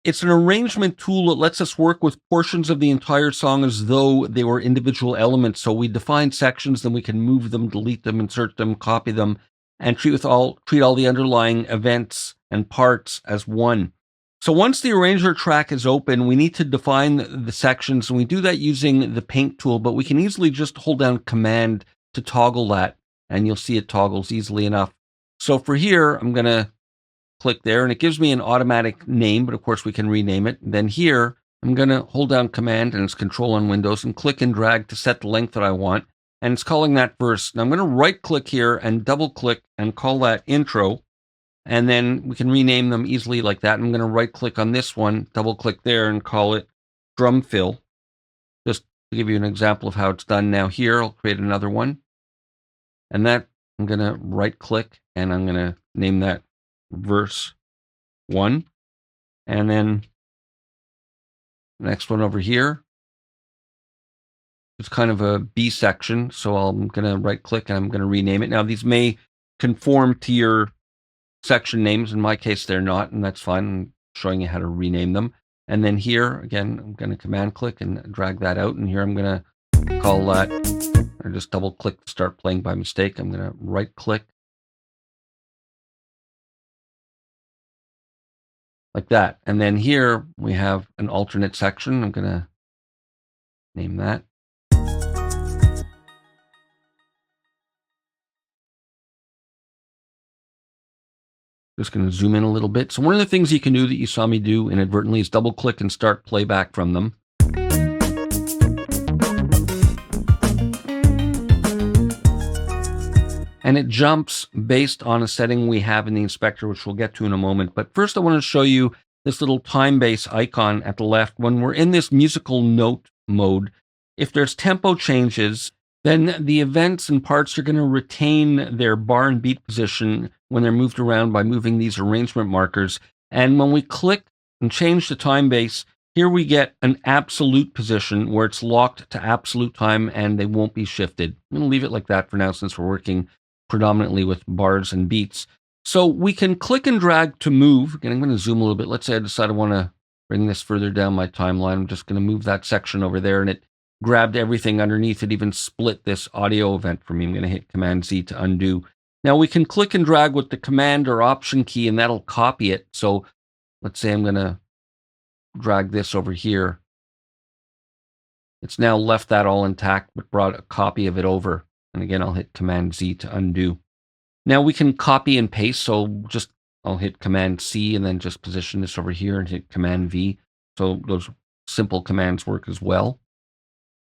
it's an arrangement tool that lets us work with portions of the entire song as though they were individual elements. So we define sections, then we can move them, delete them, insert them, copy them, and treat all the underlying events and parts as one. So once the arranger track is open, we need to define the sections, and we do that using the paint tool, but we can easily just hold down Command to toggle that, and you'll see it toggles easily enough. So for here, I'm going to click there, and it gives me an automatic name, but of course we can rename it. Then here, I'm going to hold down Command, and it's Control on Windows, and click and drag to set the length that I want, and it's calling that verse. Now I'm going to right-click here and double-click and call that intro. And then we can rename them easily like that. I'm going to right-click on this one, double-click there, and call it drum fill. Just to give you an example of how it's done now here, I'll create another one. And that, I'm going to right-click, and I'm going to name that verse 1. And then the next one over here, it's kind of a B section, so I'm going to right-click, and I'm going to rename it. Now, these may conform to your section names. In my case, they're not, and that's fine. I'm showing you how to rename them. And then here, again, I'm going to Command click and drag that out. And here I'm going to call that, or just double click to start playing by mistake. I'm going to right click like that. And then here we have an alternate section. I'm going to name that. Just going to zoom in a little bit. So one of the things you can do that you saw me do inadvertently is double click and start playback from them. And it jumps based on a setting we have in the inspector, which we'll get to in a moment. But first I want to show you this little time base icon at the left. When we're in this musical note mode, if there's tempo changes, then the events and parts are going to retain their bar and beat position when they're moved around by moving these arrangement markers. And when we click and change the time base, here we get an absolute position where it's locked to absolute time and they won't be shifted. I'm going to leave it like that for now since we're working predominantly with bars and beats. So we can click and drag to move. Again, I'm going to zoom a little bit. Let's say I decide I want to bring this further down my timeline. I'm just going to move that section over there, and it grabbed everything underneath. It even split this audio event for me. I'm going to hit Command Z to undo. Now we can click and drag with the Command or Option key, and that'll copy it. So let's say I'm going to drag this over here. It's now left that all intact, but brought a copy of it over. And again, I'll hit Command Z to undo. Now we can copy and paste. So I'll hit Command C and then just position this over here and hit Command V. So those simple commands work as well.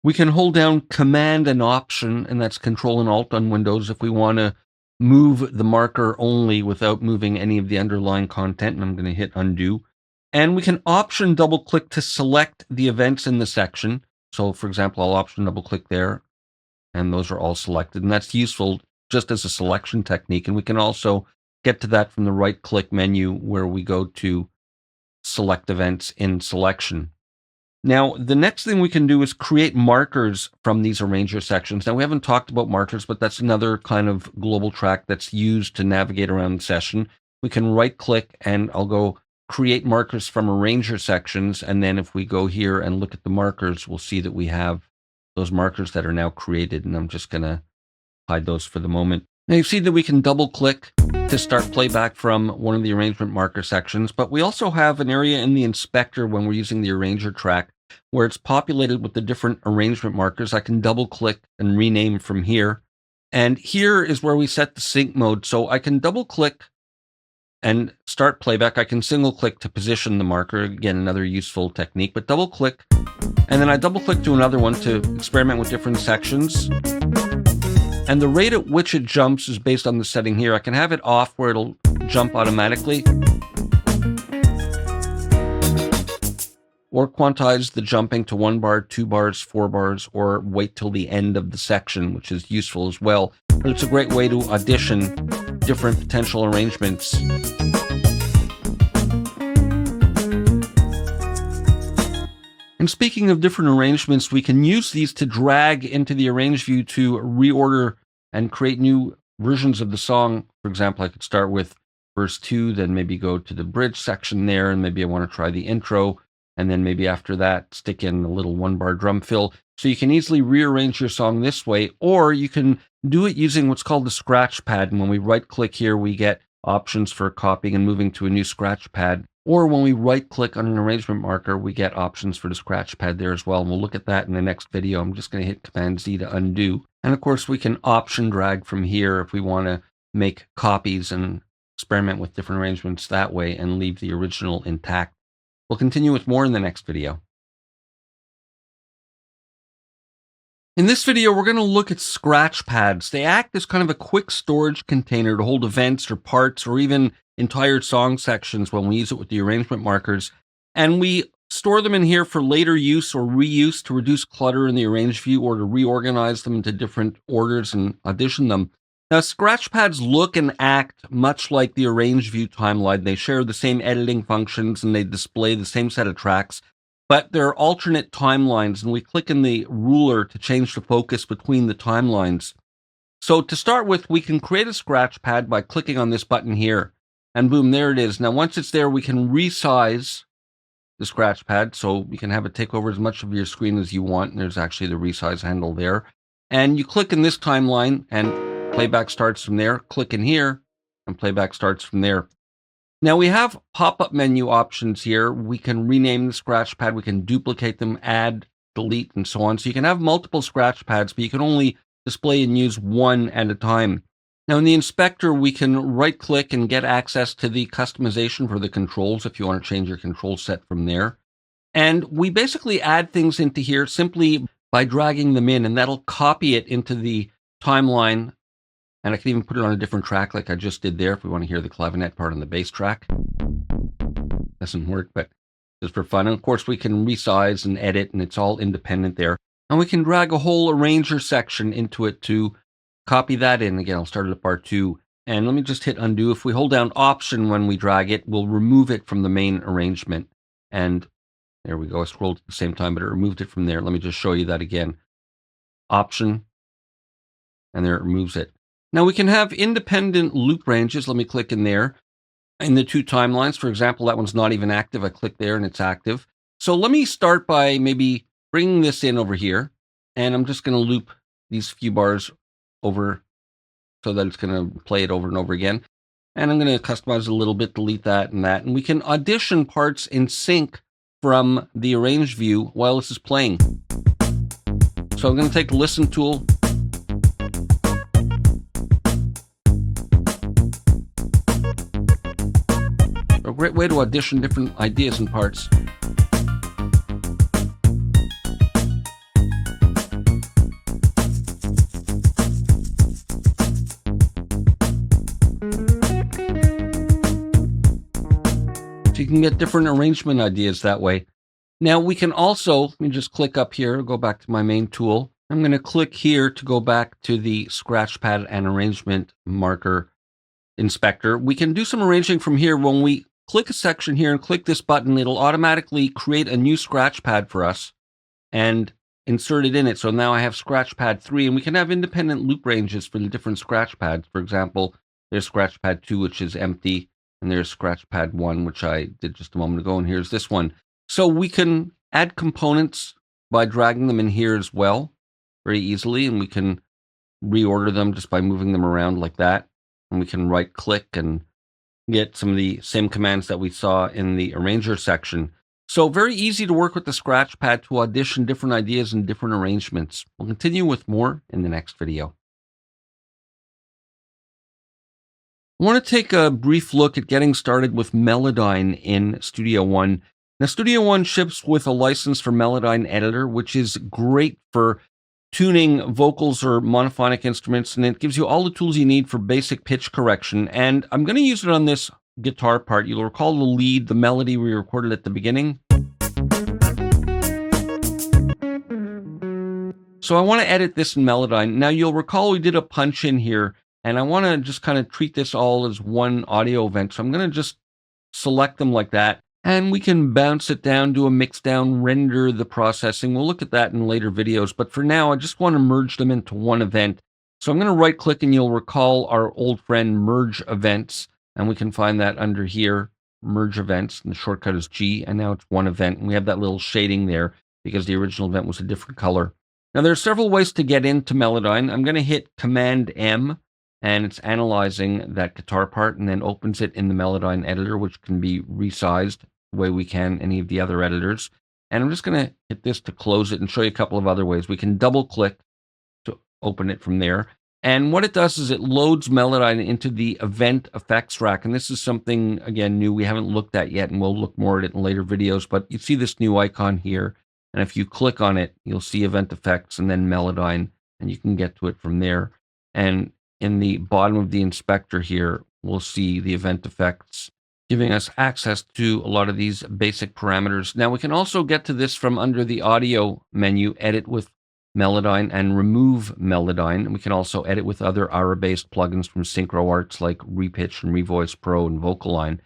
We can hold down Command and Option, and that's Control and Alt on Windows if we want to move the marker only without moving any of the underlying content. And I'm going to hit undo. And we can Option double click to select the events in the section. So for example, I'll Option double click there, and those are all selected. And that's useful just as a selection technique. And we can also get to that from the right click menu where we go to select events in selection. Now, the next thing we can do is create markers from these arranger sections. Now, we haven't talked about markers, but that's another kind of global track that's used to navigate around the session. We can right click and I'll go create markers from arranger sections. And then if we go here and look at the markers, we'll see that we have those markers that are now created. And I'm just going to hide those for the moment. Now you see that we can double click to start playback from one of the arrangement marker sections, but we also have an area in the inspector when we're using the arranger track where it's populated with the different arrangement markers. I can double click and rename from here. And here is where we set the sync mode. So I can double click and start playback. I can single click to position the marker. Again, another useful technique, but double click. And then I double click to another one to experiment with different sections. And the rate at which it jumps is based on the setting here. I can have it off where it'll jump automatically, or quantize the jumping to 1 bar, 2 bars, 4 bars, or wait till the end of the section, which is useful as well. But it's a great way to audition different potential arrangements. And speaking of different arrangements, we can use these to drag into the arrange view to reorder and create new versions of the song. For example, I could start with verse 2, then maybe go to the bridge section there, and maybe I want to try the intro, and then maybe after that, stick in a little 1-bar drum fill. So you can easily rearrange your song this way, or you can do it using what's called the scratch pad. And when we right-click here, we get options for copying and moving to a new scratch pad. Or when we right-click on an arrangement marker, we get options for the scratch pad there as well. And we'll look at that in the next video. I'm just going to hit Command Z to undo. And of course, we can option drag from here if we want to make copies and experiment with different arrangements that way and leave the original intact. We'll continue with more in the next video. In this video, we're going to look at scratch pads. They act as kind of a quick storage container to hold events or parts or even entire song sections when we use it with the arrangement markers. And we store them in here for later use or reuse to reduce clutter in the arrange view or to reorganize them into different orders and audition them. Now, scratch pads look and act much like the arrange view timeline. They share the same editing functions and they display the same set of tracks, but they're alternate timelines, and we click in the ruler to change the focus between the timelines. So to start with, we can create a scratch pad by clicking on this button here, and boom, there it is. Now, once it's there, we can resize the scratch pad, so you can have it take over as much of your screen as you want, and there's actually the resize handle there. And you click in this timeline, and playback starts from there. Click in here, and playback starts from there. Now we have pop-up menu options here. We can rename the scratch pad. We can duplicate them, add, delete, and so on. So you can have multiple scratch pads, but you can only display and use one at a time. Now in the inspector, we can right-click and get access to the customization for the controls if you want to change your control set from there. And we basically add things into here simply by dragging them in, and that'll copy it into the timeline. And I can even put it on a different track like I just did there if we want to hear the clavinet part on the bass track. Doesn't work, but just for fun. And of course, we can resize and edit, and it's all independent there. And we can drag a whole arranger section into it to copy that in. Again, I'll start at bar 2. And let me just hit undo. If we hold down Option when we drag it, we'll remove it from the main arrangement. And there we go. I scrolled at the same time, but it removed it from there. Let me just show you that again. Option, and there it removes it. Now we can have independent loop ranges. Let me click in there. In the 2 timelines, for example, that one's not even active. I click there and it's active. So let me start by maybe bringing this in over here, and I'm just going to loop these few bars over so that it's going to play it over and over again. And I'm going to customize a little bit, delete that and that. And we can audition parts in sync from the arrange view while this is playing. So I'm going to take the listen tool. A great way to audition different ideas and parts. So you can get different arrangement ideas that way. Now we can also, let me just click up here, go back to my main tool. I'm going to click here to go back to the scratch pad and arrangement marker inspector. We can do some arranging from here. When we click a section here and click this button, it'll automatically create a new scratch pad for us and insert it in it. So now I have scratch pad 3, and we can have independent loop ranges for the different scratch pads. For example, there's scratch pad 2, which is empty, and there's scratch pad 1, which I did just a moment ago, and here's this one. So we can add components by dragging them in here as well, very easily, and we can reorder them just by moving them around like that. And we can right click and get some of the same commands that we saw in the arranger section. So very easy to work with the scratch pad to audition different ideas and different arrangements. We'll continue with more in the next video. I want to take a brief look at getting started with Melodyne in Studio One. Now, Studio One ships with a license for Melodyne Editor, which is great for tuning vocals or monophonic instruments, and it gives you all the tools you need for basic pitch correction. And I'm going to use it on this guitar part. You'll recall the lead, the melody we recorded at the beginning. So I want to edit this in Melodyne. Now, you'll recall we did a punch in here, and I want to just kind of treat this all as one audio event. So I'm going to just select them like that. And we can bounce it down, do a mix down, render the processing. We'll look at that in later videos. But for now, I just want to merge them into one event. So I'm going to right click, and you'll recall our old friend merge events. And we can find that under here, merge events. And the shortcut is G. And now it's one event. And we have that little shading there because the original event was a different color. Now there are several ways to get into Melodyne. I'm going to hit Command M, and it's analyzing that guitar part and then opens it in the Melodyne editor, which can be resized the way we can any of the other editors. And I'm just going to hit this to close it and show you a couple of other ways. We can double click to open it from there. And what it does is it loads Melodyne into the event effects rack. And this is something, again, new we haven't looked at yet, and we'll look more at it in later videos. But you see this new icon here. And if you click on it, you'll see event effects and then Melodyne, and you can get to it from there. And in the bottom of the inspector here, we'll see the event effects, giving us access to a lot of these basic parameters. Now, we can also get to this from under the audio menu, edit with Melodyne and remove Melodyne. And we can also edit with other Aura-based plugins from SynchroArts like Repitch and Revoice Pro and VocalLine.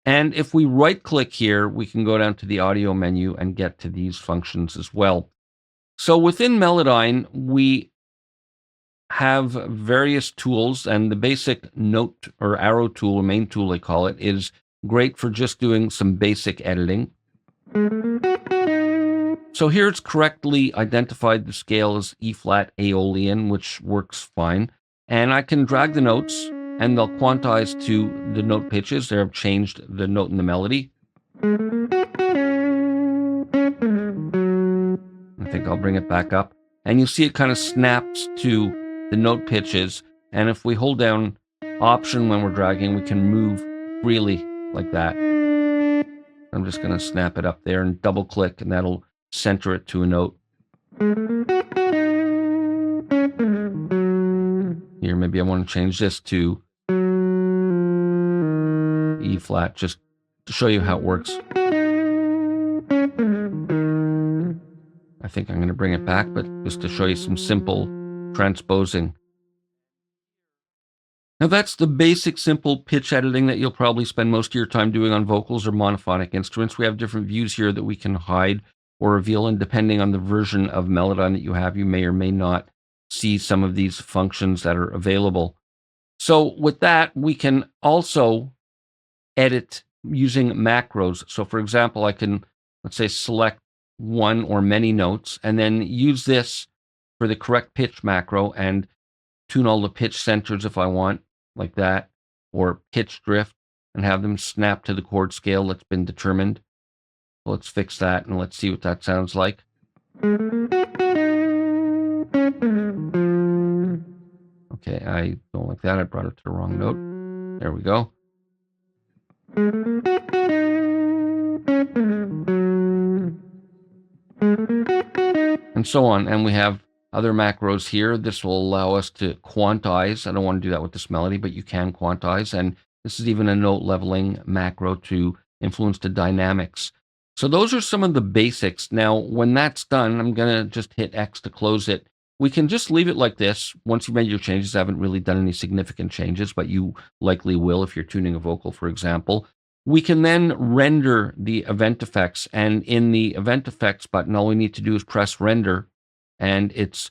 And if we right-click here, we can go down to the audio menu and get to these functions as well. So within Melodyne, we have various tools, and the basic note or arrow tool, or main tool they call it, is great for just doing some basic editing. So here it's correctly identified the scale as E-flat Aeolian, which works fine. And I can drag the notes, and they'll quantize to the note pitches. They've changed the note in the melody. I think I'll bring it back up. And you'll see it kind of snaps to the note pitches, and if we hold down Option when we're dragging, we can move freely like that. I'm just going to snap it up there and double click, and that'll center it to a note. Here, maybe I want to change this to E flat, just to show you how it works. I think I'm going to bring it back, but just to show you some simple transposing. Now that's the basic simple pitch editing that you'll probably spend most of your time doing on vocals or monophonic instruments. We have different views here that we can hide or reveal, and depending on the version of Melodyne that you have, you may or may not see some of these functions that are available. So with that, we can also edit using macros. So for example, I can, let's say, select one or many notes, and then use this for the correct pitch macro and tune all the pitch centers if I want, like that, or pitch drift, and have them snap to the chord scale that's been determined. So let's fix that and let's see what that sounds like. Okay, I don't like that. I brought it to the wrong note. There we go. And so on. And we have other macros here. This will allow us to quantize. I don't want to do that with this melody, but you can quantize. And this is even a note leveling macro to influence the dynamics. So those are some of the basics. Now, when that's done, I'm going to just hit X to close it. We can just leave it like this. Once you've made your changes, I haven't really done any significant changes, but you likely will if you're tuning a vocal, for example. We can then render the event effects. And in the event effects button, all we need to do is press render. And it's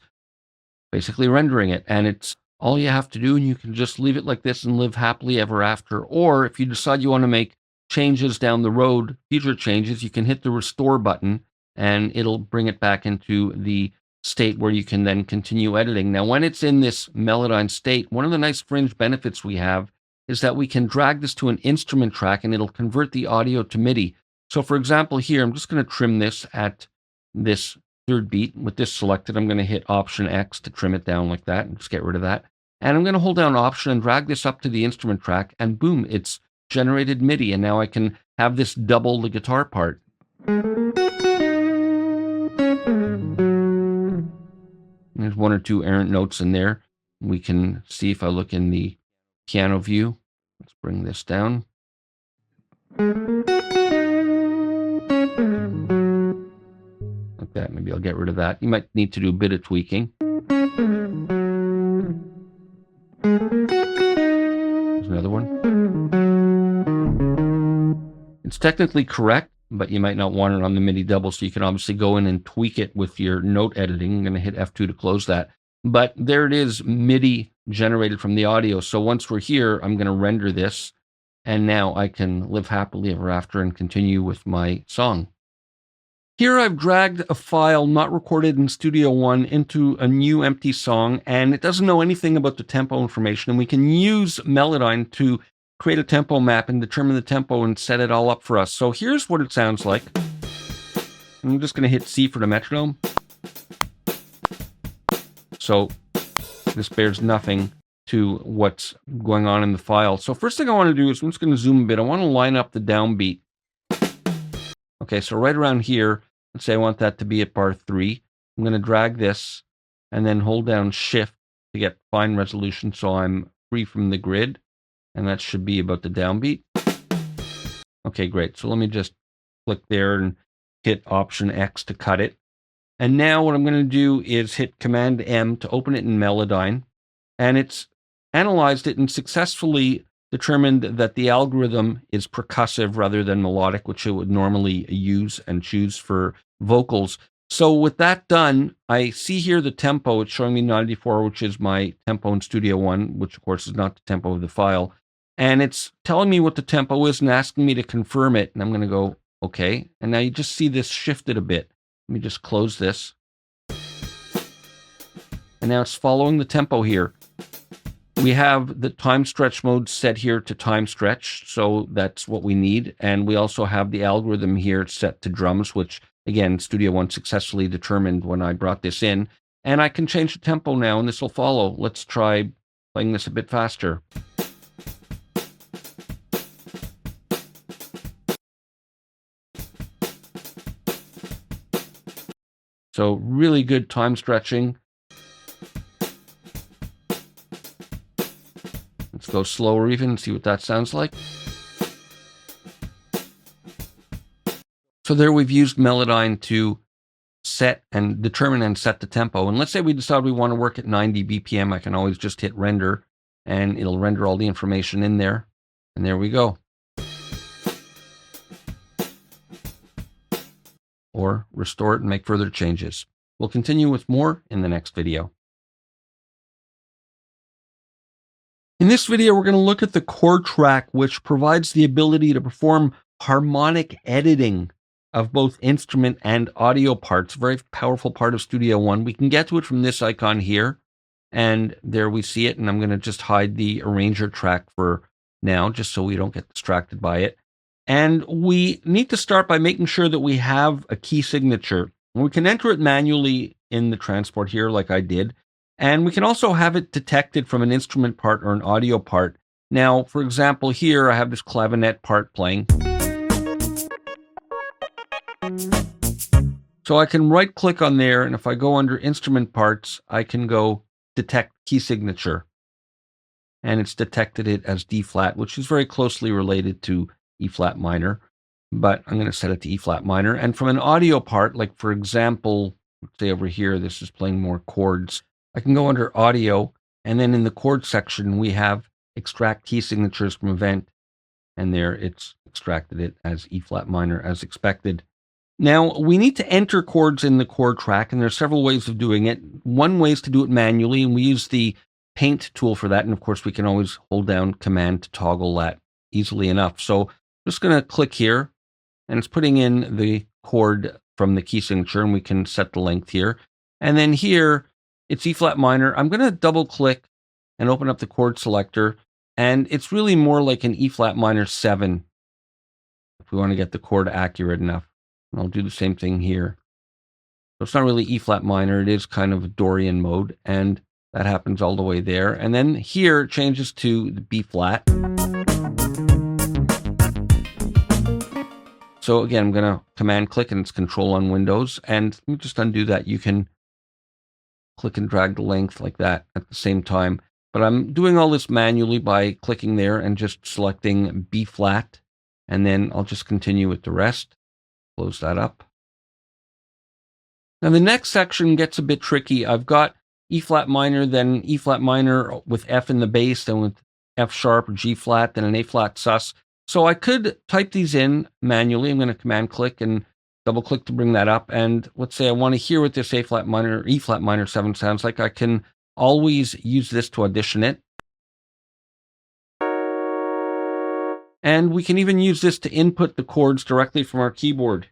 basically rendering it. And it's all you have to do. And you can just leave it like this and live happily ever after. Or if you decide you want to make changes down the road, future changes, you can hit the restore button and it'll bring it back into the state where you can then continue editing. Now, when it's in this Melodyne state, one of the nice fringe benefits we have is that we can drag this to an instrument track and it'll convert the audio to MIDI. So for example, here, I'm just going to trim this at this third beat. With this selected, I'm going to hit Option X to trim it down like that and just get rid of that. And I'm going to hold down Option and drag this up to the instrument track and boom, it's generated MIDI. And now I can have this double the guitar part. There's one or two errant notes in there. We can see if I look in the piano view. Let's bring this down. Like that. Maybe I'll get rid of that. You might need to do a bit of tweaking. There's another one. It's technically correct, but you might not want it on the MIDI double, so you can obviously go in and tweak it with your note editing. I'm going to hit F2 to close that. But there it is, MIDI generated from the audio. So once we're here, I'm going to render this, and now I can live happily ever after and continue with my song. Here I've dragged a file not recorded in Studio One into a new empty song, and it doesn't know anything about the tempo information, and we can use Melodyne to create a tempo map and determine the tempo and set it all up for us. So here's what it sounds like. I'm just going to hit C for the metronome. So this bears nothing to what's going on in the file. So first thing I want to do is I'm just going to zoom a bit. I want to line up the downbeat. Okay, so right around here, let's say I want that to be at bar 3. I'm going to drag this and then hold down Shift to get fine resolution so I'm free from the grid. And that should be about the downbeat. Okay, great. So let me just click there and hit Option X to cut it. And now what I'm going to do is hit Command M to open it in Melodyne. And it's analyzed it and successfully determined that the algorithm is percussive rather than melodic, which it would normally use and choose for vocals. So with that done, I see here the tempo. It's showing me 94, which is my tempo in Studio One, which of course is not the tempo of the file. And it's telling me what the tempo is and asking me to confirm it. And I'm going to go, okay. And now you just see this shifted a bit. Let me just close this. And now it's following the tempo here. We have the time stretch mode set here to time stretch. So that's what we need. And we also have the algorithm here set to drums, which again, Studio One successfully determined when I brought this in. And I can change the tempo now and this will follow. Let's try playing this a bit faster. So really good time stretching. Let's go slower even and see what that sounds like. So there we've used Melodyne to set and determine and set the tempo. And let's say we decide we want to work at 90 BPM. I can always just hit render and it'll render all the information in there. And there we go. Or restore it and make further changes. We'll continue with more in the next video. In this video, we're going to look at the chord track, which provides the ability to perform harmonic editing of both instrument and audio parts, a very powerful part of Studio One. We can get to it from this icon here, and there we see it, and I'm going to just hide the arranger track for now, just so we don't get distracted by it. And we need to start by making sure that we have a key signature. We can enter it manually in the transport here, like I did, and we can also have it detected from an instrument part or an audio part. Now, for example, here I have this clavinet part playing. So I can right click on there, and if I go under instrument parts, I can go detect key signature. And it's detected it as D flat, which is very closely related to E flat minor, but I'm going to set it to E flat minor. And from an audio part, like for example, let's say over here, this is playing more chords. I can go under audio, and then in the chord section, we have extract key signatures from event, and there it's extracted it as E flat minor as expected. Now, we need to enter chords in the chord track, and there are several ways of doing it. One way is to do it manually, and we use the Paint tool for that. And of course, we can always hold down Command to toggle that easily enough. So I'm just going to click here, and it's putting in the chord from the key signature, and we can set the length here. And then here, it's E flat minor. I'm going to double click and open up the chord selector, and it's really more like an E flat minor 7 if we want to get the chord accurate enough. And I'll do the same thing here. So it's not really E flat minor. It is kind of a Dorian mode, and that happens all the way there. And then here it changes to the B flat. So again, I'm going to command click, and it's control on Windows. And let me just undo that. You can click and drag the length like that at the same time. But I'm doing all this manually by clicking there and just selecting B flat. And then I'll just continue with the rest. Close that up. Now the next section gets a bit tricky. I've got E flat minor, then E flat minor with F in the bass, then with F sharp or G flat, then an A flat sus. So I could type these in manually. I'm going to command click and double click to bring that up. And let's say I want to hear what this A flat minor, E flat minor 7 sounds like. I can always use this to audition it. And we can even use this to input the chords directly from our keyboard.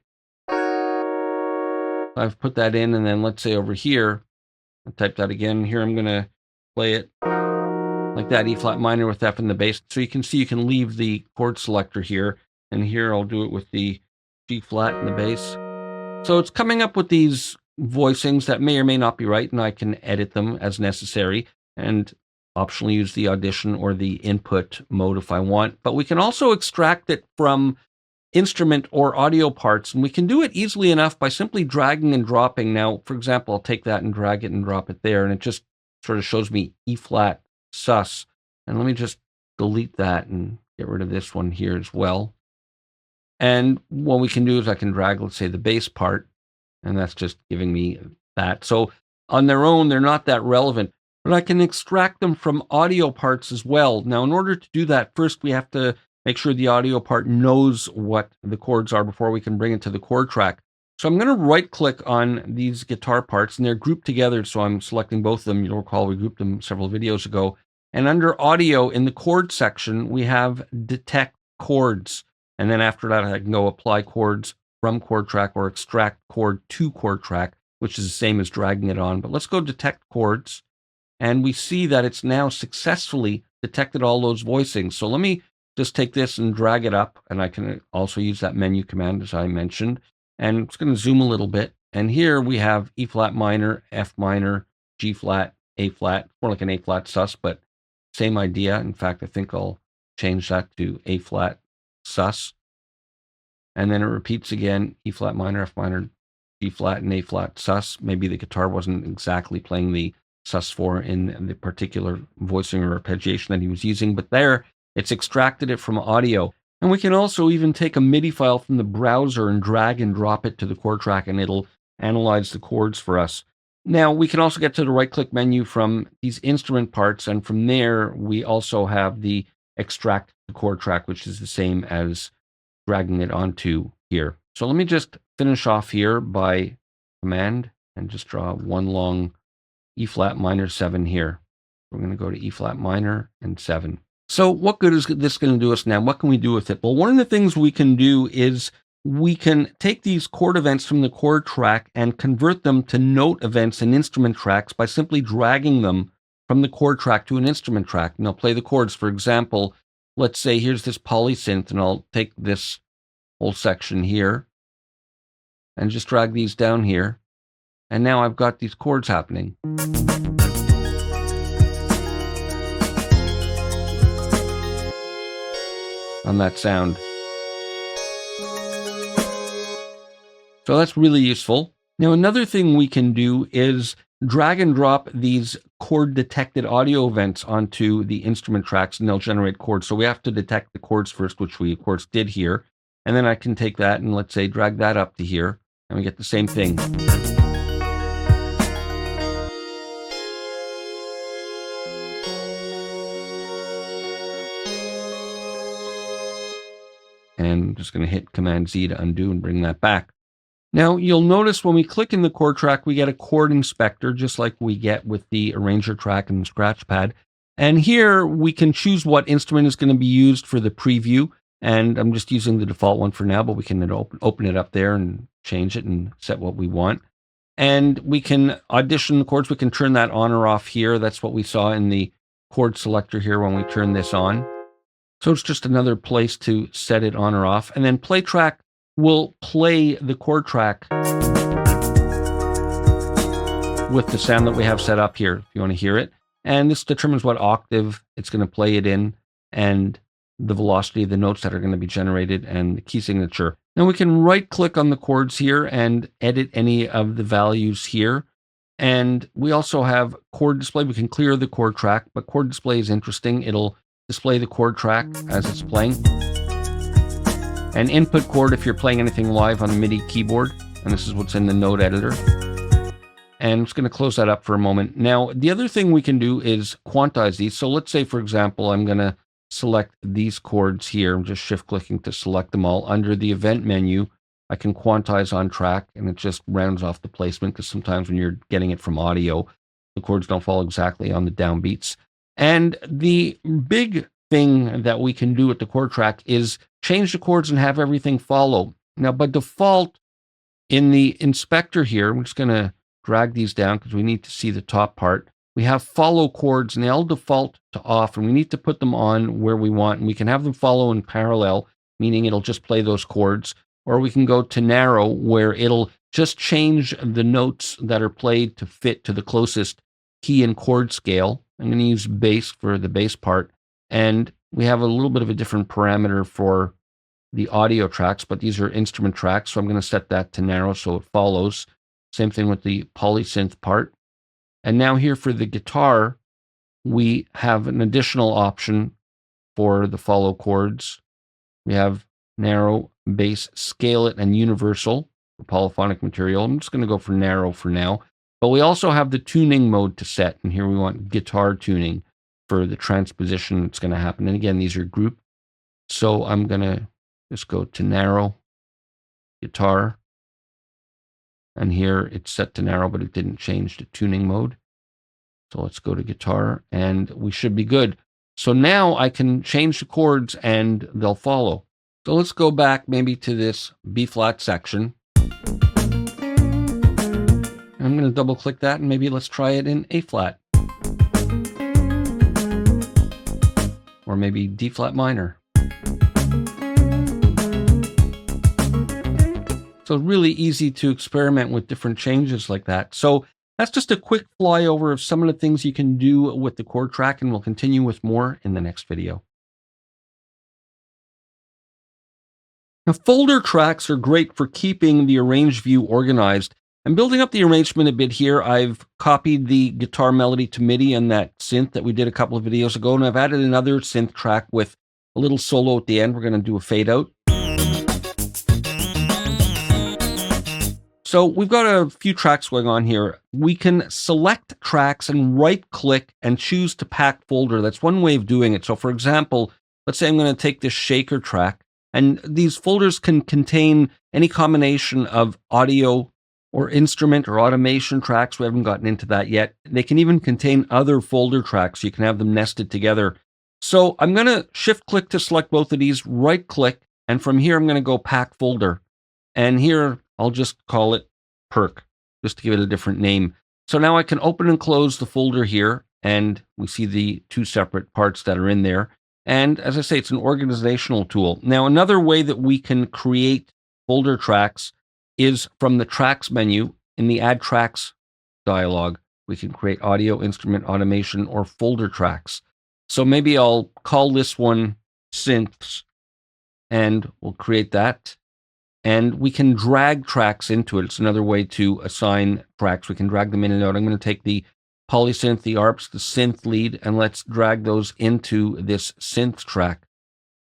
I've put that in, and then let's say over here, I'll type that again. Here I'm going to play it like that, E flat minor with F in the bass. So you can see you can leave the chord selector here, and here I'll do it with the G flat in the bass. So it's coming up with these voicings that may or may not be right, and I can edit them as necessary, and optionally use the audition or the input mode if I want. But we can also extract it from instrument or audio parts, and we can do it easily enough by simply dragging and dropping. Now, for example, I'll take that and drag it and drop it there, and it just sort of shows me E flat sus. And let me just delete that and get rid of this one here as well. And what we can do is I can drag, let's say, the bass part, and that's just giving me that. So on their own, they're not that relevant, but I can extract them from audio parts as well. Now, in order to do that, first we have to make sure the audio part knows what the chords are before we can bring it to the chord track. So I'm going to right click on these guitar parts, and they're grouped together. So I'm selecting both of them. You'll recall we grouped them several videos ago. And under audio in the chord section, we have detect chords. And then after that, I can go apply chords from chord track or extract chord to chord track, which is the same as dragging it on. But let's go detect chords. And we see that it's now successfully detected all those voicings. So let me just take this and drag it up, and I can also use that menu command as I mentioned. And it's going to zoom a little bit. And here we have E flat minor, F minor, G flat, A flat, more like an A flat sus, but same idea. In fact, I think I'll change that to A flat sus. And then it repeats again, E flat minor, F minor, G flat, and A flat sus. Maybe the guitar wasn't exactly playing the sus4 in the particular voicing or arpeggiation that he was using, but there it's extracted it from audio. And we can also even take a MIDI file from the browser and drag and drop it to the chord track, and it'll analyze the chords for us. Now, we can also get to the right-click menu from these instrument parts, and from there, we also have the extract the chord track, which is the same as dragging it onto here. So let me just finish off here by command and just draw one long E flat minor 7 here. We're going to go to E flat minor and 7. So what good is this going to do us now? What can we do with it? Well, one of the things we can do is we can take these chord events from the chord track and convert them to note events and instrument tracks by simply dragging them from the chord track to an instrument track. And I'll play the chords. For example, let's say here's this polysynth, and I'll take this whole section here and just drag these down here. And now I've got these chords happening. On that sound. So that's really useful. Now, another thing we can do is drag and drop these chord detected audio events onto the instrument tracks, and they'll generate chords. So we have to detect the chords first, which we of course did here. And then I can take that and, let's say, drag that up to here, and we get the same thing. And I'm just going to hit Command Z to undo and bring that back. Now, you'll notice when we click in the chord track, we get a chord inspector, just like we get with the arranger track and the scratch pad. And here we can choose what instrument is going to be used for the preview. And I'm just using the default one for now, but we can open it up there and change it and set what we want. And we can audition the chords. We can turn that on or off here. That's what we saw in the chord selector here when we turn this on. So it's just another place to set it on or off. And then play track will play the chord track with the sound that we have set up here, if you want to hear it. And this determines what octave it's going to play it in, and the velocity of the notes that are going to be generated, and the key signature. Now we can right-click on the chords here and edit any of the values here. And we also have chord display. We can clear the chord track, but chord display is interesting. It'll display the chord track as it's playing. And input chord if you're playing anything live on a MIDI keyboard. And this is what's in the note editor. And I'm just going to close that up for a moment. Now, the other thing we can do is quantize these. So let's say, for example, I'm going to select these chords here. I'm just shift-clicking to select them all. Under the event menu, I can quantize on track, and it just rounds off the placement, because sometimes when you're getting it from audio, the chords don't fall exactly on the downbeats. And the big thing that we can do with the chord track is change the chords and have everything follow. Now, by default, in the inspector here, I'm just going to drag these down because we need to see the top part. We have follow chords, and they all default to off, and we need to put them on where we want. And we can have them follow in parallel, meaning it'll just play those chords. Or we can go to narrow, where it'll just change the notes that are played to fit to the closest key and chord scale. I'm going to use bass for the bass part. And we have a little bit of a different parameter for the audio tracks, but these are instrument tracks. So I'm going to set that to narrow so it follows. Same thing with the polysynth part. And now here for the guitar, we have an additional option for the follow chords. We have narrow, bass, scale it, and universal for polyphonic material. I'm just going to go for narrow for now. But we also have the tuning mode to set. And here we want guitar tuning for the transposition that's going to happen. And again, these are group. So I'm going to just go to narrow, guitar. And here it's set to narrow, but it didn't change to tuning mode. So let's go to guitar, and we should be good. So now I can change the chords and they'll follow. So let's go back maybe to this B flat section. I'm going to double click that, and maybe let's try it in A flat. Or maybe D flat minor. So really easy to experiment with different changes like that. So that's just a quick flyover of some of the things you can do with the chord track, and we'll continue with more in the next video. Now, folder tracks are great for keeping the arranged view organized. I'm building up the arrangement a bit here. I've copied the guitar melody to MIDI and that synth that we did a couple of videos ago, and I've added another synth track with a little solo at the end. We're going to do a fade out. So we've got a few tracks going on here. We can select tracks and right-click and choose to pack folder. That's one way of doing it. So for example, let's say I'm going to take this shaker track, and these folders can contain any combination of audio or instrument or automation tracks. We haven't gotten into that yet. They can even contain other folder tracks. So you can have them nested together. So I'm going to shift-click to select both of these, right-click, and from here I'm going to go pack folder. And here I'll just call it perk, just to give it a different name. So now I can open and close the folder here, and we see the two separate parts that are in there. And as I say, it's an organizational tool. Now, another way that we can create folder tracks is from the tracks menu in the add tracks dialog. We can create audio, instrument, automation, or folder tracks. So maybe I'll call this one synths, and we'll create that. And we can drag tracks into it. It's another way to assign tracks. We can drag them in and out. I'm going to take the polysynth, the ARPs, the synth lead, and let's drag those into this synth track.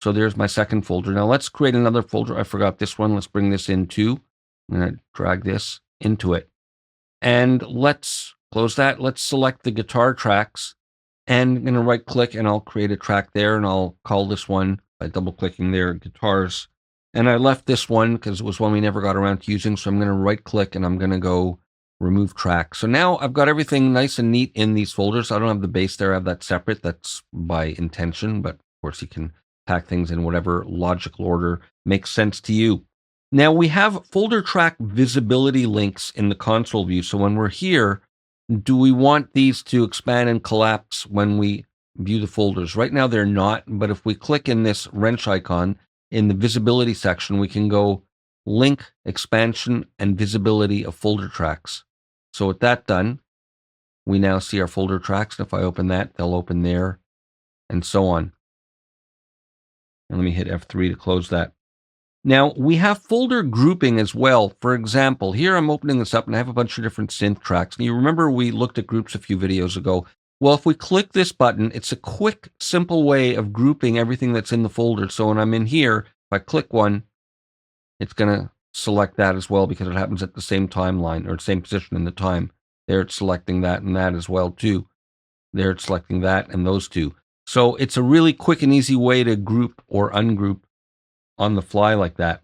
So there's my second folder. Now let's create another folder. I forgot this one. Let's bring this in too. I'm going to drag this into it. And let's close that. Let's select the guitar tracks. And I'm going to right click and I'll create a track there. And I'll call this one by double clicking there, guitars. And I left this one because it was one we never got around to using. So I'm going to right click and I'm going to go remove track. So now I've got everything nice and neat in these folders. I don't have the base there. I have that separate. That's by intention. But of course you can pack things in whatever logical order makes sense to you. Now we have folder track visibility links in the console view. So when we're here, do we want these to expand and collapse when we view the folders? Right now they're not, but if we click in this wrench icon in the visibility section, we can go link, expansion, and visibility of folder tracks. So with that done, we now see our folder tracks. And if I open that, they'll open there and so on. And let me hit F3 to close that. Now we have folder grouping as well. For example, here I'm opening this up and I have a bunch of different synth tracks. And you remember we looked at groups a few videos ago. Well, if we click this button, it's a quick, simple way of grouping everything that's in the folder. So when I'm in here, if I click one, it's going to select that as well because it happens at the same timeline or same position in the time. There it's selecting that and that as well too. There it's selecting that and those two. So it's a really quick and easy way to group or ungroup on the fly like that.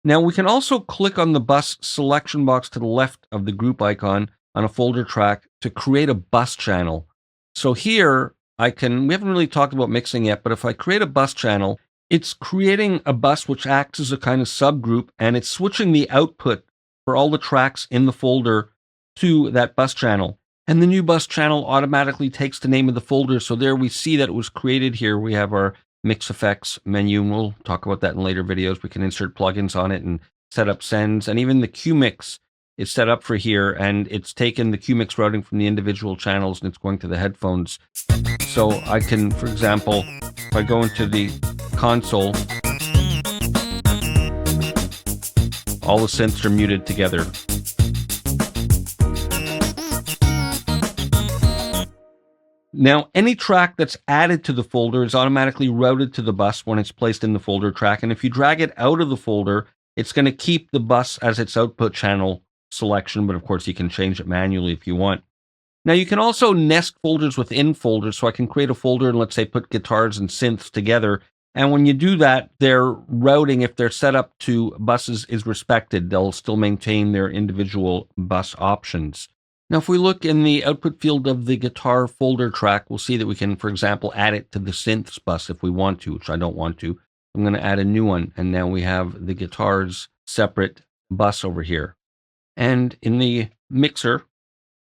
Now we can also click on the bus selection box to the left of the group icon on a folder track to create a bus channel. So here we haven't really talked about mixing yet, but if I create a bus channel, it's creating a bus which acts as a kind of subgroup, and it's switching the output for all the tracks in the folder to that bus channel. And the new bus channel automatically takes the name of the folder. So there we see that it was created here. We have our mix effects menu, and we'll talk about that in later videos. We can insert plugins on it and set up sends, and even the QMix is set up for here, and it's taken the QMix routing from the individual channels and it's going to the headphones. So I can, for example, if I go into the console, all the synths are muted together. Now, any track that's added to the folder is automatically routed to the bus when it's placed in the folder track. And if you drag it out of the folder, it's going to keep the bus as its output channel selection. But of course, you can change it manually if you want. Now, you can also nest folders within folders. So I can create a folder and let's say put guitars and synths together. And when you do that, their routing, if they're set up to buses, is respected. They'll still maintain their individual bus options. Now, if we look in the output field of the guitar folder track, we'll see that we can, for example, add it to the synths bus if we want to, which I don't want to. I'm going to add a new one, and now we have the guitars separate bus over here. And in the mixer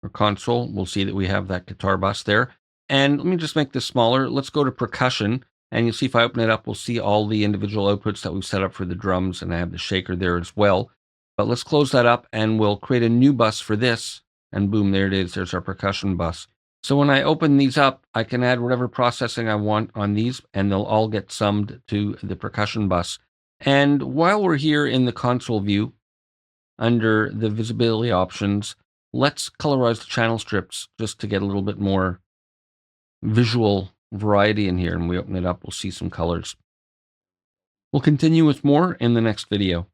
or console, we'll see that we have that guitar bus there. And let me just make this smaller. Let's go to percussion, and you'll see if I open it up, we'll see all the individual outputs that we've set up for the drums, and I have the shaker there as well. But let's close that up, and we'll create a new bus for this. And boom, there it is. There's our percussion bus. So when I open these up, I can add whatever processing I want on these, and they'll all get summed to the percussion bus. And while we're here in the console view, under the visibility options, let's colorize the channel strips just to get a little bit more visual variety in here. And we open it up, we'll see some colors. We'll continue with more in the next video.